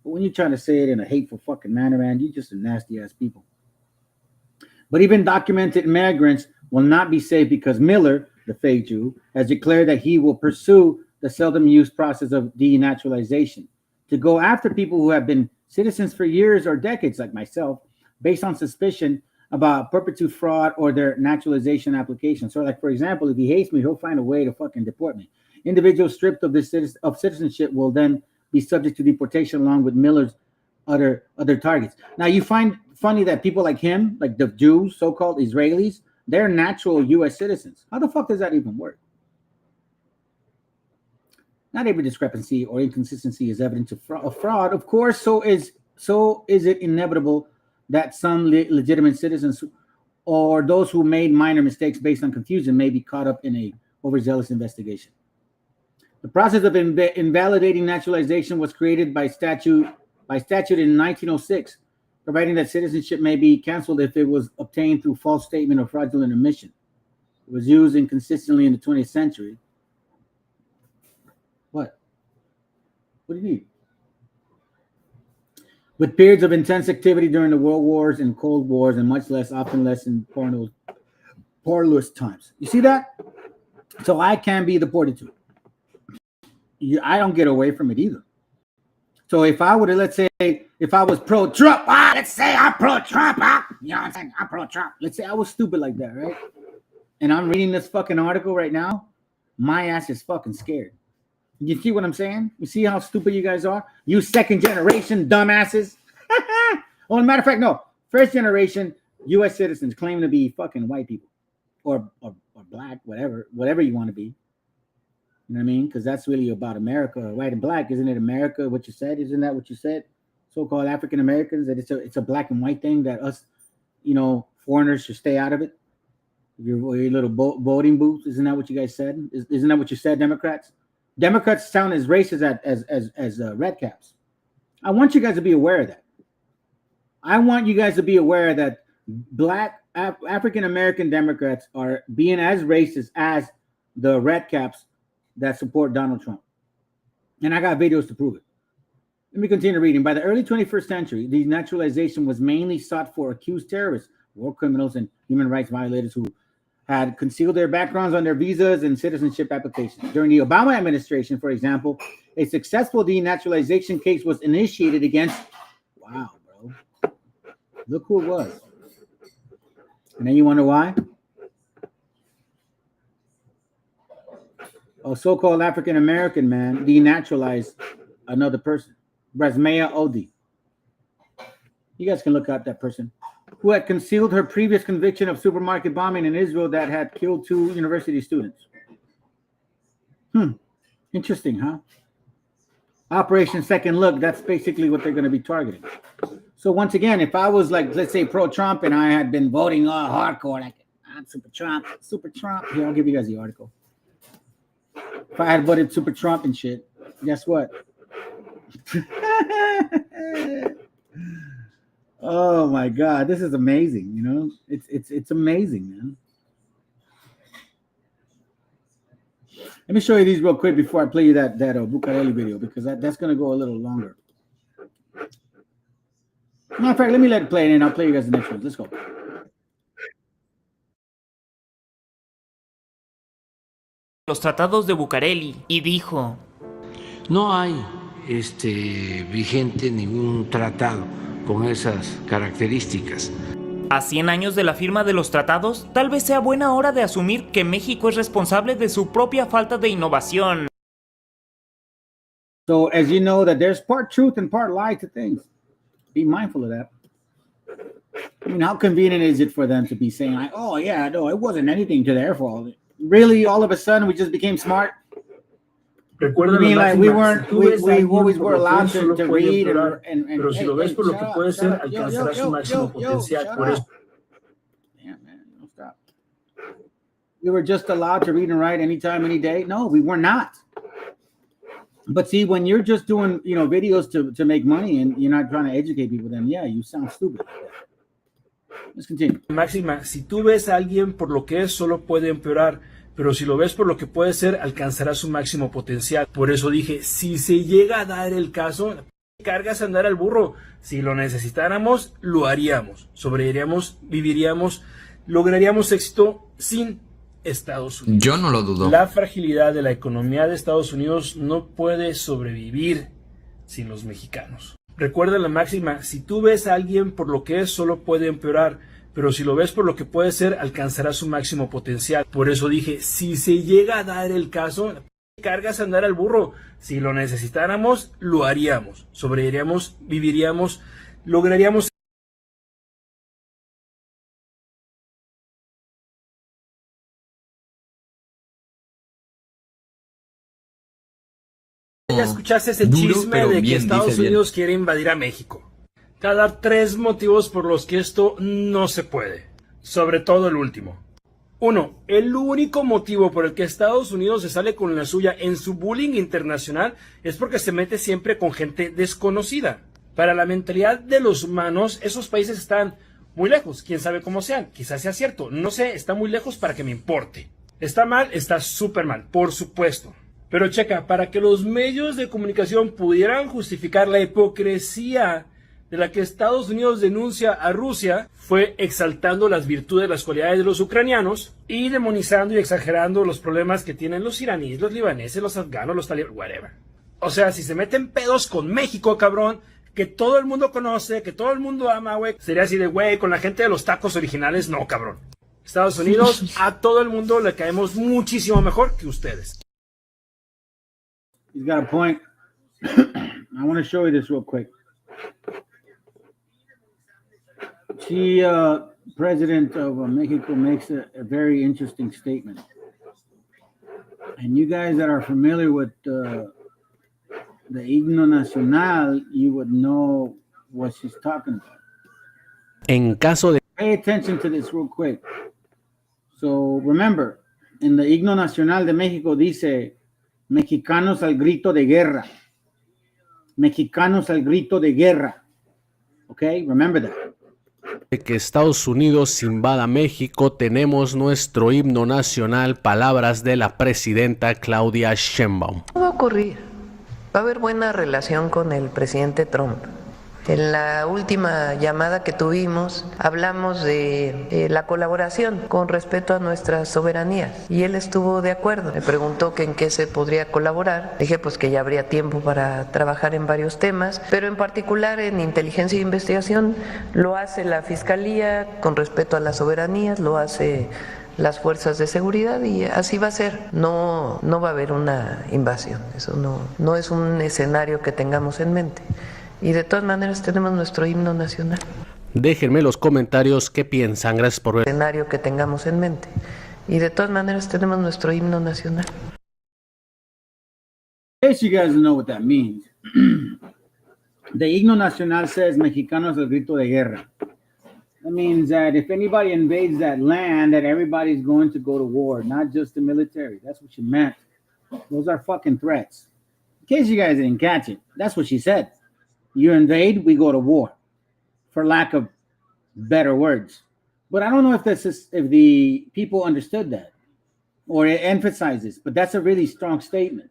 But when you're trying to say it in a hateful fucking manner, man, you're just a nasty ass people. But even documented immigrants will not be safe because Miller, the fake Jew, has declared that he will pursue the seldom used process of denaturalization to go after people who have been citizens for years or decades, like myself, based on suspicion about perpetual fraud or their naturalization application. So, like, for example, if he hates me, he'll find a way to fucking deport me. Individuals stripped of this citizenship will then be subject to deportation along with Miller's other targets. Now, you find funny that people like him, like the Jews, so-called Israelis, they're natural U.S. citizens. How the fuck does that even work? Not every discrepancy or inconsistency is evidence of fraud. Of course, so is it inevitable that some legitimate citizens or those who made minor mistakes based on confusion may be caught up in a overzealous investigation. The process of invalidating naturalization was created by statute in 1906, providing that citizenship may be canceled if it was obtained through false statement or fraudulent omission. It was used inconsistently in the 20th century. What do you need? With periods of intense activity during the World Wars and Cold Wars, and often less in parlous times. You see that? So I can be deported too. I don't get away from it either. So if I would have, let's say, if I was pro-Trump, let's say I'm pro-Trump, you know what I'm saying? I'm pro-Trump. Let's say I was stupid like that, right? And I'm reading this fucking article right now. My ass is fucking scared. You see what I'm saying? You see how stupid you guys are? You second generation dumbasses. Well, as a matter of fact, no. First generation U.S. citizens claim to be fucking white people or black, whatever you want to be. You know what I mean? Because that's really about America, white and black. Isn't it America, what you said? Isn't that what you said? So-called African Americans, that it's a black and white thing, that us, foreigners should stay out of it. Your little voting booths. Isn't that what you guys said? Isn't that what you said, Democrats? Democrats sound as racist as red caps. I want you guys to be aware of that. I want you guys to be aware that black African American Democrats are being as racist as the red caps that support Donald Trump. And I got videos to prove it. Let me continue reading. By the early 21st century, denaturalization was mainly sought for accused terrorists, war criminals, and human rights violators who had concealed their backgrounds on their visas and citizenship applications. During the Obama administration, for example, a successful denaturalization case was initiated against, Look who it was. And then you wonder why? A so-called African American man denaturalized another person, Brasmea Odi. You guys can look up that person who had concealed her previous conviction of supermarket bombing in Israel that had killed 2 university students. Interesting, huh? Operation Second Look, that's basically what they're going to be targeting. So once again, if I was like, let's say pro-Trump and I had been voting hardcore, like, I'm super Trump. Here, I'll give you guys the article. If I had voted super Trump and shit, guess what? Oh my God, this is amazing. You know, it's amazing, man. Let me show you these real quick before I play you that Bucareli video, because that's going to go a little longer. Matter of fact, let me let it play, and then I'll play you guys the next one. Let's go. Los tratados de Bucareli y dijo: No hay vigente ningún tratado con esas características. A 100 años de la firma de los tratados, tal vez sea buena hora de asumir que México es responsable de su propia falta de innovación. So, as you know, that there's part truth and part lie to things. Be mindful of that. I mean, how convenient is it for them to be saying, like, oh, yeah, no, it wasn't anything to their fault. Really, all of a sudden, we just became smart? Recuerda, I mean, like, we always were allowed to read and pero si lo ves por lo que puede ser, alcanzará su máximo potencial. Por eso. Damn, man, don't stop. We were just allowed to read and write anytime, any day? No, we were not. But see, when you're just doing, videos to make money and you're not trying to educate people, then yeah, you sound stupid. Let's continue. Máxima, si tú ves a alguien por lo que es, solo puede empeorar. Pero si lo ves por lo que puede ser, alcanzará su máximo potencial. Por eso dije, si se llega a dar el caso, cargas a andar al burro. Si lo necesitáramos, lo haríamos. Sobreviviríamos, viviríamos, lograríamos éxito sin Estados Unidos. Yo no lo dudo. La fragilidad de la economía de Estados Unidos no puede sobrevivir sin los mexicanos. Recuerda la máxima, si tú ves a alguien por lo que es, solo puede empeorar. Pero si lo ves por lo que puede ser, alcanzará su máximo potencial. Por eso dije, si se llega a dar el caso, cargas a andar al burro. Si lo necesitáramos, lo haríamos. Sobreviviríamos, viviríamos, lograríamos. Ya escuchaste ese chisme de que Estados Unidos quiere invadir a México. Te voy a dar 3 motivos por los que esto no se puede. Sobre todo el último. 1. El único motivo por el que Estados Unidos se sale con la suya en su bullying internacional es porque se mete siempre con gente desconocida. Para la mentalidad de los humanos, esos países están muy lejos. Quién sabe cómo sean. Quizás sea cierto. No sé, está muy lejos para que me importe. ¿Está mal? Está súper mal, por supuesto. Pero checa, para que los medios de comunicación pudieran justificar la hipocresía de la que Estados Unidos denuncia a Rusia, fue exaltando las virtudes, las cualidades de los ucranianos y demonizando y exagerando los problemas que tienen los iraníes, los libaneses, los afganos, los talibanes, whatever. O sea, si se meten pedos con México, cabrón, que todo el mundo conoce, que todo el mundo ama, güey, sería así de, güey, con la gente de los tacos originales, no, cabrón. Estados Unidos, a todo el mundo le caemos muchísimo mejor que ustedes. He's got a point. I want to show you this real quick. President of Mexico makes a very interesting statement. And you guys that are familiar with the himno nacional, you would know what she's talking about. En caso de... Pay attention to this real quick. So remember, in the himno nacional de México dice, mexicanos al grito de guerra. Mexicanos al grito de guerra. Okay, remember that. De que Estados Unidos invada México, tenemos nuestro himno nacional, palabras de la presidenta Claudia Sheinbaum. ¿Qué va a ocurrir? Va a haber buena relación con el presidente Trump. En la última llamada que tuvimos hablamos de la colaboración con respecto a nuestras soberanías y él estuvo de acuerdo. Me preguntó que en qué se podría colaborar. Dije pues que ya habría tiempo para trabajar en varios temas, pero en particular en inteligencia e investigación lo hace la Fiscalía con respecto a las soberanías, lo hace las fuerzas de seguridad y así va a ser. No va a haber una invasión. Eso no es un escenario que tengamos en mente. Y de todas maneras tenemos nuestro himno nacional. Déjenme los comentarios qué piensan. Gracias por ver. Escenario que tengamos en mente. Y de todas maneras tenemos nuestro himno nacional. In case you guys know what that means, the himno nacional says Mexicanos el grito de guerra. That means that if anybody invades that land, that everybody's going to go to war, not just the military. That's what she meant. Those are fucking threats. In case you guys didn't catch it, that's what she said. You invade, we go to war, for lack of better words. But I don't know if if the people understood that or it emphasizes, but that's a really strong statement.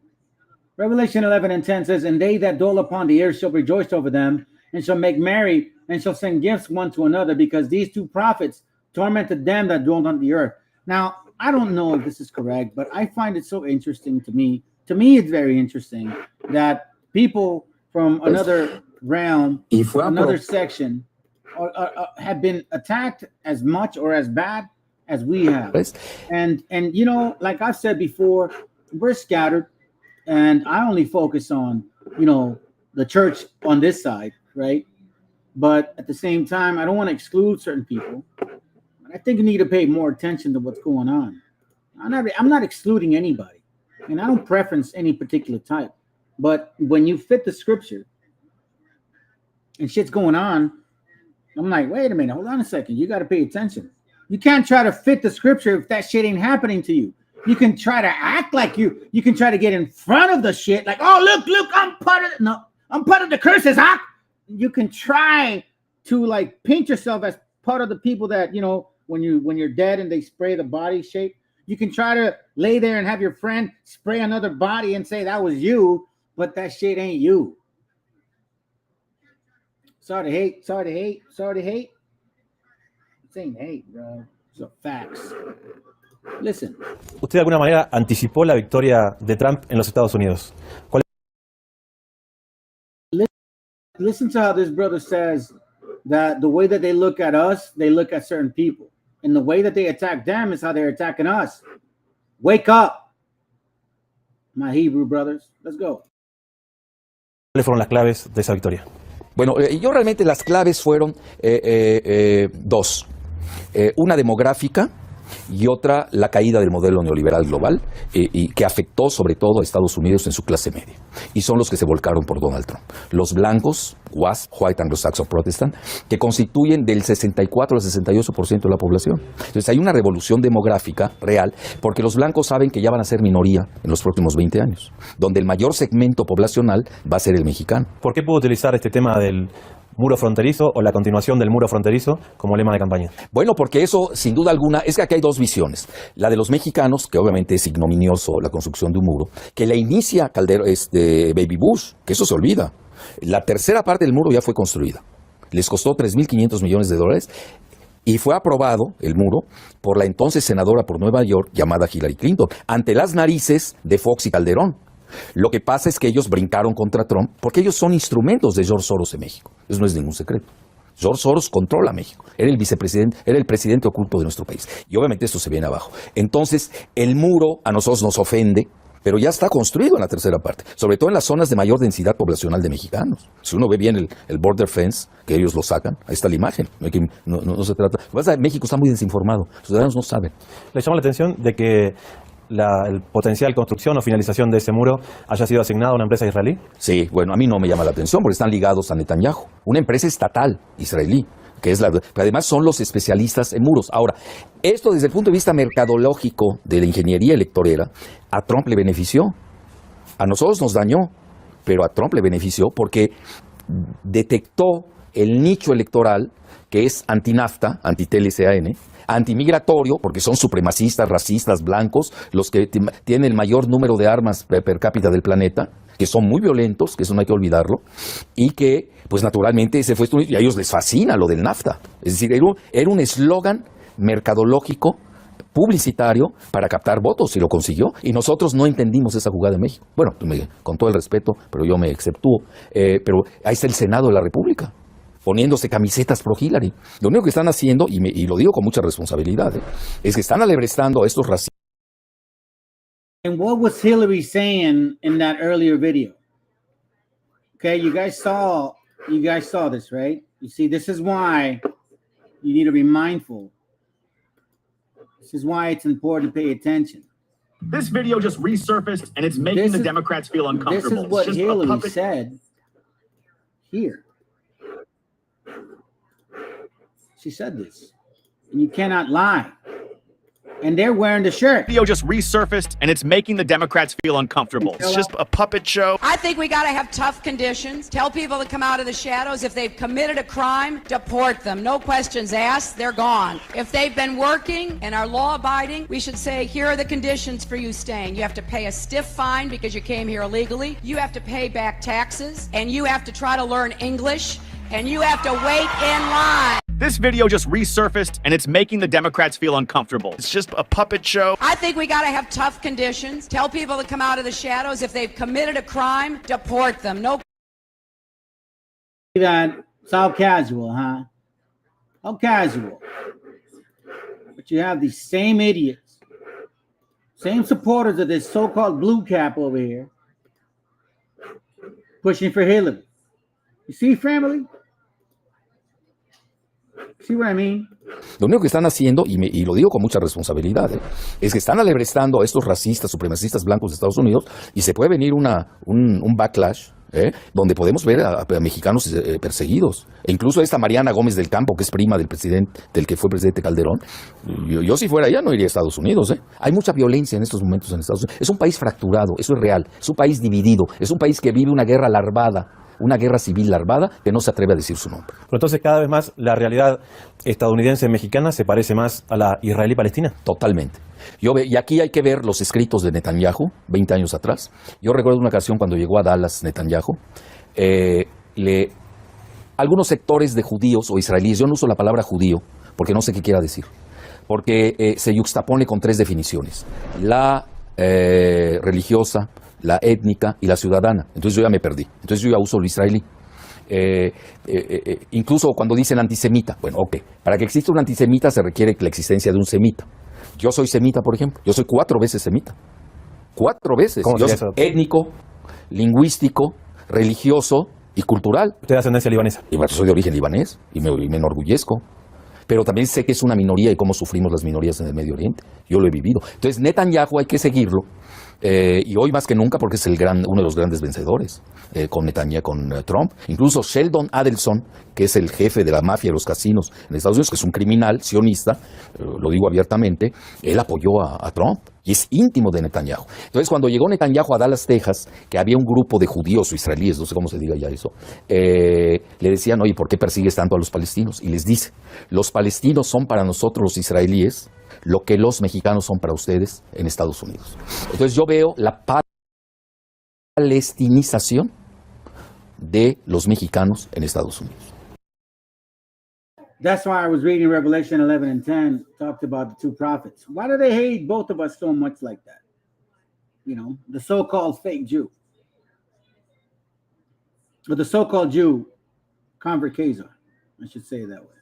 Revelation 11:10 says, and they that dwell upon the earth shall rejoice over them, and shall make merry, and shall send gifts one to another, because these two prophets tormented them that dwelt on the earth. Now, I don't know if this is correct, but I find it so interesting to me. To me, it's very interesting that people from another realm, another section, have been attacked as much or as bad as we have. And you know, like I've said before, we're scattered, and I only focus on, you know, the church on this side, right? But at the same time, I don't want to exclude certain people. I think you need to pay more attention to what's going on. I'm not excluding anybody, and I don't preference any particular type. But when you fit the scripture and shit's going on, I'm like, wait a minute, hold on a second. You got to pay attention. You can't try to fit the scripture if that shit ain't happening to you. You can try to act like you can try to get in front of the shit, like, oh, look, I'm part of the curses, huh? You can try to like paint yourself as part of the people that, you know, when you're dead and they spray the body shape, you can try to lay there and have your friend spray another body and say that was you, but that shit ain't you. Sorry to hate. This ain't hate, bro. It's a facts. Listen. Usted de alguna manera anticipó la victoria de Trump en los Estados Unidos. Listen to how this brother says that the way that they look at us, they look at certain people. And the way that they attack them is how they're attacking us. Wake up, my Hebrew brothers. Let's go. ¿Cuáles fueron las claves de esa victoria? Bueno, yo realmente las claves fueron dos. Una demográfica y otra la caída del modelo neoliberal global y que afectó sobre todo a Estados Unidos en su clase media. Y son los que se volcaron por Donald Trump. Los blancos, WASP, White Anglo-Saxon Protestant, que constituyen del 64 al 68% de la población. Entonces hay una revolución demográfica real porque los blancos saben que ya van a ser minoría en los próximos 20 años, donde el mayor segmento poblacional va a ser el mexicano. ¿Por qué pudo utilizar este tema del muro fronterizo o la continuación del muro fronterizo como lema de campaña? Bueno, porque eso, sin duda alguna, es que aquí hay dos visiones. La de los mexicanos, que obviamente es ignominioso la construcción de un muro, que la inicia Baby Bush, que eso se olvida. La tercera parte del muro ya fue construida. Les costó $3.500 millones y fue aprobado el muro por la entonces senadora por Nueva York llamada Hillary Clinton, ante las narices de Fox y Calderón. Lo que pasa es que ellos brincaron contra Trump porque ellos son instrumentos de George Soros en México. Eso no es ningún secreto. George Soros controla México. Era el vicepresidente, era el presidente oculto de nuestro país. Y obviamente esto se viene abajo. Entonces, el muro a nosotros nos ofende, pero ya está construido en la tercera parte, sobre todo en las zonas de mayor densidad poblacional de mexicanos. Si uno ve bien el border fence, que ellos lo sacan, ahí está la imagen. No se trata. Lo que pasa es que México está muy desinformado. Los ciudadanos no saben. ¿Le llama la atención de que el potencial construcción o finalización de ese muro haya sido asignado a una empresa israelí? Sí, bueno, a mí no me llama la atención porque están ligados a Netanyahu, una empresa estatal israelí, que es pero además son los especialistas en muros. Ahora, esto desde el punto de vista mercadológico de la ingeniería electorera, a Trump le benefició, a nosotros nos dañó, pero a Trump le benefició porque detectó el nicho electoral que es anti-NAFTA, anti-TLCAN, antimigratorio, porque son supremacistas, racistas, blancos, los que tienen el mayor número de armas per cápita del planeta, que son muy violentos, que eso no hay que olvidarlo, y que, pues naturalmente, ese fue y a ellos les fascina lo del NAFTA. Es decir, era un eslogan mercadológico, publicitario, para captar votos, y lo consiguió. Y nosotros no entendimos esa jugada en México. Bueno, con todo el respeto, pero yo me exceptúo. Pero ahí está el Senado de la República, poniéndose camisetas pro Hillary. Lo único que están haciendo, y lo digo con mucha responsabilidad, es que están alebrestando a estos racistas. And what was Hillary saying in that earlier video? Okay, you guys saw this, right? You see, this is why you need to be mindful. This is why it's important to pay attention. This video just resurfaced, and it's making the Democrats feel uncomfortable. This is what It's just Hillary said here. She said this. And you cannot lie. And they're wearing the shirt. Video just resurfaced, and it's making the Democrats feel uncomfortable. It's just a puppet show. I think we got to have tough conditions. Tell people to come out of the shadows. If they've committed a crime, deport them. No questions asked. They're gone. If they've been working and are law-abiding, we should say, here are the conditions for you staying. You have to pay a stiff fine because you came here illegally. You have to pay back taxes, and you have to try to learn English, and you have to wait in line. This video just resurfaced, and it's making the Democrats feel uncomfortable. It's just a puppet show. I think we got to have tough conditions. Tell people to come out of the shadows. If they've committed a crime, deport them. No. It's all casual, huh? How casual. But you have these same idiots, same supporters of this so-called blue cap over here, pushing for Hillary. You see, family? See what I mean? Lo único que están haciendo, y lo digo con mucha responsabilidad, es que están alebrestando a estos racistas, supremacistas blancos de Estados Unidos, y se puede venir un backlash, donde podemos ver a mexicanos perseguidos. E incluso esta Mariana Gómez del Campo, que es prima del presidente, del que fue presidente Calderón, yo si fuera ella no iría a Estados Unidos. Hay mucha violencia en estos momentos en Estados Unidos. Es un país fracturado, eso es real. Es un país dividido, es un país que vive una guerra larvada, una guerra civil larvada que no se atreve a decir su nombre. Pero entonces cada vez más la realidad estadounidense-mexicana se parece más a la israelí-palestina. Totalmente. Y aquí hay que ver los escritos de Netanyahu, 20 años atrás. Yo recuerdo una ocasión cuando llegó a Dallas Netanyahu, algunos sectores de judíos o israelíes, yo no uso la palabra judío porque no sé qué quiera decir, porque se yuxtapone con tres definiciones: la religiosa, la étnica y la ciudadana. Entonces yo ya me perdí. Entonces yo ya uso lo israelí. Incluso cuando dicen antisemita, bueno, ok, para que exista un antisemita se requiere la existencia de un semita. Yo soy semita, por ejemplo. Yo soy 4 veces semita. 4 veces. ¿Cómo sería eso? Étnico, lingüístico, religioso y cultural. ¿Usted de ascendencia libanesa? Y bueno, soy de origen libanés y me enorgullezco. Pero también sé que es una minoría y cómo sufrimos las minorías en el Medio Oriente. Yo lo he vivido. Entonces, Netanyahu hay que seguirlo. Y hoy más que nunca porque es uno de los grandes vencedores con Netanyahu, con Trump. Incluso Sheldon Adelson, que es el jefe de la mafia de los casinos en Estados Unidos, que es un criminal sionista, lo digo abiertamente, él apoyó a Trump y es íntimo de Netanyahu. Entonces, cuando llegó Netanyahu a Dallas, Texas, que había un grupo de judíos o israelíes, no sé cómo se diga ya eso, le decían, oye, ¿por qué persigues tanto a los palestinos? Y les dice, los palestinos son para nosotros los israelíes lo que los mexicanos son para ustedes en Estados Unidos. Entonces yo veo la palestinización de los mexicanos en Estados Unidos. That's why I was reading Revelation 11 and 10, talked about the two prophets. Why do they hate both of us so much like that? You know, the so-called fake Jew. Or the so-called Jew, convert Khazar, I should say it that way.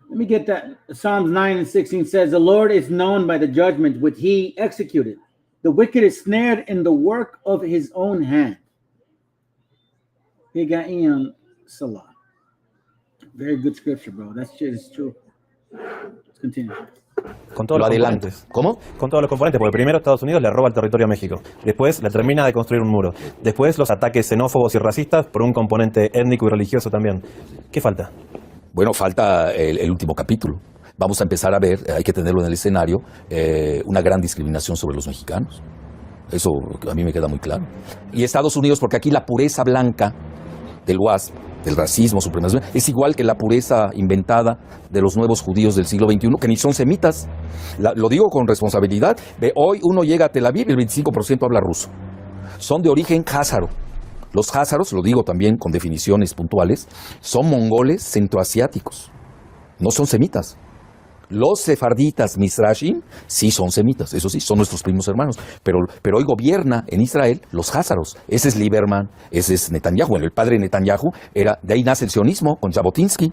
Let me get that. Psalms 9 and 16 says, the Lord is known by the judgment which he executed. The wicked is snared in the work of his own hand. Higaim Salah. Very good scripture, bro. That shit is true. Let's continue. Con todos los componentes. ¿Cómo? Con todos los componentes, porque primero Estados Unidos le roba el territorio a México, después le termina de construir un muro, después los ataques xenófobos y racistas por un componente étnico y religioso también. ¿Qué falta? Bueno, falta el último capítulo. Vamos a empezar a ver, hay que tenerlo en el escenario, una gran discriminación sobre los mexicanos. Eso a mí me queda muy claro. Y Estados Unidos, porque aquí la pureza blanca del WASP del racismo, supremacismo, es igual que la pureza inventada de los nuevos judíos del siglo XXI, que ni son semitas. Lo digo con responsabilidad. Hoy uno llega a Tel Aviv y el 25% habla ruso. Son de origen házaro. Los házaros, lo digo también con definiciones puntuales, son mongoles centroasiáticos, no son semitas. Los sefarditas Mizrashim sí son semitas, eso sí, son nuestros primos hermanos, pero hoy gobierna en Israel los házaros. Ese es Lieberman, ese es Netanyahu. Bueno, el padre de Netanyahu de ahí nace el sionismo con Jabotinsky.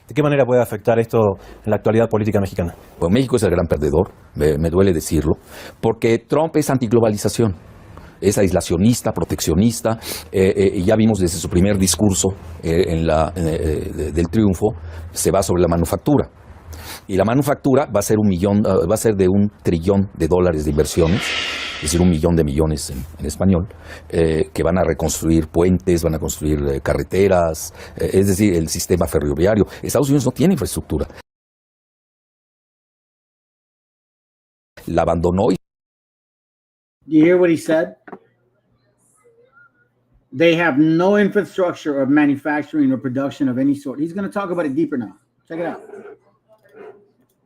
¿De qué manera puede afectar esto en la actualidad política mexicana? Pues México es el gran perdedor, me duele decirlo, porque Trump es antiglobalización. Es aislacionista, proteccionista, y ya vimos desde su primer discurso del triunfo, se va sobre la manufactura. Y la manufactura va a ser de $1 trillón de inversiones, es decir, 1 millón de millones en español, que van a reconstruir puentes, van a construir carreteras, es decir, el sistema ferroviario. Estados Unidos no tiene infraestructura. La abandonó. You hear what he said? They have no infrastructure of manufacturing or production of any sort. He's going to talk about it deeper now. Check it out.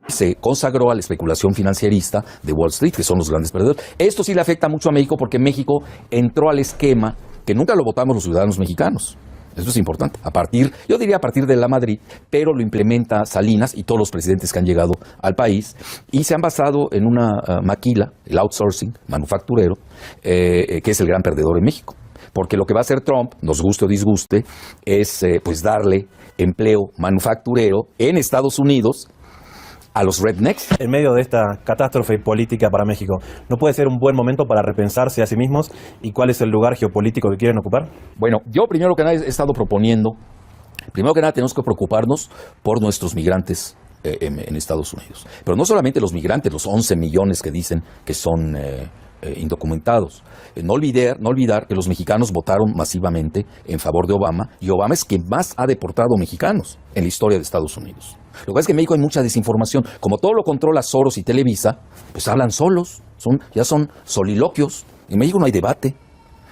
Se consagró a la especulación financierista de Wall Street, que son los grandes perdedores. Esto sí le afecta mucho a México porque México entró al esquema que nunca lo votamos los ciudadanos mexicanos. Eso es importante. Yo diría a partir de la Madrid, pero lo implementa Salinas y todos los presidentes que han llegado al país y se han basado en una maquila, el outsourcing manufacturero, que es el gran perdedor en México. Porque lo que va a hacer Trump, nos guste o disguste, es pues darle empleo manufacturero en Estados Unidos a los rednecks. En medio de esta catástrofe política para México, ¿no puede ser un buen momento para repensarse a sí mismos y cuál es el lugar geopolítico que quieren ocupar? Bueno, yo primero que nada he estado proponiendo, tenemos que preocuparnos por nuestros migrantes en Estados Unidos. Pero no solamente los migrantes, los 11 millones que dicen que son indocumentados. No olvidar que los mexicanos votaron masivamente en favor de Obama, y Obama es quien más ha deportado mexicanos en la historia de Estados Unidos. Lo que pasa es que en México hay mucha desinformación. Como todo lo controla Soros y Televisa, pues hablan solos, ya son soliloquios. En México no hay debate,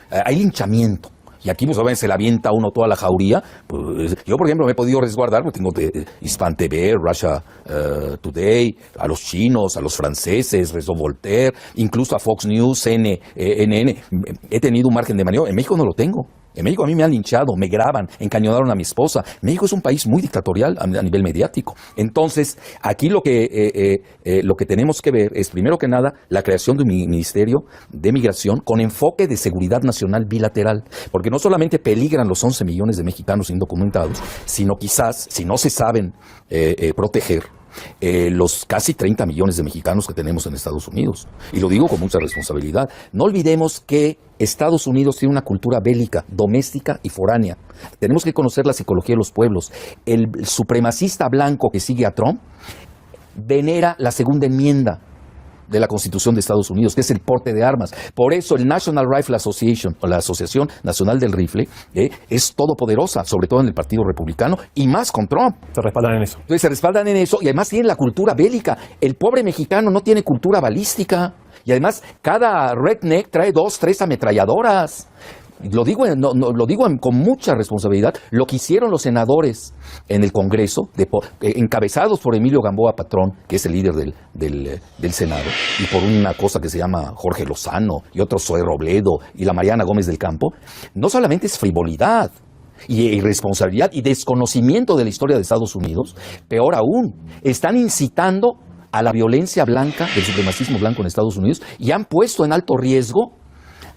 hay linchamiento. Y aquí, pues, obviamente, se la avienta uno toda la jauría. Pues, yo, por ejemplo, me he podido resguardar, porque tengo Hispan TV, Russia Today, a los chinos, a los franceses, Réseau Voltaire, incluso a Fox News, CNN. He tenido un margen de maniobra. En México no lo tengo. En México a mí me han linchado, me graban, encañonaron a mi esposa. México es un país muy dictatorial a nivel mediático. Entonces, aquí lo que tenemos que ver es, primero que nada, la creación de un ministerio de migración con enfoque de seguridad nacional bilateral. Porque no solamente peligran los 11 millones de mexicanos indocumentados, sino quizás, si no se saben proteger, los casi 30 millones de mexicanos que tenemos en Estados Unidos. Y lo digo con mucha responsabilidad. No olvidemos que Estados Unidos tiene una cultura bélica, doméstica y foránea. Tenemos que conocer la psicología de los pueblos. El supremacista blanco que sigue a Trump venera la segunda enmienda de la Constitución de Estados Unidos, que es el porte de armas. Por eso el National Rifle Association, o la Asociación Nacional del Rifle, es todopoderosa, sobre todo en el Partido Republicano, y más con Trump. Se respaldan en eso. Entonces se respaldan en eso, y además tienen la cultura bélica. El pobre mexicano no tiene cultura balística, y además cada redneck trae 2, 3 ametralladoras. Lo digo con mucha responsabilidad. Lo que hicieron los senadores en el Congreso, encabezados por Emilio Gamboa Patrón, que es el líder del Senado, y por una cosa que se llama Jorge Lozano, y otro Zoe Robledo, y la Mariana Gómez del Campo, no solamente es frivolidad y irresponsabilidad y desconocimiento de la historia de Estados Unidos, peor aún, están incitando a la violencia blanca, del supremacismo blanco en Estados Unidos, y han puesto en alto riesgo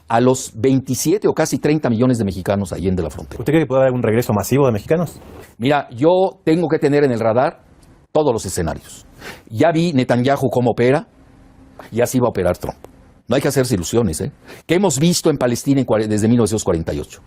a los 27 o casi 30 millones de mexicanos allende la frontera. ¿Usted cree que puede haber un regreso masivo de mexicanos? Mira, yo tengo que tener en el radar todos los escenarios. Ya vi Netanyahu cómo opera, y así va a operar Trump. No hay que hacerse ilusiones, ¿eh? ¿Qué hemos visto en Palestina desde 1948?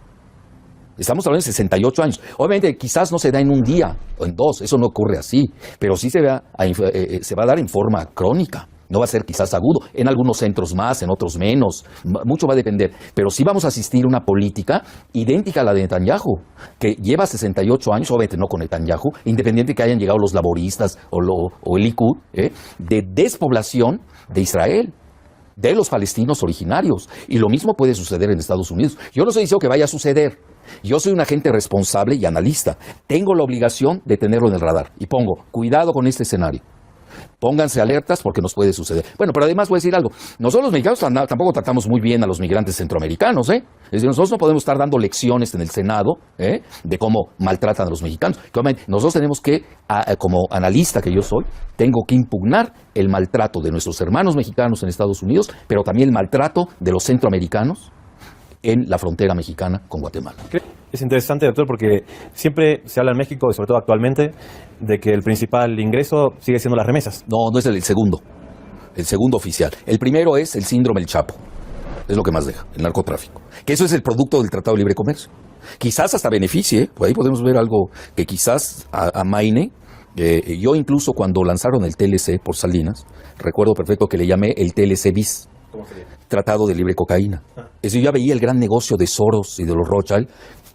Estamos hablando de 68 años. Obviamente, quizás no se da en un día o en 2, eso no ocurre así, pero sí se va a dar en forma crónica. No va a ser quizás agudo, en algunos centros más, en otros menos, mucho va a depender. Pero sí vamos a asistir a una política idéntica a la de Netanyahu, que lleva 68 años, obviamente no con Netanyahu, independiente que hayan llegado los laboristas o el Likud, de despoblación de Israel, de los palestinos originarios. Y lo mismo puede suceder en Estados Unidos. Yo no estoy diciendo que vaya a suceder, Yo soy un agente responsable y analista. Tengo la obligación de tenerlo en el radar. Y pongo, cuidado con este escenario. Pónganse alertas porque nos puede suceder. Bueno, pero además voy a decir algo. Nosotros los mexicanos tampoco tratamos muy bien a los migrantes centroamericanos, ¿eh? Es decir, nosotros no podemos estar dando lecciones en el Senado, de cómo maltratan a los mexicanos. Nosotros tenemos que, como analista que yo soy, tengo que impugnar el maltrato de nuestros hermanos mexicanos en Estados Unidos, pero también el maltrato de los centroamericanos en la frontera mexicana con Guatemala. Es interesante, doctor, porque siempre se habla en México, y sobre todo actualmente, de que el principal ingreso sigue siendo las remesas. No, no es el segundo oficial. El primero es el síndrome del Chapo. Es lo que más deja, el narcotráfico. Que eso es el producto del Tratado de Libre Comercio. Quizás hasta beneficie, por ahí podemos ver algo que quizás amaine. Yo incluso cuando lanzaron el TLC por Salinas, recuerdo perfecto que le llamé el TLC bis. ¿Cómo sería? Tratado de Libre Cocaína. Es decir, yo ya veía el gran negocio de Soros y de los Rothschild,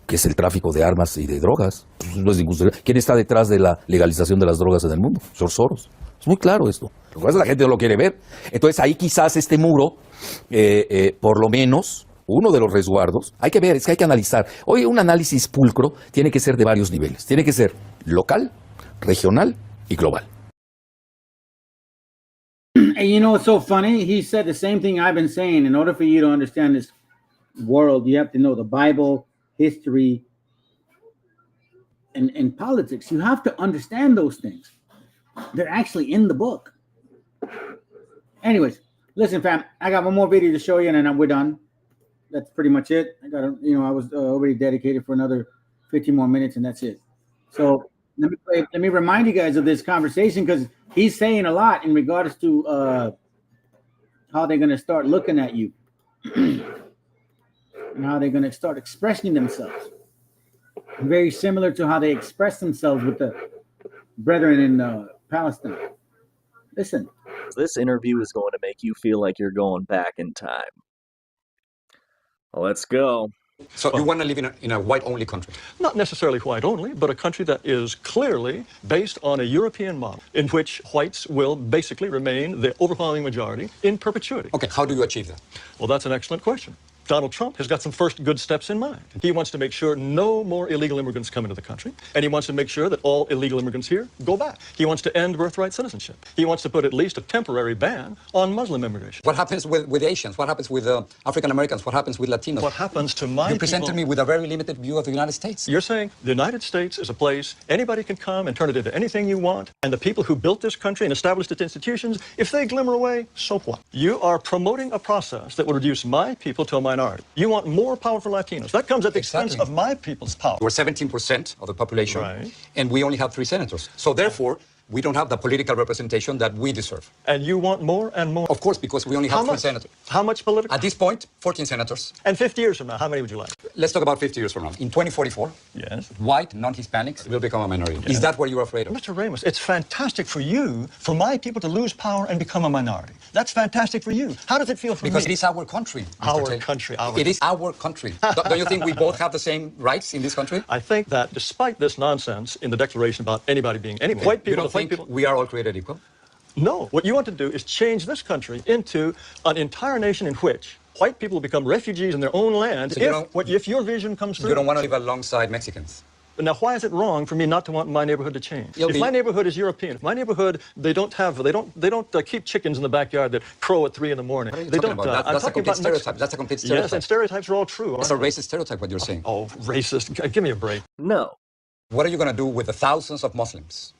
que es el tráfico de armas y de drogas. No es ningún... ¿Quién está detrás de la legalización de las drogas en el mundo? George Soros. Es muy claro esto. Lo que pasa es que la gente no lo quiere ver. Entonces ahí quizás este muro, por lo menos, uno de los resguardos, hay que ver, es que hay que analizar. Hoy un análisis pulcro tiene que ser de varios niveles. Tiene que ser local, regional y global. And you know what's so funny? He said the same thing I've been saying. In order for you to understand this world, you have to know the Bible, history, and politics. You have to understand those things. They're actually in the book. Anyways, listen, fam, I got one more video to show you, and then we're done. That's pretty much it. I was already dedicated for another 15 more minutes, and that's it. So let me remind you guys of this conversation, because he's saying a lot in regards to how they're going to start looking at you and how they're going to start expressing themselves. Very similar to how they express themselves with the brethren in Palestine. Listen. This interview is going to make you feel like you're going back in time. Well, let's go. So you want to live in a white-only country? Not necessarily white-only, but a country that is clearly based on a European model in which whites will basically remain the overwhelming majority in perpetuity. Okay, how do you achieve that? Well, that's an excellent question. Donald Trump has got some first good steps in mind. He wants to make sure no more illegal immigrants come into the country, and he wants to make sure that all illegal immigrants here go back. He wants to end birthright citizenship. He wants to put at least a temporary ban on Muslim immigration. What happens with Asians? What happens with African Americans? What happens with Latinos? What happens to my You presented me with a very limited view of the United States. You're saying the United States is a place anybody can come and turn it into anything you want, and the people who built this country and established its institutions, if they glimmer away, so what? You are promoting a process that will reduce my people to a minority. You want more power for Latinos. That comes at the expense of my people's power. We're 17% of the population, right, and we only have 3 senators. So therefore, we don't have the political representation that we deserve. And you want more and more? Of course, because we only have 3 senators. How much political? At this point, 14 senators. And 50 years from now, how many would you like? Let's talk about 50 years from now. In 2044, yes, white, non-Hispanics will become a minority. Yes. Is that what you're afraid of? Mr. Ramos, it's fantastic for you, for my people to lose power and become a minority. That's fantastic for you. How does it feel for me? Because it is our country, Mr. Taylor. Country. It is our country. Don't you think we both have the same rights in this country? I think that despite this nonsense in the Declaration about anybody being anyone, white people, you don't think we are all created equal? No. What you want to do is change this country into an entire nation in which white people become refugees in their own land, so if your vision comes through. You don't want to live alongside Mexicans? Now, why is it wrong for me not to want my neighborhood to change? If my neighborhood is European, if my neighborhood they don't keep chickens in the backyard that crow at 3 in the morning. What are you talking about? That's a complete stereotype. That's a complete stereotype. Yes, and stereotypes are all true. It's a racist stereotype what you're saying. Oh, racist! Give me a break. No. What are you going to do with the thousands of Muslims?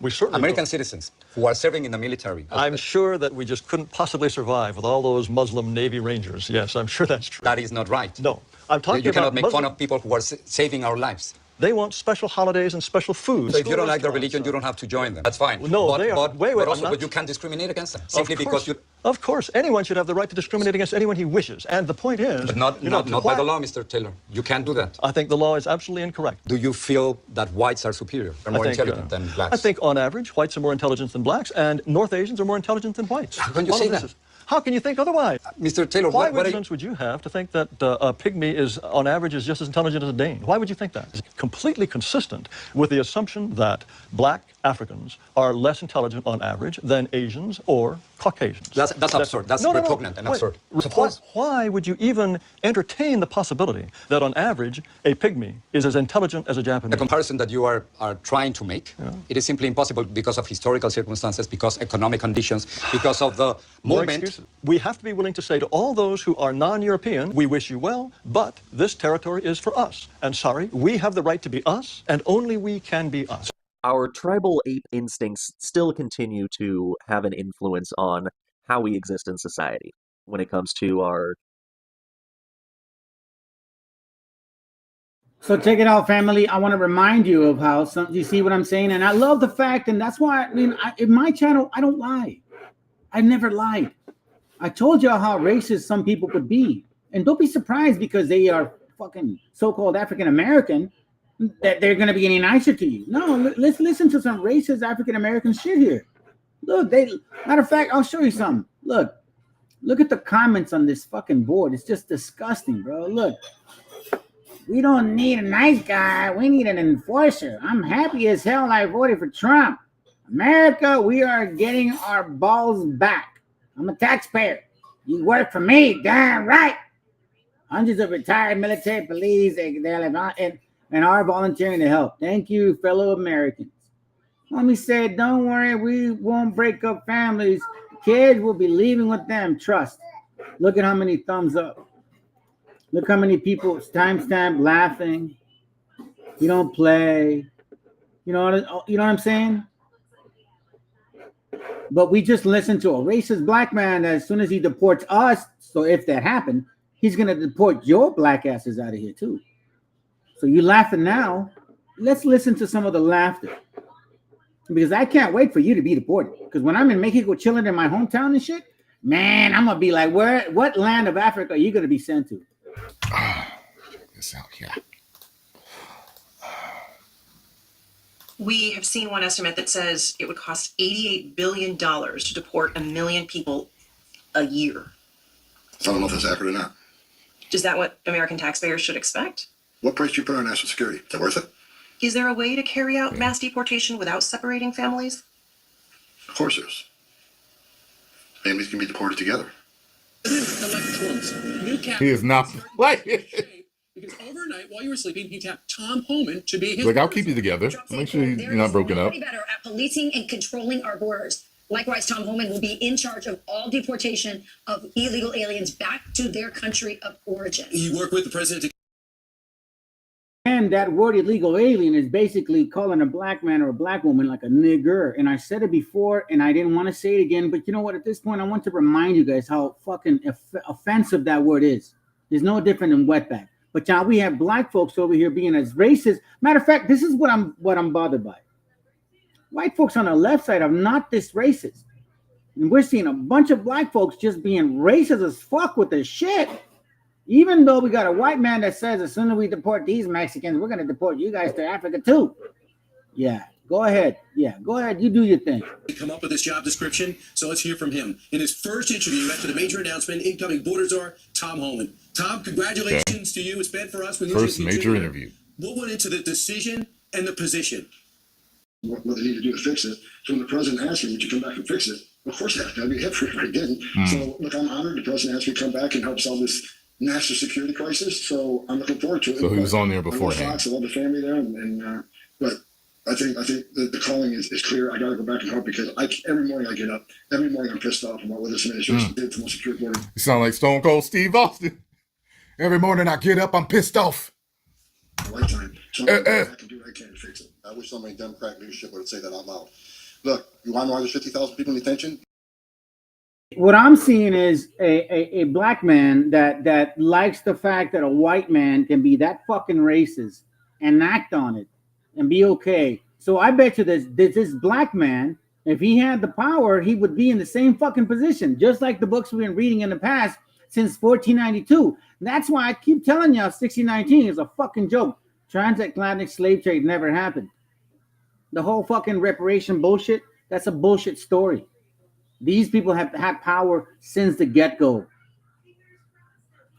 We certainly American citizens who are serving in the military. I'm sure that we just couldn't possibly survive with all those Muslim Navy Rangers. Yes, I'm sure that's true. That is not right. No, I'm talking about You cannot make fun of people who are saving our lives. They want special holidays and special foods. So if you don't like their religion, you don't have to join them. That's fine. No, they are. But you can't discriminate against them simply because you. Of course, anyone should have the right to discriminate against anyone he wishes. And the point is, but not by the law, Mr. Taylor. You can't do that. I think the law is absolutely incorrect. Do you feel that whites are superior? They're more intelligent than blacks? I think, on average, whites are more intelligent than blacks, and North Asians are more intelligent than whites. How can you say that? How can you think otherwise? Mr. Taylor, what evidence would you have to think that a pygmy is, on average, is just as intelligent as a Dane? Why would you think that? It's completely consistent with the assumption that black Africans are less intelligent on average than Asians or Caucasians. That's absurd. That's repugnant and absurd. Why would you even entertain the possibility that on average a pygmy is as intelligent as a Japanese? The comparison that you are trying to make, it is simply impossible because of historical circumstances, because economic conditions, because of the moment. We have to be willing to say to all those who are non-European, we wish you well, but this territory is for us. And sorry, we have the right to be us, and only we can be us. Our tribal ape instincts still continue to have an influence on how we exist in society when it comes to our... So check it out, family. I want to remind you of how you see what I'm saying, and I love the fact, and that's why in my channel I don't lie. I never lied. I told you how racist some people could be, and don't be surprised because they are fucking so-called African American that they're going to be any nicer to you. No, let's listen to some racist African American shit here. Look, matter of fact, I'll show you something. Look at the comments on this fucking board. It's just disgusting, bro. Look. We don't need a nice guy. We need an enforcer. I'm happy as hell I voted for Trump. America, we are getting our balls back. I'm a taxpayer. You work for me, damn right. Hundreds of retired military police and are volunteering to help. Thank you, fellow Americans. Mommy said, don't worry, we won't break up families. Kids will be leaving with them. Trust. Look at how many thumbs up. Look how many people timestamp laughing. You don't play. You know what I'm saying? But we just listened to a racist black man that as soon as he deports us, so if that happened, he's going to deport your black asses out of here too. So you laughing now. Let's listen to some of the laughter. Because I can't wait for you to be deported. Because when I'm in Mexico chilling in my hometown and shit, man, I'm going to be like, what land of Africa are you going to be sent to? Check this out here. We have seen one estimate that says it would cost $88 billion to deport 1 million people a year. So I don't know if that's accurate or not. Is that what American taxpayers should expect? What price do you put on national security? Is that worth it? Is there a way to carry out mass deportation without separating families? Of course there's. Families can be deported together. He is not playing. Because overnight, while you were sleeping, he tapped Tom Homan to be his... Look, I'll keep you together. Make sure you're not broken up. Better at policing and controlling our borders. Likewise, Tom Homan will be in charge of all deportation of illegal aliens back to their country of origin. You work with the president to... And that word illegal alien is basically calling a black man or a black woman like a nigger. And I said it before and I didn't want to say it again. But you know what? At this point, I want to remind you guys how fucking offensive that word is. There's no different than wetback. But now we have black folks over here being as racist. Matter of fact, this is what I'm bothered by. White folks on the left side are not this racist. And we're seeing a bunch of black folks just being racist as fuck with this shit. Even though we got a white man that says as soon as we deport these Mexicans, we're going to deport you guys to Africa too. Yeah, go ahead. Yeah, go ahead. You do your thing. Come up with this job description, so let's hear from him. In his first interview after the major announcement, incoming border czar, Tom Homan. Tom, congratulations to you. It's bad for us. First major interview. What went into the decision and the position? What they need to do to fix it. So when the president asked me, would you come back and fix it? Of course I have to. I'd be happy if I didn't. So look, I'm honored the president asked me to come back and help solve this national security crisis. So I'm looking forward to it. So he was on there beforehand. I love the family there, but I think the calling is clear. I got to go back and help because every morning I get up. Every morning I'm pissed off about what this administration did to my security border. You sound like Stone Cold Steve Austin. Every morning I get up, I'm pissed off. Lifetime. So I can do what I can to fix it. I wish somebody in Democratic leadership would say that out loud. Look, you want to know why there's 50,000 people in detention? What I'm seeing is a black man that likes the fact that a white man can be that fucking racist and act on it and be okay. So I bet you this black man, if he had the power, he would be in the same fucking position, just like the books we've been reading in the past since 1492. That's why I keep telling y'all 1619 is a fucking joke. Transatlantic slave trade never happened. The whole fucking reparation bullshit, that's a bullshit story. These people have had power since the get-go.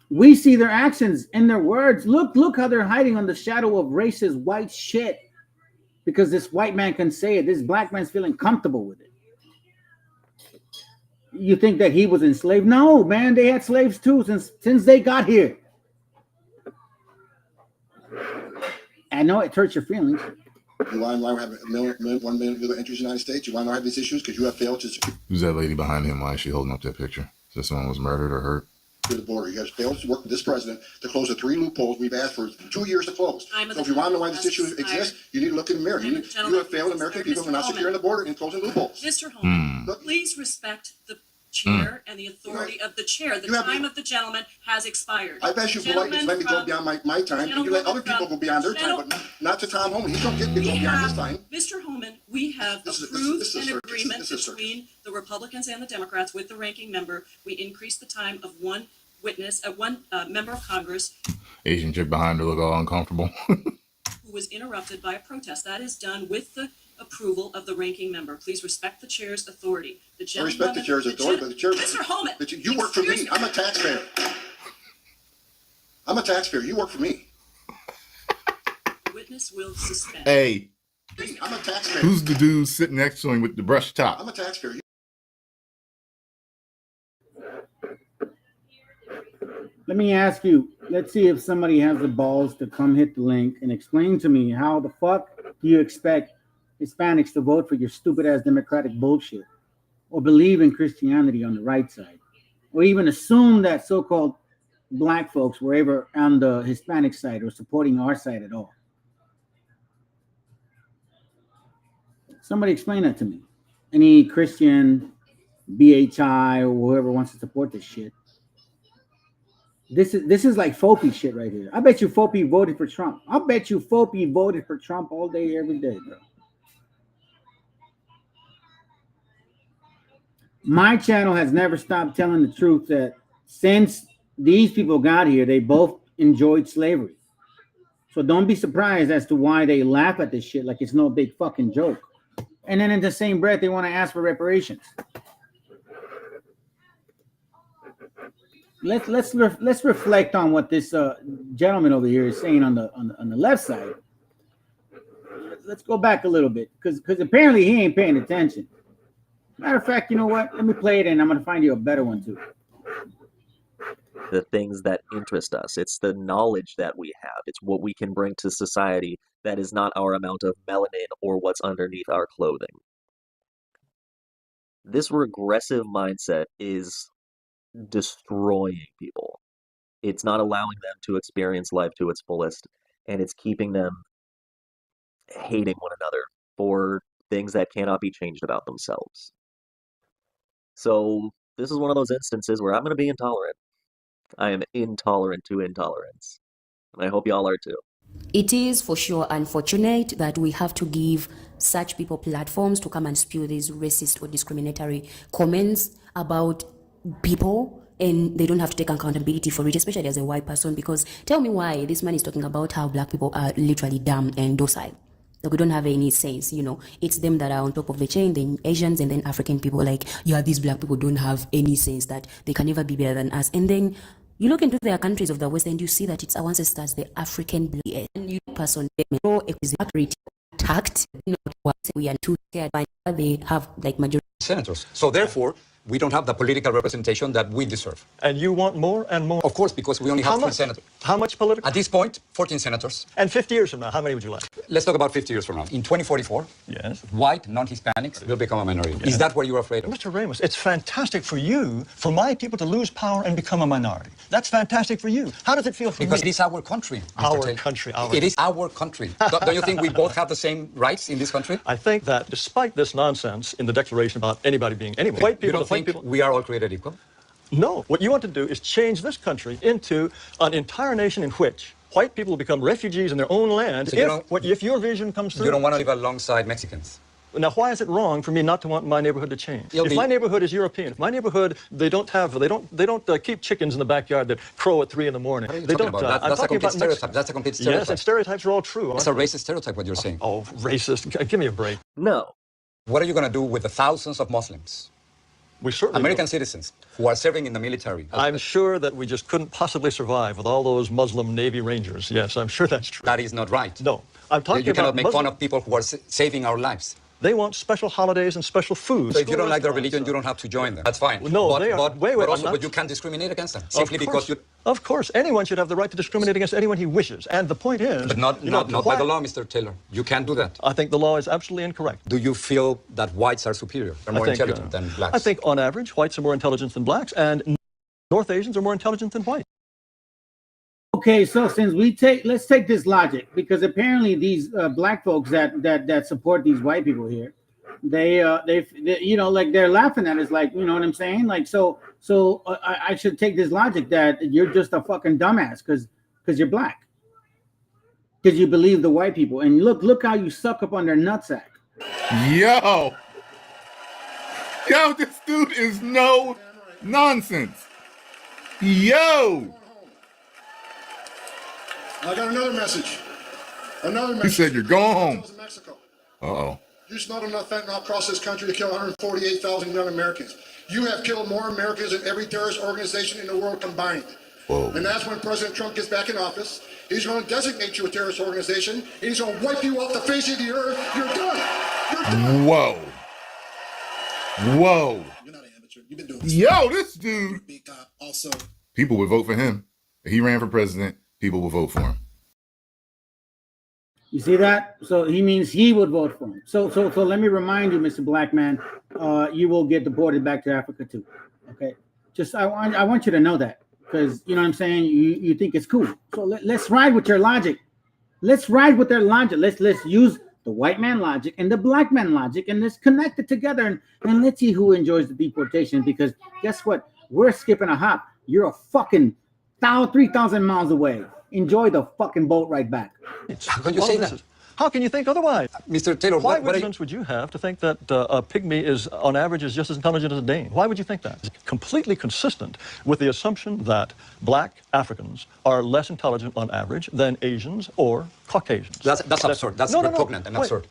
We see their actions and their words. Look how they're hiding on the shadow of racist white shit. because this white man can say it. This black man's feeling comfortable with it. You think that he was enslaved? No, man, they had slaves too since they got here. I know it hurts your feelings. You want to know have 1 million illegal entries in the United States? You want to know have these issues because you have failed to secure Who's that lady behind him? Why is she holding up that picture? Is that someone was murdered or hurt? the border. You guys failed to work with this president to close the 3 loopholes we've asked for 2 years to close. So if you want to know why this issue exists, you need to look in the mirror. You have failed American people for not securing the border and closing loopholes. Mr. Holman, please respect the chair and the authority of the chair. The time of the gentleman has expired. I've asked you politely to let me go beyond my time. You let other people go beyond their time, but not to Tom Holman. He don't get to go beyond his time. Mr. Holman, we have approved an agreement between the Republicans and the Democrats with the ranking member. We increased the time of one witness, one member of Congress. Asian chick behind her look all uncomfortable. Who was interrupted by a protest. That is done with the approval of the ranking member. Please respect the chair's authority. I respect the chair's authority, but the chair... Mr. Holman! You work for me. I'm a taxpayer. I'm a taxpayer. You work for me. The witness will suspend. Hey. I'm a taxpayer. Who's the dude sitting next to him with the brush top? I'm a taxpayer. Let me ask you, let's see if somebody has the balls to come hit the link and explain to me how the fuck do you expect Hispanics to vote for your stupid ass Democratic bullshit, or believe in Christianity on the right side, or even assume that so-called black folks were ever on the Hispanic side or supporting our side at all. Somebody explain that to me. Any Christian, BHI, or whoever wants to support this shit. This is like Fopi shit right here. I bet you Fopi voted for Trump. I bet you Fopi voted for Trump all day, every day, bro. My channel has never stopped telling the truth that since these people got here, they both enjoyed slavery. So don't be surprised as to why they laugh at this shit like it's no big fucking joke. And then in the same breath, they want to ask for reparations. Let's reflect on what this gentleman over here is saying on the left side. Let's go back a little bit because apparently he ain't paying attention. Matter of fact, you know what? Let me play it and I'm going to find you a better one too. The things that interest us. It's the knowledge that we have. It's what we can bring to society that is not our amount of melanin or what's underneath our clothing. This regressive mindset is destroying people. It's not allowing them to experience life to its fullest, and it's keeping them hating one another for things that cannot be changed about themselves. So this is one of those instances where I'm going to be intolerant. I am intolerant to intolerance. And I hope y'all are too. It is for sure unfortunate that we have to give such people platforms to come and spew these racist or discriminatory comments about people, and they don't have to take accountability for it, especially as a white person, because tell me why this man is talking about how black people are literally dumb and docile. Like, we don't have any sense, you know. It's them that are on top of the chain, then Asians and then African people, like, yeah, these black people don't have any sense that they can never be better than us. And then you look into their countries of the West and you see that it's our ancestors, the African blood. And you person, attacked, we are too scared, but they have like majority senators. So therefore, we don't have the political representation that we deserve. And you want more and more? Of course, because we only have 3 senators. How much political? At this point, 14 senators. And 50 years from now, how many would you like? Let's talk about 50 years from now. In 2044, yes, white, non-Hispanics will become a minority. Yes. Is that what you're afraid of? Mr. Ramos, it's fantastic for you, for my people to lose power and become a minority. That's fantastic for you. How does it feel for me? Because it is our country, Mr. Taylor. Country. It is our country. Don't you think we both have the same rights in this country? I think that despite this nonsense in the Declaration about anybody being anyone, white people, you don't think we are all created equal? No. What you want to do is change this country into an entire nation in which white people will become refugees in their own land. So if your vision comes through. You don't want to live alongside Mexicans. Now, why is it wrong for me not to want my neighborhood to change? If my neighborhood is European, if my neighborhood they don't keep chickens in the backyard that crow at 3 in the morning. What are you talking about? That's a complete stereotype. That's a complete stereotype. Yes, and stereotypes are all true. It's a racist stereotype what you're saying. Oh, racist! Give me a break. No. What are you going to do with the thousands of Muslims We certainly American don't. citizens who are serving in the military. I'm sure that we just couldn't possibly survive with all those Muslim Navy Rangers. Yes, I'm sure that's true. That is not right. No, I'm talking You about cannot make Muslim... fun of people who are saving our lives. They want special holidays and special food. So if you don't like their religion, you don't have to join them. That's fine. No, they are. Wait, But you can't discriminate against them simply because you. Of course, anyone should have the right to discriminate against anyone he wishes. And the point is, But not by the law, Mr. Taylor. You can't do that. I think the law is absolutely incorrect. Do you feel that whites are superior? They're more intelligent than blacks? I think, on average, whites are more intelligent than blacks, and North Asians are more intelligent than whites. Okay, so since let's take this logic, because apparently these black folks that support these white people here, they you know, like they're laughing at us, like, you know what I'm saying? Like, so I should take this logic that you're just a fucking dumbass because you're black, because you believe the white people, and look how you suck up on their nutsack. Yo, this dude is no nonsense. Yo. I got another message. He said you're going home. Mexico. Uh-oh. You smuggled enough fentanyl across this country to kill 148,000 young Americans. You have killed more Americans than every terrorist organization in the world combined. Whoa. And that's when President Trump gets back in office. He's going to designate you a terrorist organization, and he's going to wipe you off the face of the earth. You're done. You're done. Whoa. You're not an amateur. You've been doing this. Yo, this dude. Big cop. Also, People would vote for him. If he ran for president, people would vote for him. You see that? So he means he would vote for him. So let me remind you, Mr. Black Man, you will get deported back to Africa too. Okay, just I want you to know that, because you know what I'm saying. You think it's cool. So let's ride with your logic. Let's ride with their logic. Let's use the white man logic and the black man logic, and let's connect it together, and let's see who enjoys the deportation. Because guess what? We're skipping a hop. You're a fucking 3,000 miles away. Enjoy the fucking boat ride back. How can you say that? How can you think otherwise? Mr. Taylor, why evidence would you have to think that a pygmy is, on average, is just as intelligent as a Dane? Why would you think that? It's completely consistent with the assumption that black Africans are less intelligent on average than Asians or Caucasians. That's absurd. That's repugnant and absurd.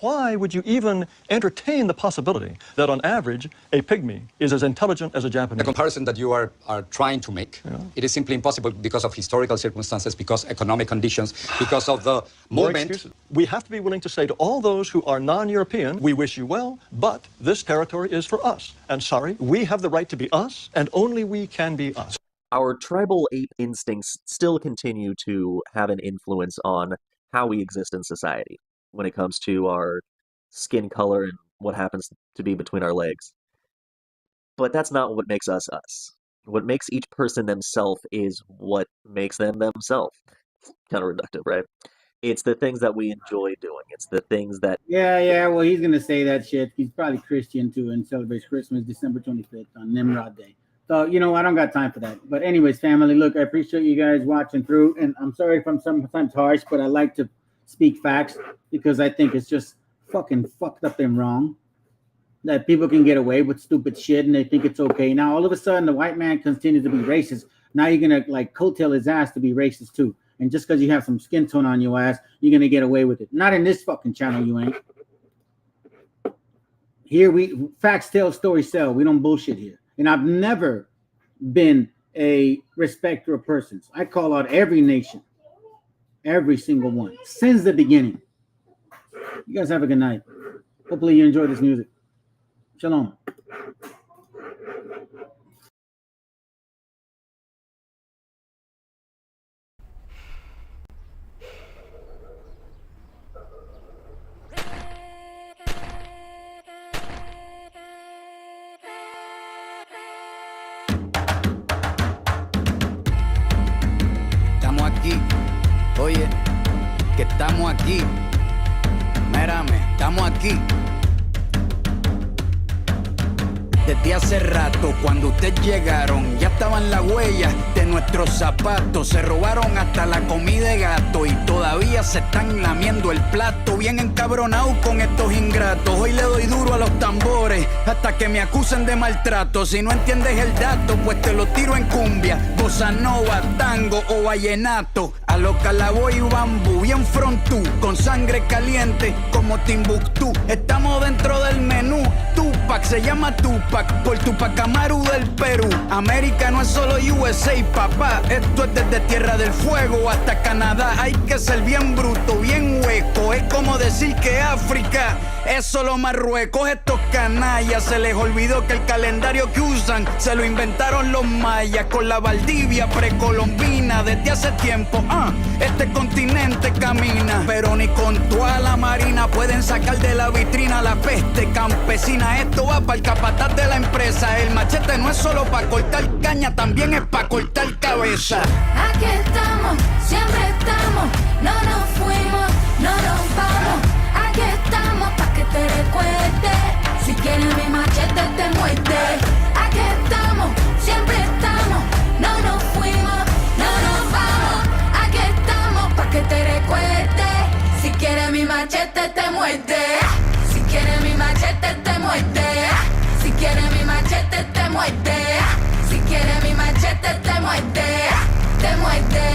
Why would you even entertain the possibility that on average a pygmy is as intelligent as a Japanese? The comparison that you are trying to make, it is simply impossible because of historical circumstances, because economic conditions, because of the moment. We have to be willing to say to all those who are non-European, we wish you well, but this territory is for us. And sorry, we have the right to be us, and only we can be us. Our tribal ape instincts still continue to have an influence on how we exist in society when it comes to our skin color and what happens to be between our legs. But that's not what makes us us. What makes each person themselves is what makes them themselves. Kind of reductive, right? It's the things that we enjoy doing. It's the things that... Yeah, well, he's going to say that shit. He's probably Christian, too, and celebrates Christmas December 25th on Nimrod Day. So, you know, I don't got time for that. But anyways, family, look, I appreciate you guys watching through. And I'm sorry if I'm sometimes harsh, but I like to speak facts because I think it's just fucking fucked up and wrong that people can get away with stupid shit and they think it's okay. Now, all of a sudden, the white man continues to be racist. Now you're going to, like, coattail his ass to be racist, too. And just because you have some skin tone on your ass, you're going to get away with it. Not in this fucking channel, you ain't. Here, facts tell, stories sell. We don't bullshit here. And I've never been a respecter of persons. I call out every nation, every single one, since the beginning. You guys have a good night. Hopefully you enjoy this music. Shalom. Oye, que estamos aquí. Mírame, estamos aquí. Desde hace rato, cuando ustedes llegaron, ya estaban las huellas de nuestros zapatos. Se robaron hasta la comida de gato y todavía se están lamiendo el plato. Bien encabronados con estos ingratos. Hoy le doy duro a los tambores hasta que me acusen de maltrato. Si no entiendes el dato, pues te lo tiro en cumbia, bossa nova, tango o vallenato. A lo Calaboy y Bambú, bien frontú, con sangre caliente como Timbuktu. Estamos dentro del menú, Tupac, se llama Tupac, por Tupac Amaru del Perú. América no es solo USA, papá, esto es desde Tierra del Fuego hasta Canadá. Hay que ser bien bruto, bien hueco, es como decir que África es solo Marruecos. Estos canallas se les olvidó que el calendario que usan se lo inventaron los mayas con la Valdivia precolombina. Desde hace tiempo, este continente camina, pero ni con toda la marina pueden sacar de la vitrina la peste campesina. Esto va para el capataz de la empresa. El machete no es solo para cortar caña, también es para cortar cabeza. Aquí estamos, siempre estamos, no nos fuimos, no nos vamos. Aquí estamos pa' que te recuerdes. Si quieres mi machete te muerde. Aquí estamos, siempre estamos, no nos fuimos, no nos vamos. Aquí estamos pa' que te recuerdes. Si quieres mi machete te muerde. Si quieres mi machete te muerde. Si quieres mi machete te muerde. Si quieres mi machete te muerde. Te muerde,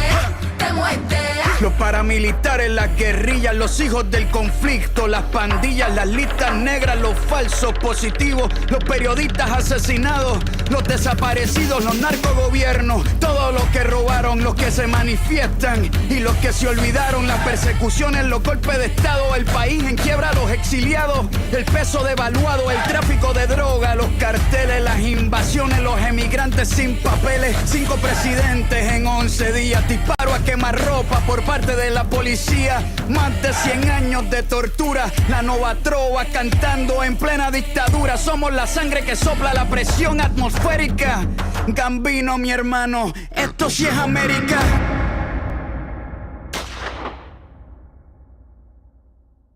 te muerde. Los paramilitares, las guerrillas, los hijos del conflicto, las pandillas, las listas negras, los falsos positivos, los periodistas asesinados, los desaparecidos, los narcogobiernos, todos los que robaron, los que se manifiestan y los que se olvidaron, las persecuciones, los golpes de estado, el país en quiebra, los exiliados, el peso devaluado, el tráfico de droga, los carteles, las invasiones, los emigrantes sin papeles, 5 presidentes en 11 días, disparo a quemarropa por parte de la policía, más de 100 años de tortura, la nova trova cantando en plena dictadura. Somos la sangre que sopla la presión atmosférica. Gambino, mi hermano, esto sí es América.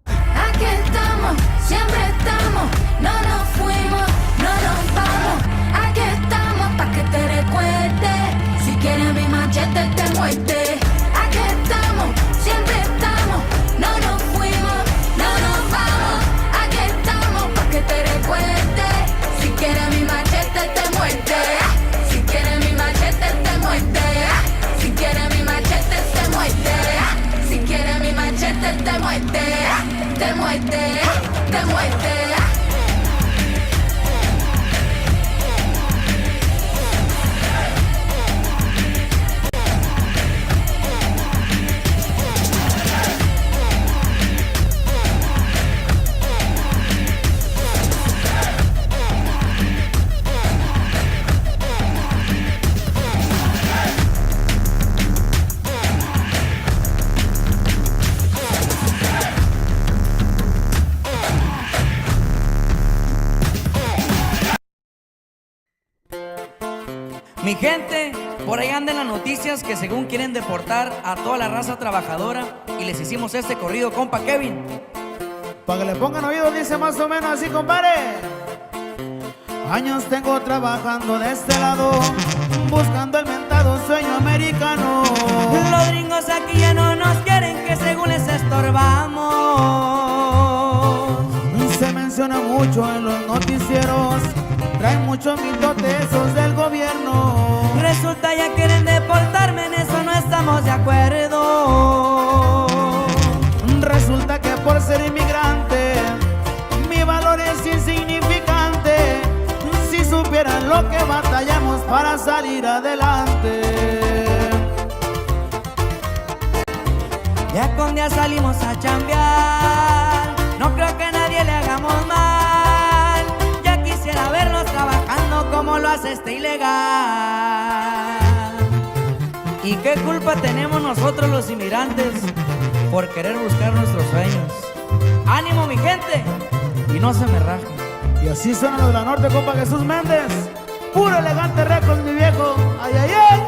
Aquí estamos, siempre estamos, no nos fuimos, no nos vamos. Aquí estamos pa' que te recuerdes. Si quieres mi machete te muerde. Aquí estamos, siempre estamos, no nos fuimos, no nos vamos. Aquí estamos pa' que te recuerdes. Si quieres mi machete te muerde. Si quieres mi machete te muerde. Si quieres mi machete te muerde. Si quieres mi machete te muerde. Te muerde, te muerde. Mi gente, por ahí andan las noticias que según quieren deportar a toda la raza trabajadora y les hicimos este corrido, compa Kevin. Para que le pongan oído dice más o menos así, compadre. Años tengo trabajando de este lado, buscando el mentado sueño americano. Los gringos aquí ya no nos quieren, que según les estorbamos. Se menciona mucho en los noticieros, traen muchos mitotes esos del gobierno. Resulta ya quieren deportarme, en eso no estamos de acuerdo. Resulta que por ser inmigrante mi valor es insignificante. Si supieran lo que batallamos para salir adelante. Ya con día salimos a chambear, no creo que nadie le hagamos mal. Ya quisiera verlos trabajando como lo hace este ilegal. ¿Y qué culpa tenemos nosotros los inmigrantes por querer buscar nuestros sueños? ¡Ánimo, mi gente! Y no se me rajen. Y así suenan los de la norte, compa Jesús Méndez. Puro elegante récord, mi viejo. ¡Ay, ay, ay!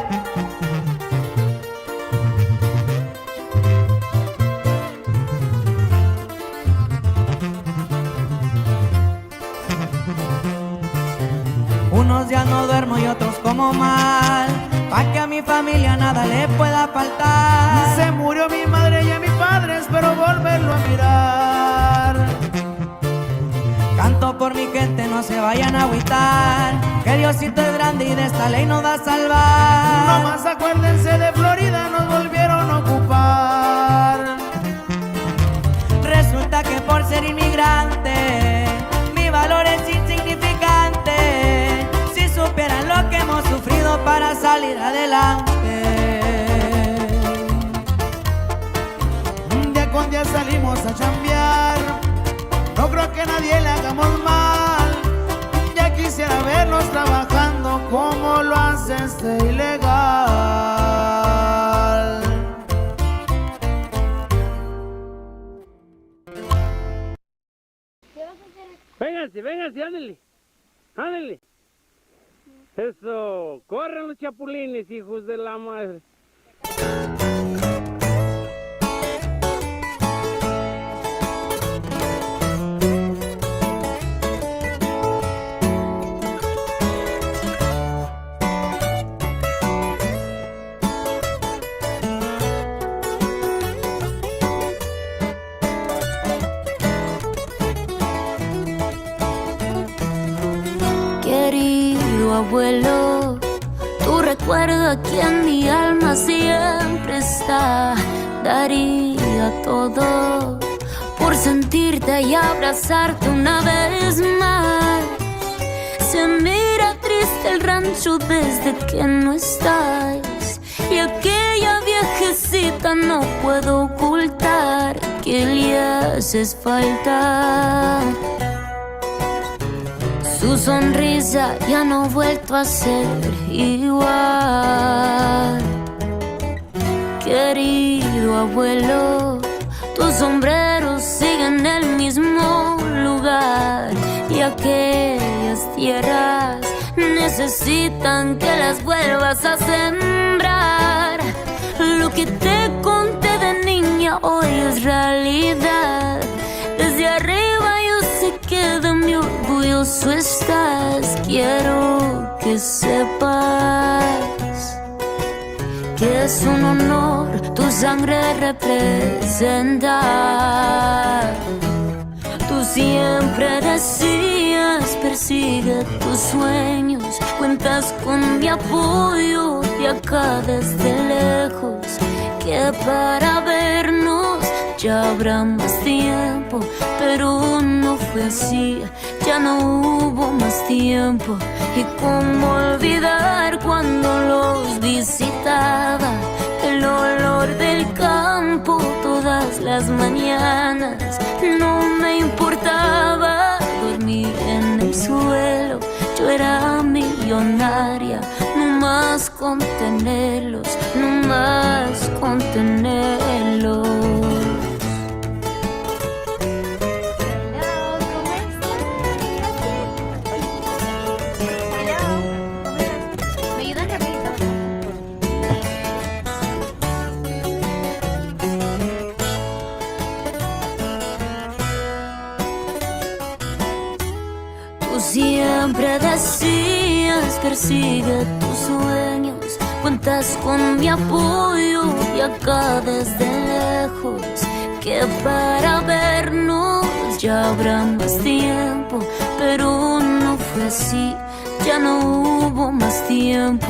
Unos días no duermo y otros como mal, pa' que a mi familia nada le pueda faltar. Se murió mi madre y a mi padre, espero volverlo a mirar. Canto por mi gente, no se vayan a agüitar, que Diosito es grande y de esta ley nos va a salvar. Nomás acuérdense de Florida, nos volvieron a ocupar. Resulta que por ser inmigrante mi valor es insignificante. ya salimos a chambear. No creo que a nadie le hagamos mal. Ya quisiera verlos trabajando como lo hace este ilegal. Vénganse, vénganse, ándale. Ándale. Eso, corran los chapulines, hijos de la madre. Querido abuelo, tu recuerdo aquí en mi alma siempre está. Daría todo por sentirte y abrazarte una vez más. Se mira triste el rancho desde que no estás, y aquella viejecita no puedo ocultar que le haces falta. Su sonrisa ya no ha vuelto a ser igual. Querido abuelo, tus sombreros siguen en el mismo lugar, y aquellas tierras necesitan que las vuelvas a sembrar. Lo que te conté de niña hoy es realidad. Desde arriba yo sé que de mi orgulloso estás. Quiero que sepas que es un honor tu sangre representar. Tú siempre decías, persigue tus sueños, cuentas con mi apoyo de acá desde lejos, que para vernos ya habrá más tiempo, pero no fue así, ya no hubo más tiempo. Y cómo olvidar cuando los visitaba, el olor del campo todas las mañanas. No me importaba dormir en el suelo, yo era millonaria, no más con tenerlos, no más con tenerlos. Siempre decías, persigue tus sueños, cuentas con mi apoyo y acá desde lejos, que para vernos ya habrá más tiempo, pero no fue así, ya no hubo más tiempo.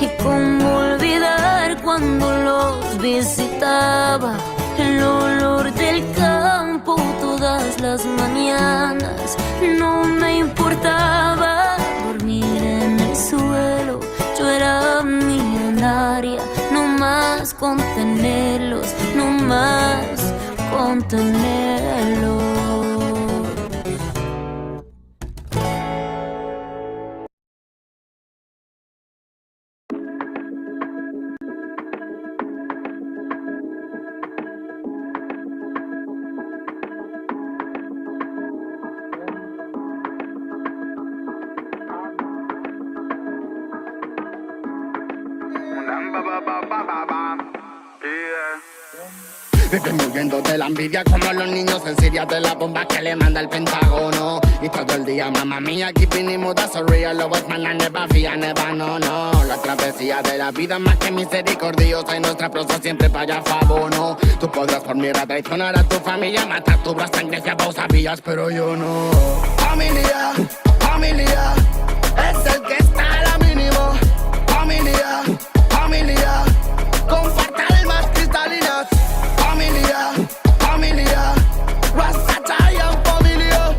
Y cómo olvidar cuando los visitaba, el olor del campo todas las mañanas. No me importaba dormir en el suelo, yo era millonaria, no más con tenerlos, no más con tenerlos. Viven huyendo de la envidia como los niños en Siria de la bomba que le manda el Pentágono. Y todo el día, mamá mía, keeping it mood, that's so real. Love was man, I never fear, never, no, no. La travesía de la vida más que misericordiosa, y nuestra prosa siempre para favor, no. Tú podrás por mierda traicionar a tu familia, matar tu brazo sangre si vos sabías, pero yo no. Familia, familia, es el que está a la mínimo. Familia, familia, comparte almas cristalinas. Familia, familia, Rastafarian familia.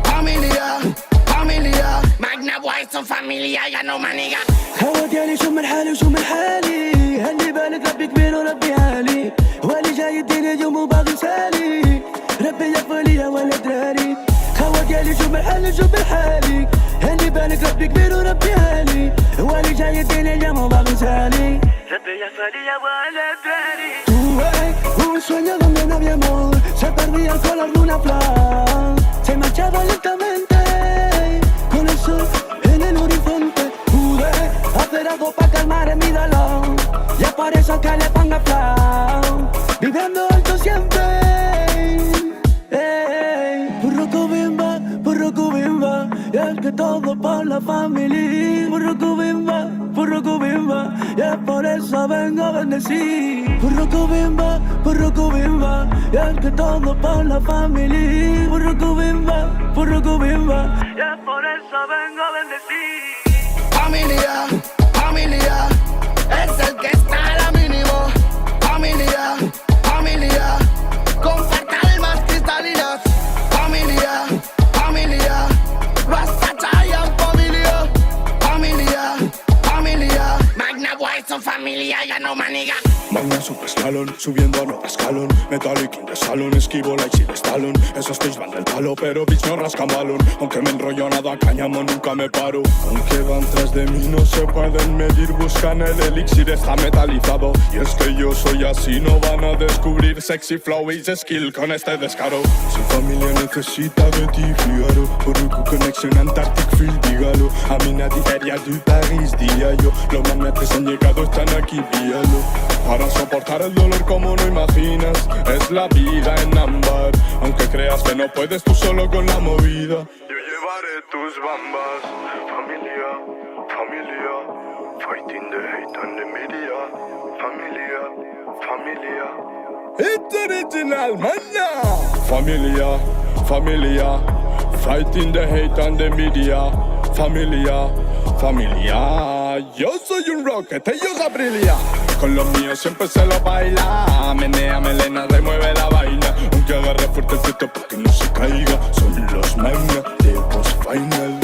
Familia, familia, Magna White son familia, ya no maniga. هوا ديالي شو من حالي وشو من حالي، هاللي بالك ربي كبير وربي عالي، واللي جاي الدنيا يوم وبعض سالي ربي يقبلي ولا دراري خواجالي شو بحالي شو بحالي هني بالك ربي كبير وربي هالي هو اللي جاي الدنيا يوم وبعض سالي ربي يقبلي ولا دراري un sueño donde no había amor se perdía el color de una flor se marchaba lentamente con el sol en el horizonte pude hacer algo para calmar mi dolor y es por eso que le pongo flow viviendo alto siempre burro cubimba y es que todo por la familia burro cubimba y es por eso vengo a bendecir burro cubimba y es que todo por la familia burro cubimba y es por eso vengo a bendecir Familia, es el que está a la mínimo. Familia, comparte almas cristalinas. Familia, Rasta Giant familia, Magna White son familia, ya no maniga. Magna super escalón, subiendo a nuevo escalón. Metallic in the salon, esquivo like Sil Stallone. Esos tics van del palo, pero bitch no rascan balón. Aunque me enrollo nada, cáñamo, nunca me paro. Aunque van tras de mí, no se pueden medir. Buscan el elixir, está metalizado. Y es que yo soy así, no van a descubrir sexy flow y skill con este descaro. Si familia necesita de ti, fíjalo. Por un connection Antarctic Field, dígalo. A mi nadiferia de París, día yo. Los magnetes han llegado, están aquí, víalo. Para soportar el dolor como no imaginas. Es la vida en ámbar. Aunque creas que no puedes tú solo con la movida. Yo llevaré tus bambas. Familia, fighting the hate and the media. Familia, it's original, man. Familia, fighting the hate and the media. Familia, yo soy un rocket, ellos abrilia. Con los míos siempre se lo baila. Menea, melena, remueve la vaina. Aunque agarre fuerte el teto para que no se caiga. Son los magna de Boss Final.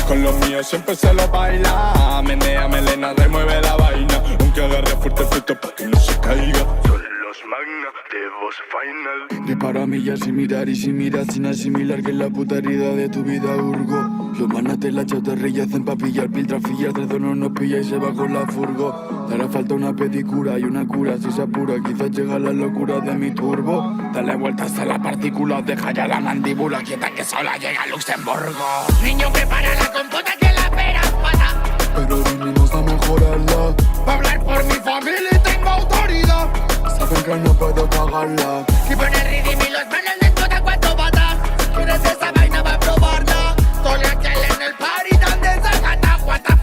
Con los míos siempre se lo baila. Menea, melena, remueve la vaina. Aunque agarre fuerte el teto para que no se caiga. Son los magna de Boss Final. De para millas sin mirar y sin mirar sin asimilar que es la puta herida de tu vida hurgo. Los manas te la chatarrilla hacen pa' pillar piltrafillas. De no nos pilla y se va con la furgo. Te hará falta una pedicura y una cura si se apura. Quizás llega la locura de mi turbo. Dale vueltas a la partícula, deja ya la mandíbula quieta que sola llega a Luxemburgo. Niño, prepara la compota que la pera pasa. Pero vinimos a mejorarla. Pa' hablar por mi familia y tengo autoridad. Saben que no puedo cagarla. Si pones ritmo y los manos les toda cuatro patas. ¿Quieres esa vaina? Va a probarla. Estoy aquí en el party donde se gata. Guata,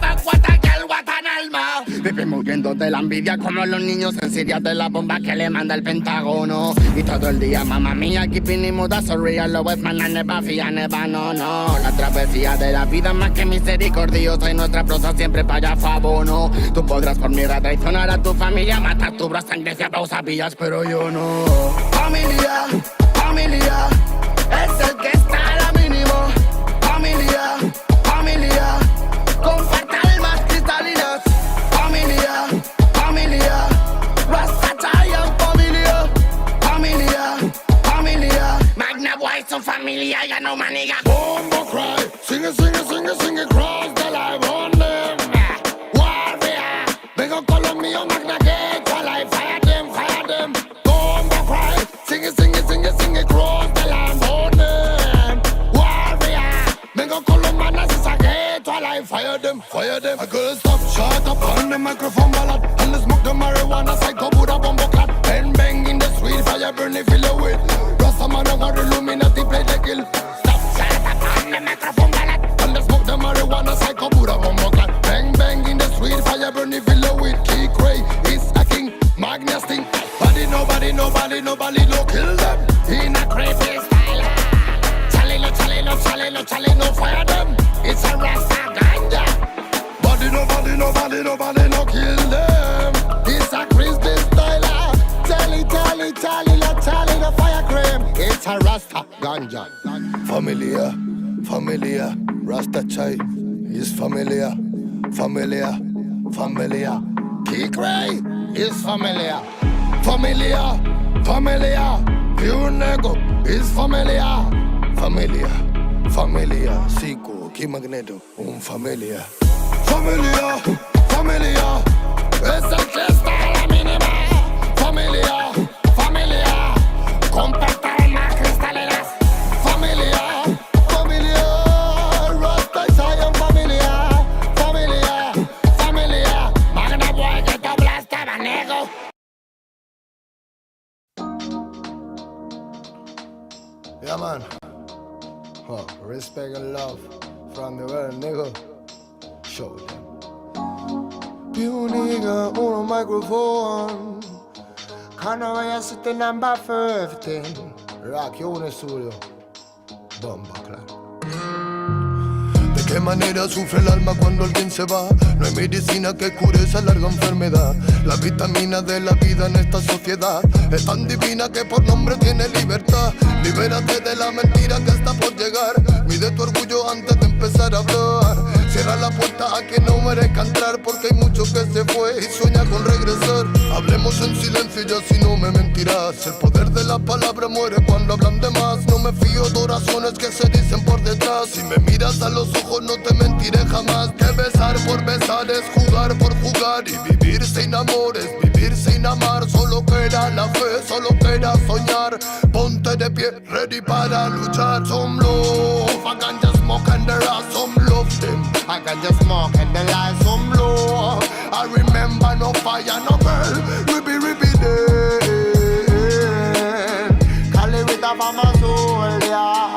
que el guatan alma. Vivimos muriendo de la envidia como los niños en Siria de la bomba que le manda el Pentágono. Y todo el día, mamá mía, keeping it mood, so real. Lo es mana, never fía, never, no. La travesía de la vida más que misericordiosa. Y nuestra prosa siempre para fabono. Tú podrás por mierda traicionar a tu familia, matar tu bro, sangre, fiabra, sabías, pero yo no. Familia, es el que está a la mínimo. Familia, comparte almas cristalinas. Familia, Rasta Giant familia, Magna White son familia, ya no maniga. Bombo cry, sing it, cross the line on them. Warrior, vengo con los míos, Magna Gate, fire them. Bombo cry, sing it, cross the line on them. Warrior, vengo con los manas y saqué, fire them. I gotta stop, shut up on the microphone ballad. And let's smoke the marijuana, psycho Buddha bombo clap. Bang in the street, fire burn it, fill it with. Rasta man, I want Illuminati, play the kill. Stop, shut up on the microphone ballad. And let's smoke the marijuana, psycho Buddha bombo clap. Bang in the street, fire burn it, fill it with. Key Cray is a king, Magna sting. Nobody, no kill them. In a creepy style. Chale, no fire them. It's a Rasta ganja. Nobody, no kill them. It's a crispy style. Tally, the fire cream. It's a Rasta ganja. Familia, Rasta chai is familia. Key Cray is familia. Familia, you nego is familia. Familia, familia, Zico, Key Magneto, familia. Familia, familia, es el que está a la mínima. Familia, familia, compactar más cristaleras. Familia, familia, Rasta y Zion, familia. Familia, familia, Magna Boy que te aplasta, nego. Yeah, man. Oh, respect and love from the world, nigga. Show them. You nigga on a microphone. Can't vaya si te number 15. Rock, yo en el estudio. Bomba, claro. ¿De qué manera sufre el alma cuando alguien se va? No hay medicina que cure esa larga enfermedad. La vitamina de la vida en esta sociedad es tan divina que por nombre tiene libertad. Libérate de la mentira que está por llegar. Mide tu orgullo antes de empezar a hablar. Cierra la puerta a quien no merezca entrar, porque hay mucho que se fue y sueña con regresar. Hablemos en silencio y así no me mentirás. El poder de la palabra muere cuando hablan de más. No me fío de oraciones que se dicen por detrás. Si me miras a los ojos no te mentiré jamás. Que besar por besar es jugar por jugar. Y vivir sin amor es vivir sin amar. Solo queda la fe, solo queda soñar. Ponte de pie, ready para luchar. Some love, I can just smoke and there are some love them. I can just smoke and there are some love. I remember no fire, no burn. Rippy day. Cali with a mama soul, yeah.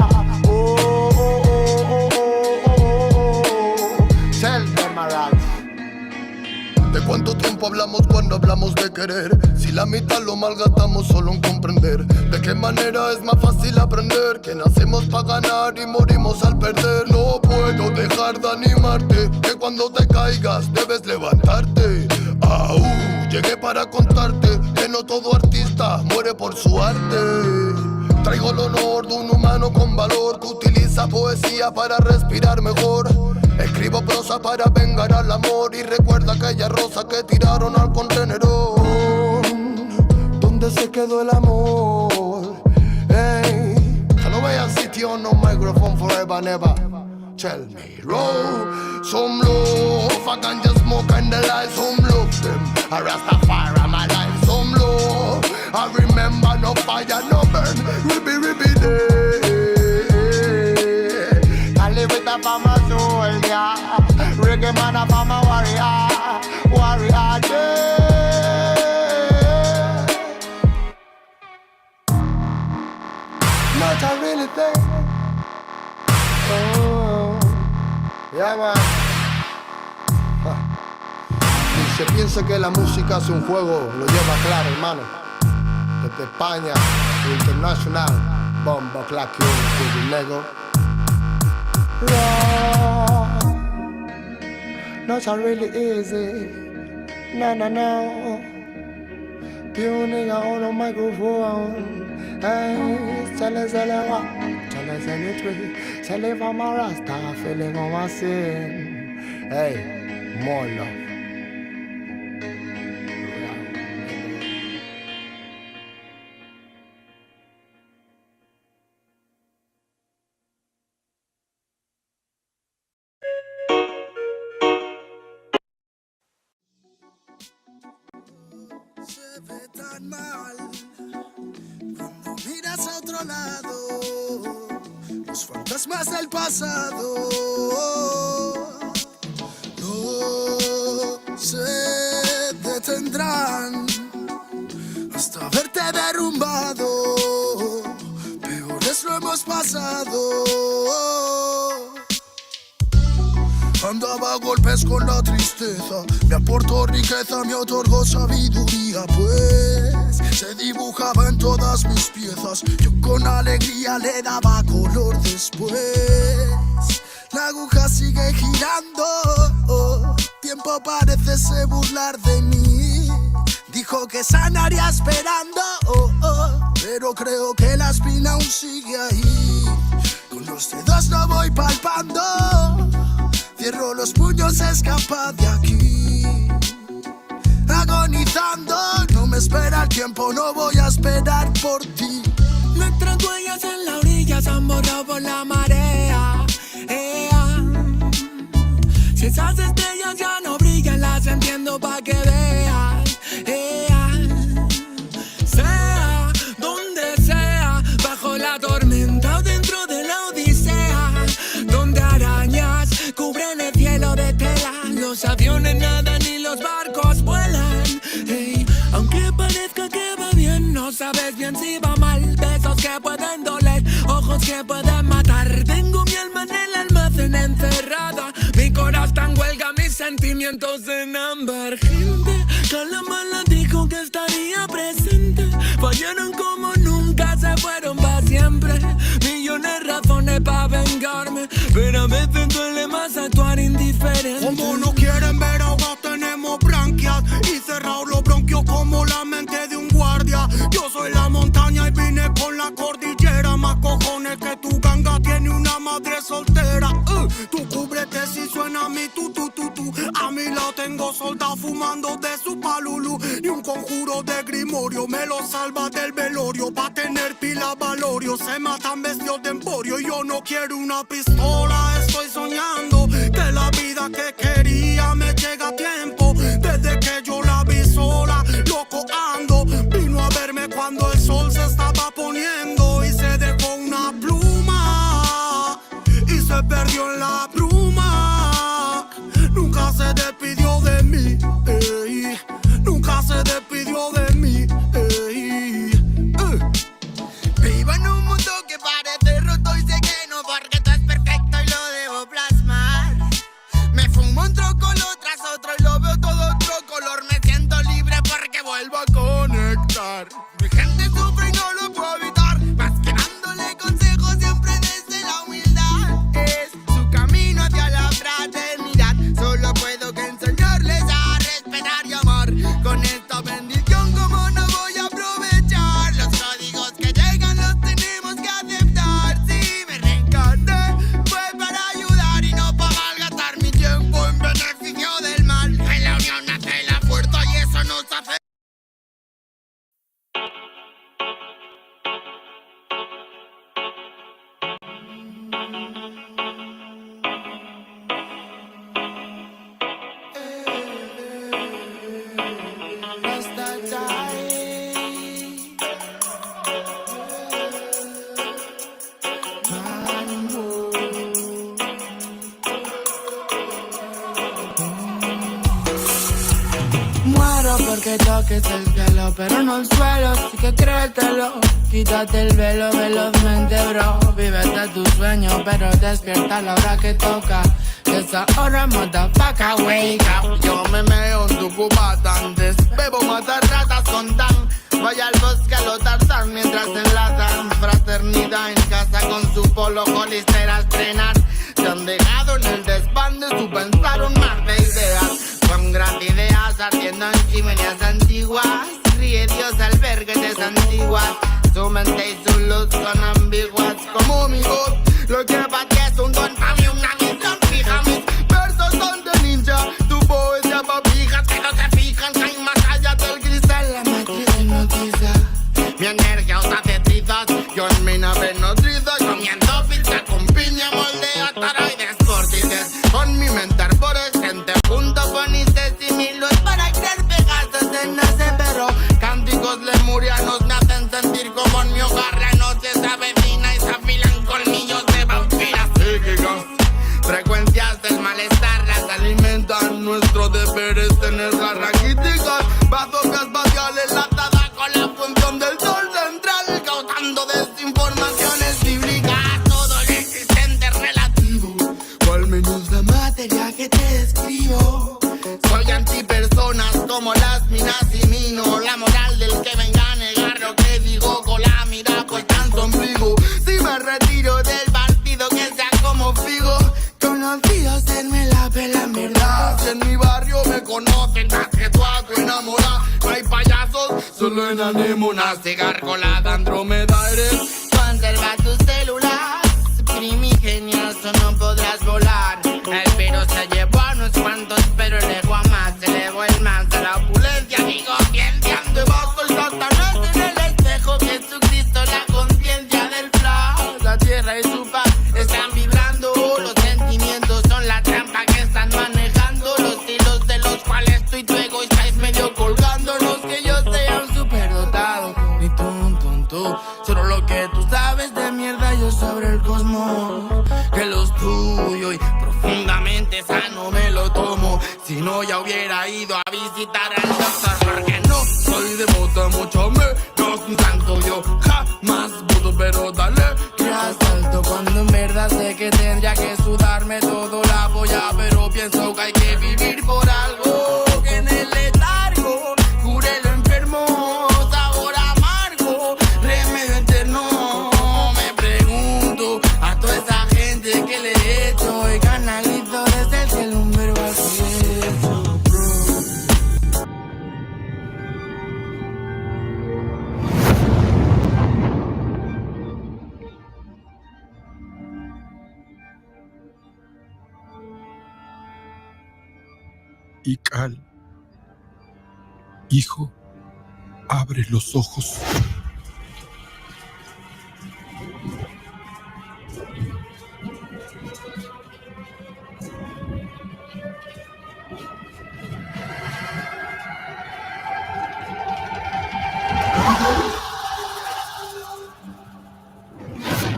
¿De cuánto tiempo hablamos cuando hablamos de querer? Si la mitad lo malgastamos solo en comprender. ¿De qué manera es más fácil aprender? Que nacemos para ganar y morimos al perder. No puedo dejar de animarte, que cuando te caigas debes levantarte. Llegué para contarte que no todo artista muere por su arte. Traigo el honor de un humano con valor que utiliza poesía para respirar mejor. Escribo prosa para vengar al amor y recuerda aquella rosa que tiraron al contenedor. ¿Dónde se quedó el amor? Hey, que no vaya sitio, no microphone forever, never. Tell me, roll some love, I can just smoke and the light, some love them. I Rastafari my life, some love. I remember no fire, no burn, rippy day. I live with a farmer soul, yeah. Reggae man a farmer warrior, warrior day. Not a really thing. Oh, yeah man. Y se piensa que la música es un juego, lo lleva claro, hermano. Desde España, internacional, bomba, clack, you, nego. Not so really easy. No. Pure nigga on a microphone. Hey, tell us what? Tell us anything. Tell if I'm a Rasta, feeling on my sin. Hey, more love. Tan mal cuando miras a otro lado, los fantasmas del pasado no se detendrán hasta verte derrumbado. Peores lo hemos pasado. Andaba a golpes con la tristeza, me aportó riqueza, me otorgó sabiduría, pues se dibujaba en todas mis piezas. Yo con alegría le daba color después. La aguja sigue girando, tiempo parece se burlar de mí. Dijo que sanaría esperando, pero creo que la espina aún sigue ahí. Con los dedos lo voy palpando. Cierro los puños, escapa de aquí. Agonizando, no me me espera el tiempo, no voy a esperar por ti. Nuestras huellas en la orilla se han borrado por la marea. Si esas estrellas ya no brillan, las entiendo pa' que veas. Sea donde sea, bajo la tormenta o dentro de la odisea, donde arañas cubren el cielo de tela, los aviones nadan y los barcos vuelan. Aunque parezca que va bien, no sabes bien si va mal. Besos que pueden doler, ojos que pueden matar. Tengo mi alma en el almacén encerrada, mi corazón está en huelga, mis sentimientos en ámbar. Gente, Calamala dijo que estaría presente. Fallaron como nunca, se fueron para siempre. Millones de razones para vengarme, pero a veces duele más actuar indiferente. Como no quieren ver ahogados, tenemos branquias y cerrados los bronquios como la mente de un guardia. Yo soy la montaña y vine con la cordillera. Más cojones que tu ganga tiene una madre soltera. Tú cúbrete si suena mi tu. A mi lado tengo soldados fumando de su palulú. Y un conjuro de grimorio me lo salva del velorio. Pa' tener pila valorio, se matan vestidos de emporio. Y yo no quiero una pistola, estoy soñando que la vida que quería me llega a tiempo. Desde que yo la vi sola, loco ando. Vino a verme cuando el sol se estaba poniendo y se dejó una pluma y se perdió en la bruma. Nunca se despidió de mí, nunca se despidió de mí. Vivo en un mundo que parece roto y sé que no, porque todo es perfecto y lo debo plasmar. Me fumo un trócolo tras otro y lo veo todo otro color. Me siento libre porque vuelvo a conectar. Mi gente sufre y no lo puedo evitar, más que dándole consejos siempre desde la humildad. Es su camino hacia la fraternidad. Solo puedo que enseñarles a respetar y amar. Con esta bendición, como no voy a aprovechar los códigos que llegan, los tenemos que aceptar. Si me reencarné fue para ayudar y no para malgastar mi tiempo en beneficio del mal. En la unión nace la fuerza y eso nos hace. Muero porque toques el cielo, pero no el suelo, así que créetelo. Quítate el velo velozmente, bro. Vívete tu sueño, pero despierta a la hora que toca. Esa hora, motherfucker, wake up. Yo me meo en tu cubata antes, bebo matar ratas con tan. Vaya al bosque a lo Tarzán mientras enlazan fraternidad en casa con su polo colistera a estrenar. Se han dejado en el desván de su pensar un mar de ideas. Con grandes ideas ardiendo en chimeneas antiguas. Ríe Dios al ver que te santiguas. Su mente y su luz son ambiguas como mi voz. Lo que para ti es un don, para mí una misión fija. Mis versos son de ninja, tu poesía pa' pijas que no se fijan, que hay más allá del cristal. La matriz hipnotiza, mi energía os hace trizas. Yo en mi nave nodriza, comiendo pizza con piña, moldeo taroides, vórtices. Con mi mente arbores, gente junto ponices y mil luz para crear pegasos en ese perro. Cánticos lemurianos me hacen sentir como en mi hogar la noche se avecina y se afilan colmillos de vampiras psíquicas. Frecuencias del malestar las alimentan. Nuestro deber es tenerlas raquíticas. Bazookas espaciales enlazadas con la función del sol central, causando desinformaciones bíblicas. Todo lo existente es relativo, o al menos la materia que te describo. Soy antipersonas como las minas y mino. La moral del que venga a negar lo que digo con la mira pues tan ombligo. Si me retiro del partido que sea como Figo, conocidos denme la pela en verdad. Si en mi barrio me conocen más que tú a tu enamorada. No hay payasos, solo en anémonas. Cigarcolada Andrómeda eres. Conserva tus células primigenias o no podrás volar. El virus se llevó a unos cuantos pero lejos a más. Se elevó el más de la opulencia, digo ciencia de voz. me lo tomo. Si no, ya hubiera ido a visitar al doctor. Porque no soy devoto, mucho menos un santo. Yo jamás pudo, pero dale que asalto. Cuando en verdad sé que tendría que sudarme todo la polla, pero pienso que hay que vivir por algo. Que en el letargo cure lo enfermo, sabor amargo, remedio eterno. Me pregunto a toda esa gente que le he hecho y canalizo desde el cielo un verbo al cielo, bro. Ical, hijo, abre los ojos.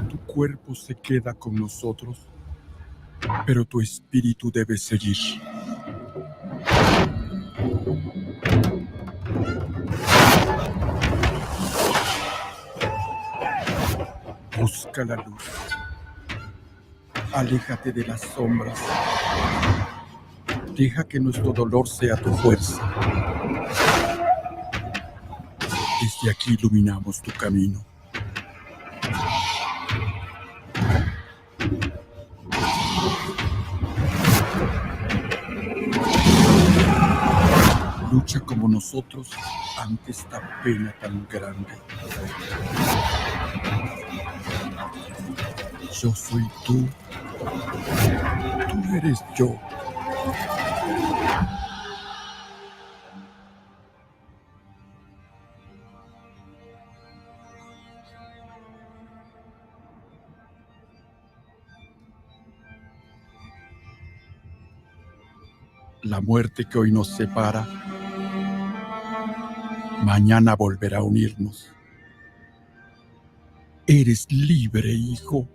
Tu cuerpo se queda con nosotros, pero tu espíritu debe seguir. Busca la luz. Aléjate de las sombras. Deja que nuestro dolor sea tu fuerza. Desde aquí iluminamos tu camino. Lucha como nosotros ante esta pena tan grande. Yo soy tú. Tú eres yo. La muerte que hoy nos separa, mañana volverá a unirnos. Eres libre, hijo.